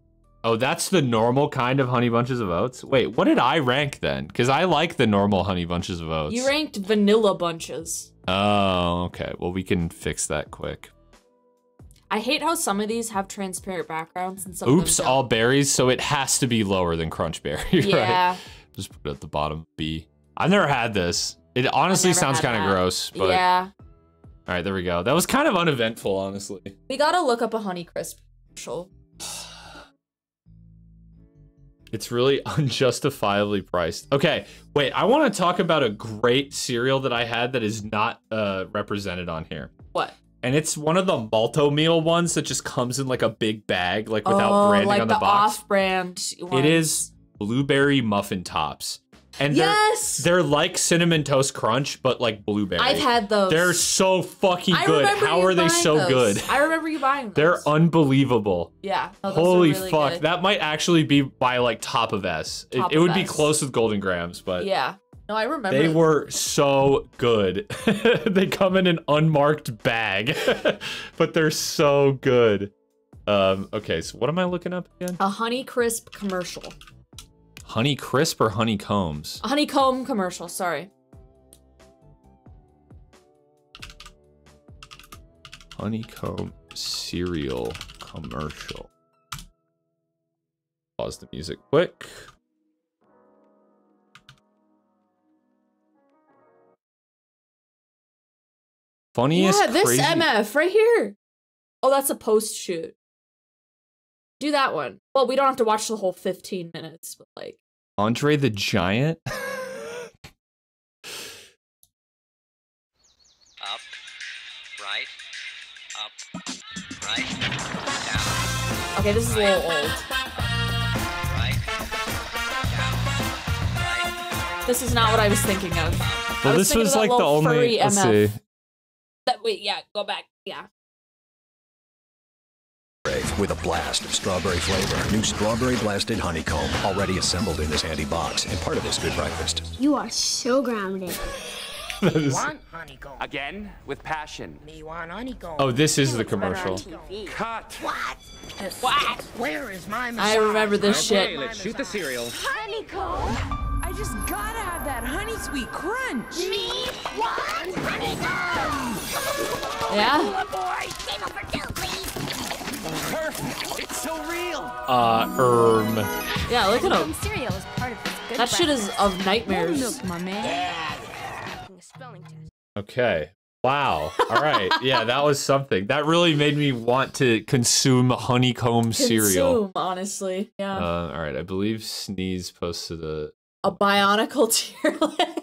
Oh, that's the normal kind of honey bunches of oats? Wait, what did I rank then? Because I like the normal honey bunches of oats. You ranked vanilla bunches. Oh, okay. Well, we can fix that quick. I hate how some of these have transparent backgrounds and some Oops, of them all berries, so it has to be lower than Crunch Berry, right? Yeah. Just put it at the bottom, B. I've never had this. It honestly never sounds had kind of that. gross, but... Yeah. All right, there we go. That was kind of uneventful, honestly. We gotta look up a Honeycrisp commercial. It's really unjustifiably priced. Okay, wait, I want to talk about a great cereal that I had that is not represented on here. What? And it's one of the Malto meal ones that just comes in like a big bag, like without branding like on the box. off-brand ones. It is blueberry muffin tops. And yes! they're like Cinnamon Toast Crunch, but like blueberry. I've had those. They're so fucking good. How are they so those. good? I remember you buying those. They're unbelievable. Yeah. No, those Holy are really fuck. good. That might actually be my like top of S. Top It would of be S. close with Golden Grams, but Yeah. No, I remember. they were so good. They come in an unmarked bag, but they're so good. Okay, so what am I looking up again? A Honeycrisp commercial. Honey Crisp or Honeycombs? A honeycomb commercial, sorry. Honeycomb cereal commercial. Pause the music quick. Funniest Yeah, this crazy... MF right here. Oh, that's a post shoot. Do that one. Well, we don't have to watch the whole 15 minutes, but like. Andre the Giant? Up, right, down, Okay, this is a little old. right, down, right. This is not what I was thinking of. Well, I this thinking was of that like the little only... furry Let's MF. see. Wait, yeah, go back. Yeah. With a blast of strawberry flavor. New Strawberry Blasted Honeycomb, already assembled in this handy box and part of this good breakfast. You are so grounded. That is... Want honeycomb? Again, with passion. Me want honeycomb. Oh, this is the commercial. Cut. What? What? Where is my I massage? remember this shit. Let's shoot the cereal. Honeycomb! I just gotta have that honey sweet crunch. Me want honeycomb! Yeah. Boy, table for two, please. Perfect. It's so real. Yeah, look at him. Cereal is part of this good That shit is of nightmares. Milk, my man. a spelling test. Okay. Wow. All right. Yeah, that was something. That really made me want to consume honeycomb cereal. Consume, honestly. Yeah. All right. I believe Sneeze posted A Bionicle tier list.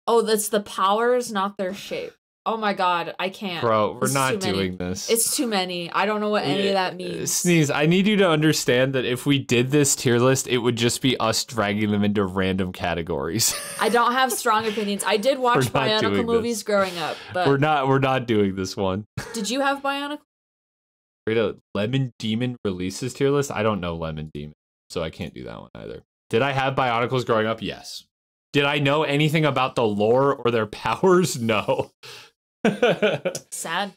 Oh, that's the powers, not their shape. Oh my god, I can't. Bro, we're This is not too many. doing this. It's too many. I don't know what any of that means. Sneeze, I need you to understand that if we did this tier list, it would just be us dragging them into random categories. I don't have strong opinions. I did watch We're not Bionicle doing movies this. growing up, but we're not doing this one. did you have Bionicle? Wait, a Lemon Demon releases tier list? I don't know Lemon Demon, so I can't do that one either. Did I have Bionicles growing up? Yes. Did I know anything about the lore or their powers? No. Sad.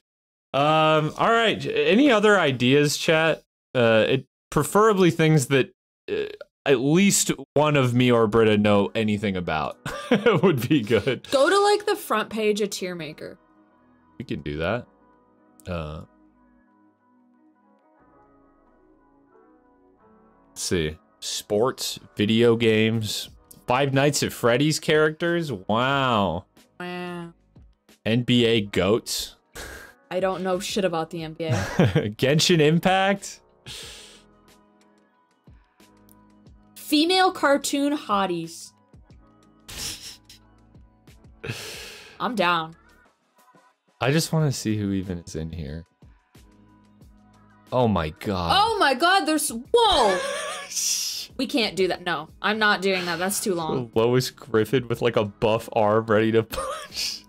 All right. Any other ideas, chat? Preferably things that at least one of me or Britta know anything about would be good. Go to like the front page of Tier Maker. We can do that. Let's see. Sports, video games, Five Nights at Freddy's characters. Wow. Wow. NBA GOATs. I don't know shit about the NBA. Genshin Impact. Female cartoon hotties. I'm down. I just want to see who even is in here. Oh my god. Oh my god, there's... Whoa! We can't do that. No, I'm not doing that. That's too long. Lois Griffin with like a buff arm ready to punch.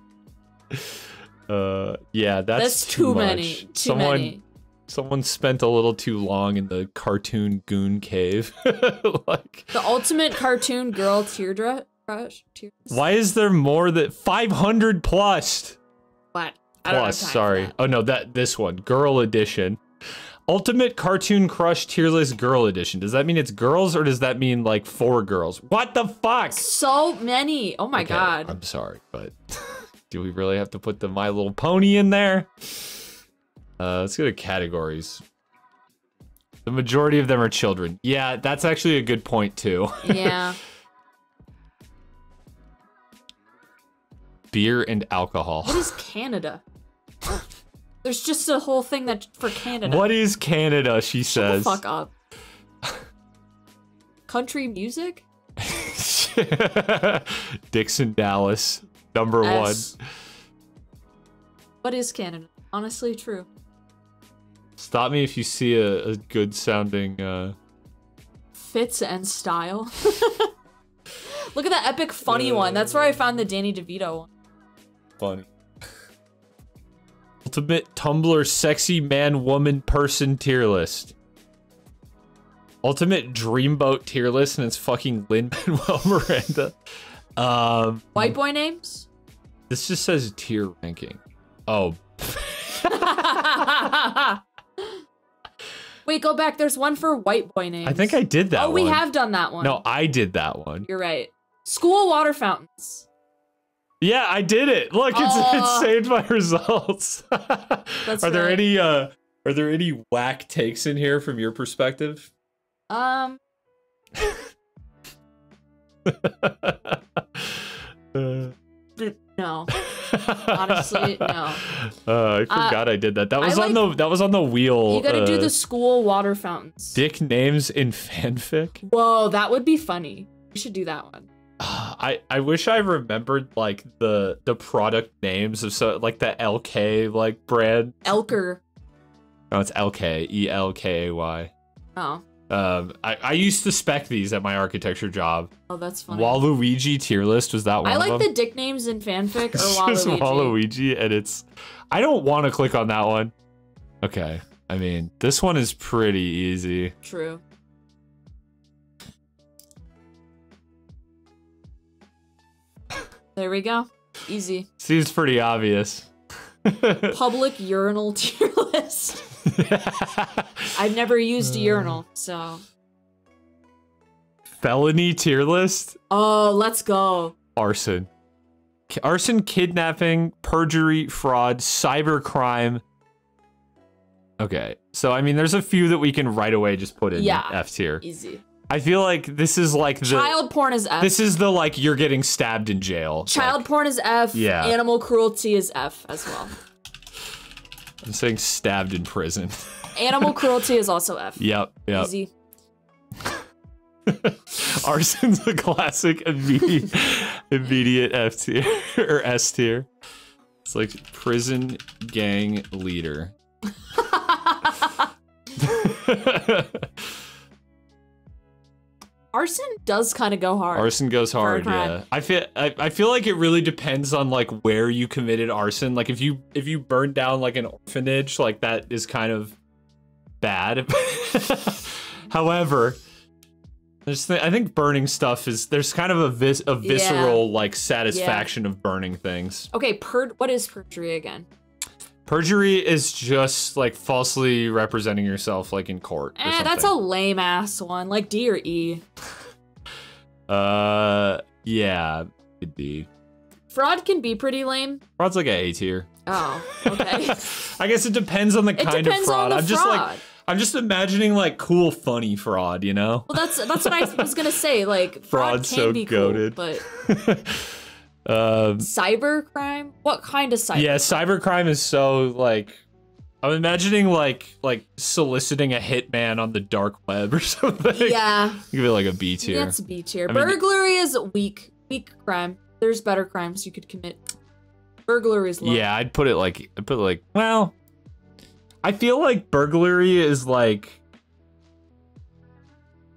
Yeah, that's too many. much. Too many. Someone spent a little too long in the cartoon goon cave. Like, The ultimate cartoon girl teardrop. why is there more than 500 plus? What? I don't have Plus, time for sorry. that. Oh no, this one, girl edition. Ultimate Cartoon Crush Tier List Girl Edition. Does that mean it's girls or does that mean like 4 girls? What the fuck? So many. Oh my Okay, god. I'm sorry, but do we really have to put the My Little Pony in there? Let's go to categories. The majority of them are children. Yeah, that's actually a good point too. Yeah. Beer and alcohol. What is Canada? There's just a whole thing that for Canada. What is Canada, she Shut the says. fuck up. Country music? Dixon Dallas, number S. 1. What is Canada? Honestly, true. Stop me if you see a good sounding Fits and style. Look at that epic funny one. That's where I found the Danny DeVito one. funny. Ultimate Tumblr Sexy Man Woman Person Tier List. Ultimate Dreamboat Tier List, and it's fucking Lin-Manuel Miranda. White boy names? This just says tier ranking. Oh. Wait, go back. There's one for white boy names. I think I did that one. Oh, we have done that one. No, I did that one. You're right. School water fountains. Yeah, I did it. Look, it's saved my results. That's Are there right. any whack takes in here from your perspective? No. Honestly, no. I forgot I did that. That was I on the wheel. You gotta do the school water fountains. Dick names in fanfic. Whoa, that would be funny. We should do that one. I wish I remembered like the product names of like the LK like brand. Elker. No, it's LK, ELKAY. Oh. I used to spec these at my architecture job. Oh, that's funny. Waluigi tier list, was that one I of like them? the dick names in fanfic or It's just Waluigi. Waluigi, and it's... I don't want to click on that one. Okay, I mean, this one is pretty easy. True. There we go. Easy. Seems pretty obvious. Public urinal tier list. I've never used a urinal, so... Felony tier list? Oh, let's go. Arson. Arson, kidnapping, perjury, fraud, cybercrime. Okay, so I mean, there's a few that we can right away just put in F tier. Easy. I feel like this is like the... Child porn is F. This is the, like, you're getting stabbed in jail. Child porn is F. Yeah. Animal cruelty is F as well. I'm saying stabbed in prison. Animal cruelty is also F. Yep. Easy. Arson's a classic immediate F tier or S tier. It's like prison gang leader. Arson does kind of go hard. Arson goes hard, yeah. I feel like it really depends on like where you committed arson. Like if you burned down like an orphanage, like that is kind of bad. However, I think burning stuff is there's kind of a visceral like satisfaction of burning things. Okay, what is perjury again? Perjury is just like falsely representing yourself like in court. Or something. That's a lame ass one. Like D or E. Yeah, it'd be. Fraud can be pretty lame. Fraud's like an A tier. Oh, okay. I guess it depends on the kind of fraud. I'm just imagining like cool, funny fraud, you know? Well, that's what I was gonna say. Like fraud can so be goated. Cool, but cybercrime? What kind of cyber? Yeah, cybercrime is so like I'm imagining like soliciting a hitman on the dark web or something. Yeah. Give it like a B tier. That's B tier. Burglary is weak crime. There's better crimes you could commit. Burglary is low. Yeah, I'd put it like well, I feel like burglary is like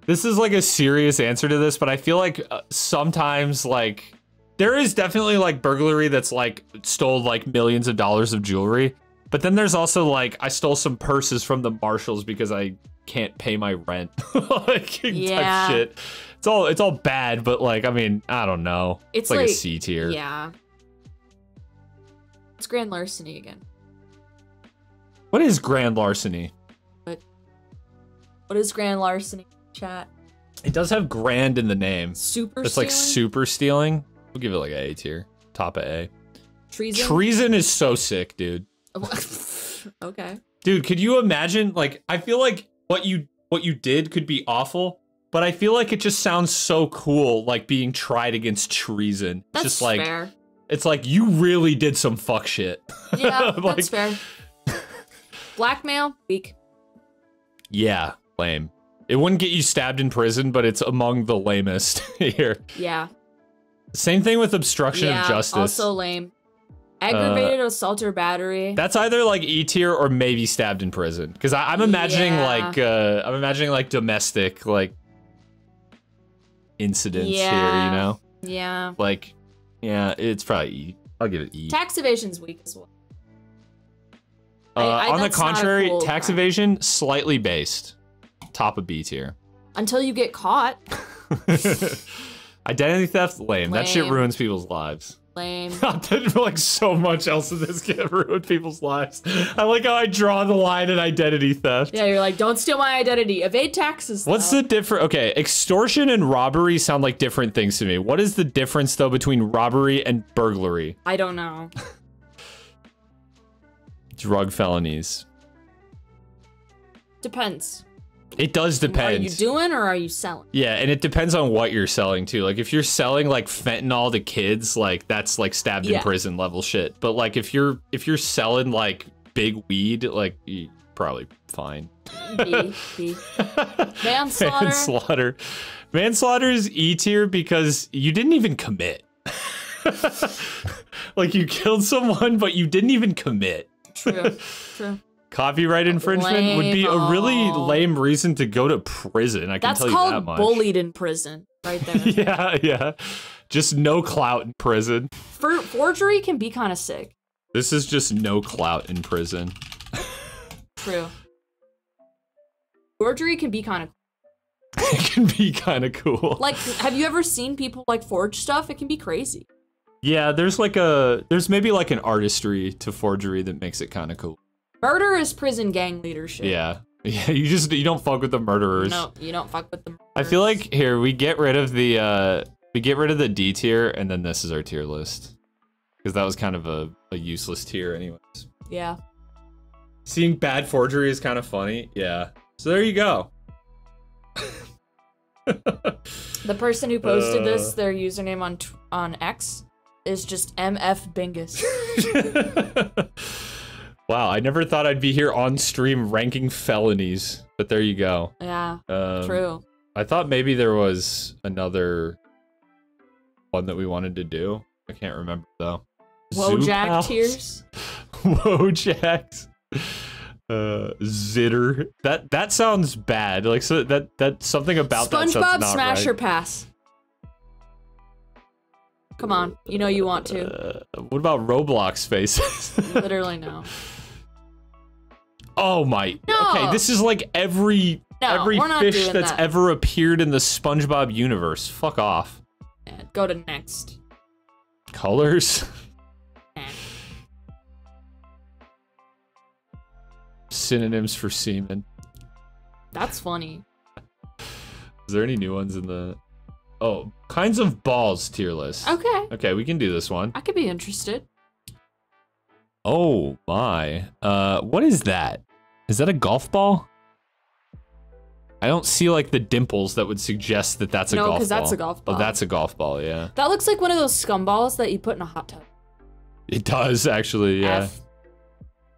this is like a serious answer to this, but I feel like sometimes like there is definitely like burglary that's like stole like millions of dollars of jewelry. But then there's also like I stole some purses from the marshals because I can't pay my rent. Like type shit. It's all bad, but like I mean, I don't know. It's like a C tier. Yeah. It's grand larceny again. What is grand larceny? What is grand larceny? Chat. It does have grand in the name. Super It's stealing? like super stealing. We'll give it like A tier. Top of A. Treason? Treason is so sick, dude. Okay. Dude, could you imagine? Like, I feel like what you did could be awful, but I feel like it just sounds so cool, like being tried against treason. That's just like fair. It's like you really did some fuck shit. Yeah, like, that's fair. Blackmail, weak. Yeah, lame. It wouldn't get you stabbed in prison, but it's among the lamest here. Yeah. Same thing with obstruction of justice. Also lame. Aggravated assault or battery. That's either like E tier or maybe stabbed in prison. Because I'm imagining like domestic like incidents here, you know? Yeah. Like, yeah, it's probably E. I'll give it E. Tax evasion's weak as well. On the that's not a contrary, cool tax crime. evasion slightly based. Top of B tier. Until you get caught. Identity theft, lame. That shit Lame. ruins people's lives. Lame. There's like so much else in this can ruin people's lives. I like how I draw the line at identity theft. Yeah, you're like, don't steal my identity. Evade taxes. What's the difference? Okay, extortion and robbery sound like different things to me. What is the difference though between robbery and burglary? I don't know. Drug felonies. Depends. It does depend. Are you doing or are you selling? Yeah, and it depends on what you're selling too. Like if you're selling like fentanyl to kids, like that's like stabbed in prison level shit. But like if you're selling like big weed, like you're probably fine. B. Manslaughter. Manslaughter is E tier because you didn't even commit. Like you killed someone, but you didn't even commit. True. Copyright infringement would be a really lame reason to go to prison. I can tell you that much. That's called bullied in prison, right there. Yeah. Just no clout in prison. Forgery can be kind of sick. This is just no clout in prison. True. Forgery can be kind of It can be kind of cool. like, have you ever seen people like forge stuff? It can be crazy. Yeah, there's maybe like an artistry to forgery that makes it kind of cool. Murder is prison gang leadership. Yeah, you don't fuck with the murderers. No, you don't fuck with the murderers. I feel like here we get rid of the D tier, and then this is our tier list because that was kind of a useless tier, anyways. Yeah. Seeing bad forgery is kind of funny. Yeah. So there you go. The person who posted this, their username on X, is just MF Bingus. Wow, I never thought I'd be here on stream ranking felonies, but there you go. Yeah, true. I thought maybe there was another one that we wanted to do. I can't remember though. Wojak Pals. tears. Wojaks. Zitter. That sounds bad. Like so that something about that sounds SpongeBob not Smash right. or pass. Come on, you know you want to. What about Roblox faces? Literally no. Oh my. No. Okay, this is like every No, we're not fish doing that's that. ever appeared in the SpongeBob universe. Fuck off. Yeah, go to next. Colors. Synonyms for semen. That's funny. Is there any new ones in the... Oh, kinds of balls tier list. Okay. Okay, we can do this one. I could be interested. Oh my. What is that? Is that a golf ball? I don't see like the dimples that would suggest that that's a golf ball. No, because that's a golf ball. Oh, that's a golf ball, yeah. That looks like one of those scum balls that you put in a hot tub. It does, actually, yeah. F.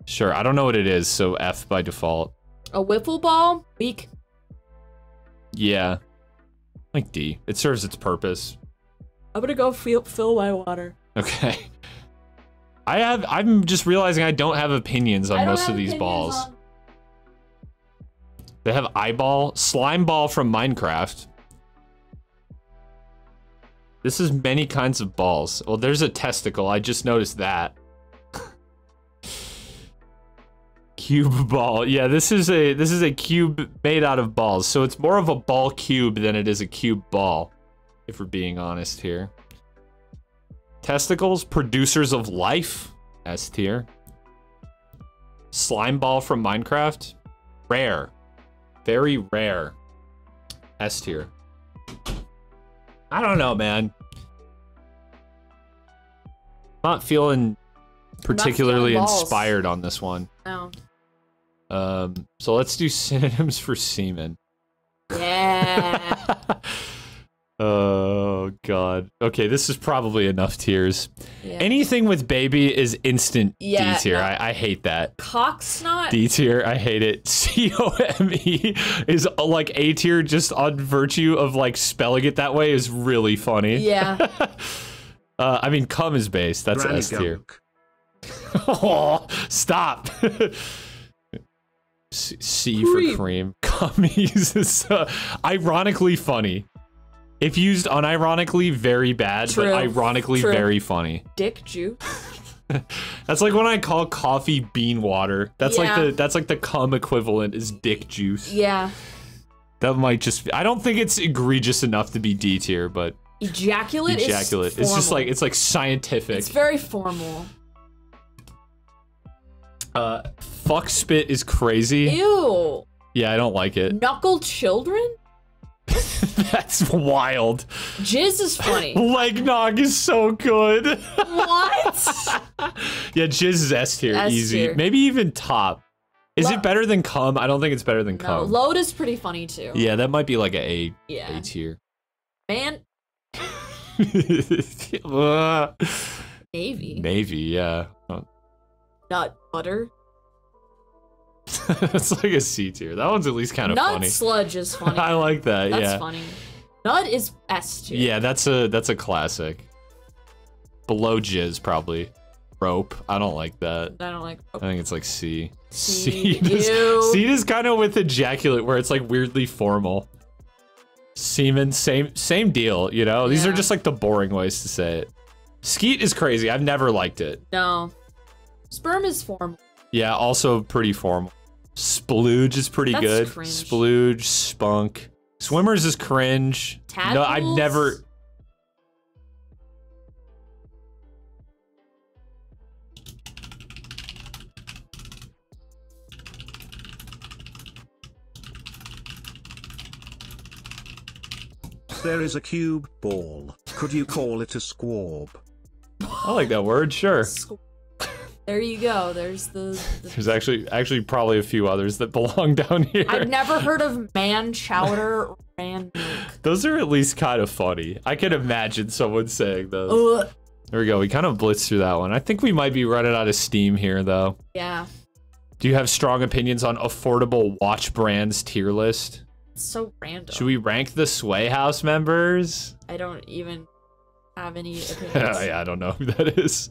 Sure, I don't know what it is, so F by default. A wiffle ball? Weak. Yeah. Like D. It serves its purpose. I'm gonna go fill my water. Okay. I'm just realizing I don't have opinions on most of these balls. They have eyeball, slime ball from Minecraft. This is many kinds of balls. Well, there's a testicle. I just noticed that. Cube ball. Yeah, this is a cube made out of balls. So it's more of a ball cube than it is a cube ball, if we're being honest here. Testicles, producers of life, S tier. Slime ball from Minecraft, rare. Very rare. S tier. I don't know, man. Not feeling particularly balls. inspired on this one. No. So let's do synonyms for semen. Yeah. Oh god. Okay, this is probably enough tiers. Yeah. Anything with baby is instant Yeah, D tier. no. I hate that. Cock snot? D tier, I hate it. COME is like A tier just on virtue of like spelling it that way is really funny. Yeah. I mean, cum is base. That's Granny S tier. gunk. Oh, stop. C for cream. Cummies is ironically funny. If used unironically, very bad, True. but ironically True. very funny. Dick juice? That's like when I call coffee bean water. That's Yeah. like the cum equivalent is dick juice. Yeah. That might just I don't think it's egregious enough to be D tier, but Ejaculate ejaculate. is It's just formal. like it's like scientific. It's very formal. Fuck spit is crazy. Ew. Yeah, I don't like it. Knuckle children? That's wild. Jizz is funny. Leg nog is so good. What? Yeah, jizz is S tier, S easy. tier. Maybe even top. Is it better than cum? I don't think it's better than No, cum. load is pretty funny too. Yeah, that might be like A Yeah. tier. Man, Navy. Navy, yeah. Nut butter. That's like a C tier. That one's at least kind of Nut funny. sludge is funny. I like that. That's yeah. funny. Nut is S tier. Yeah, that's a classic. Below jizz probably. Rope. I don't like that. I don't like. I think it's like C. C. Seed is, Ew. seed is kind of with ejaculate where it's like weirdly formal. Semen, same deal, you know? These are Yeah. just like the boring ways to say it. Skeet is crazy. I've never liked it. No. Sperm is formal. Yeah, also pretty formal. Splooge is pretty That's good. cringe. Splooge, spunk. Swimmers is cringe. No, I've Tadpoles? never. There is a cube ball. Could you call it a squab? I like that word, sure. There you go. There's the There's actually probably a few others that belong down here. I've never heard of man chowder or man milk. Those are at least kind of funny. I can imagine someone saying those. Ugh. There we go. We kind of blitzed through that one. I think we might be running out of steam here, though. Yeah. Do you have strong opinions on affordable watch brands tier list? It's so random. Should we rank the Sway House members? I don't even have any opinions. Yeah, I don't know who that is.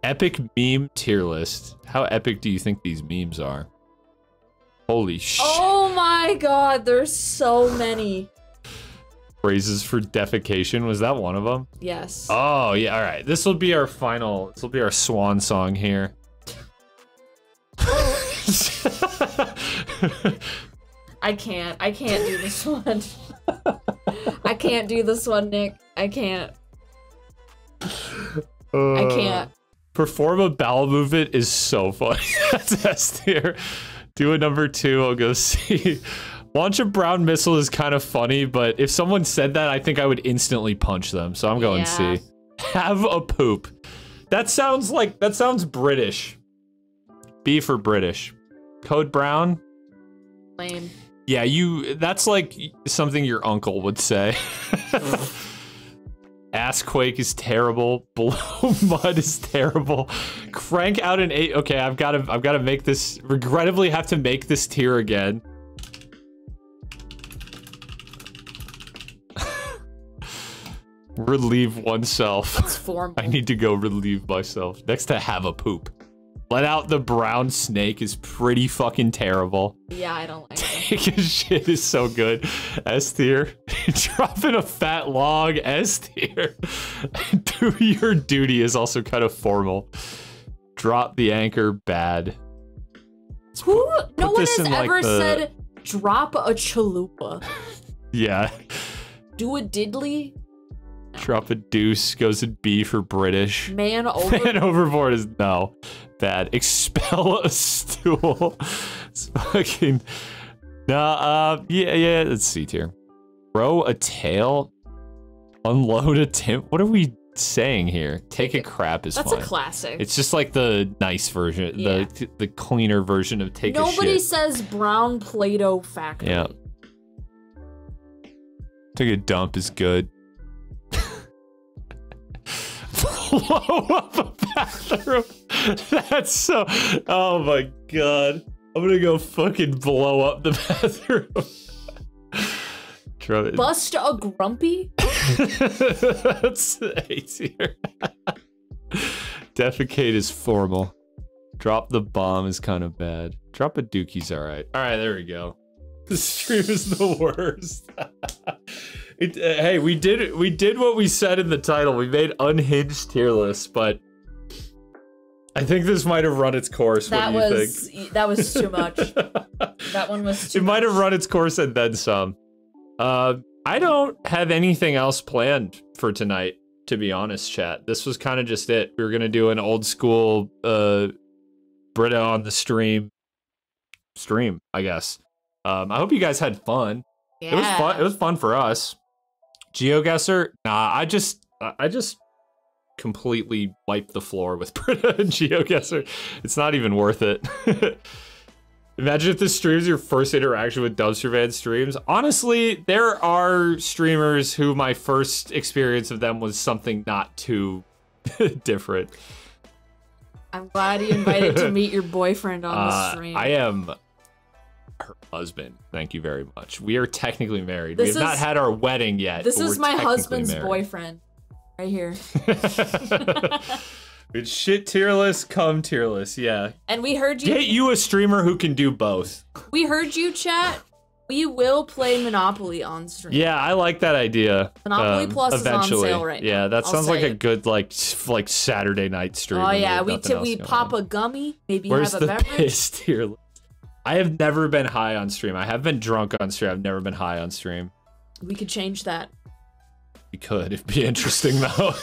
Epic meme tier list. How epic do you think these memes are? Holy shit. Oh my god, there's so many. Phrases for defecation. Was that one of them? Yes. Oh, yeah. All right. This will be our final. This will be our swan song here. I can't do this one. I can't do this one, Nick. I can't. I can't. Perform a bowel movement is so funny. That's S tier. Do a number 2. I'll go C. Launch a brown missile is kind of funny, but if someone said that, I think I would instantly punch them. So I'm going C. Have a poop. That sounds British. B for British. Code brown. Lame. Yeah, that's like something your uncle would say. Assquake is terrible. Blow mud is terrible. Crank out an 8. Okay, I've got to make this. Regrettably, have to make this tier again. Relieve oneself. That's formal. I need to go relieve myself. Next to have a poop. Let out the brown snake is pretty fucking terrible. Yeah, I don't like it. Take a shit is so good. S tier. Dropping a fat log. S tier. Do your duty is also kind of formal. Drop the anchor. Bad. No one has ever said drop a chalupa. Yeah. Do a diddly. Drop a deuce goes in B for British. Man overboard. Man overboard is no. Bad. Expel a stool. It's fucking. Nah, yeah, let's see here. Throw a tail. Unload a timp. What are we saying here? Take a crap is fine. That's a classic. It's just like the nice version, the cleaner version of take a shit. Nobody says brown Play-Doh factory. Yeah. Take a dump is good. Blow up a bathroom. That's so. Oh my god. I'm gonna go fucking blow up the bathroom. Bust a grumpy? That's A tier. Defecate is formal. Drop the bomb is kind of bad. Drop a dookie's alright. Alright, there we go. The stream is the worst. Hey, we did what we said in the title. We made unhinged tier lists, but I think this might have run its course. What do you think? That was too much. That one was too much. It might have run its course and then some. I don't have anything else planned for tonight, to be honest, chat. This was kind of just it. We were gonna do an old school Brita on the stream, I guess. I hope you guys had fun. Yeah. It was fun. It was fun for us. GeoGuessr? Nah, I just completely wiped the floor with Brita and GeoGuessr. It's not even worth it. Imagine if this stream's your first interaction with Dumpster Van streams. Honestly, there are streamers who my first experience of them was something not too different. I'm glad you invited to meet your boyfriend on the stream. I am her husband. Thank you very much. We are technically married. We have not had our wedding yet. This is my husband's boyfriend. Right here. It's shit tier list, cum tier list, yeah. And we heard you. Get you a streamer who can do both. We heard you, chat. We will play Monopoly on stream. Yeah, I like that idea. Monopoly Plus eventually. is on sale right now. Yeah, that sounds like a good like Saturday night stream. Oh yeah, we pop a gummy, maybe Where's have a beverage. Where's the piss tier list? I have never been high on stream. I have been drunk on stream. I've never been high on stream. We could change that. We could. It'd be interesting though.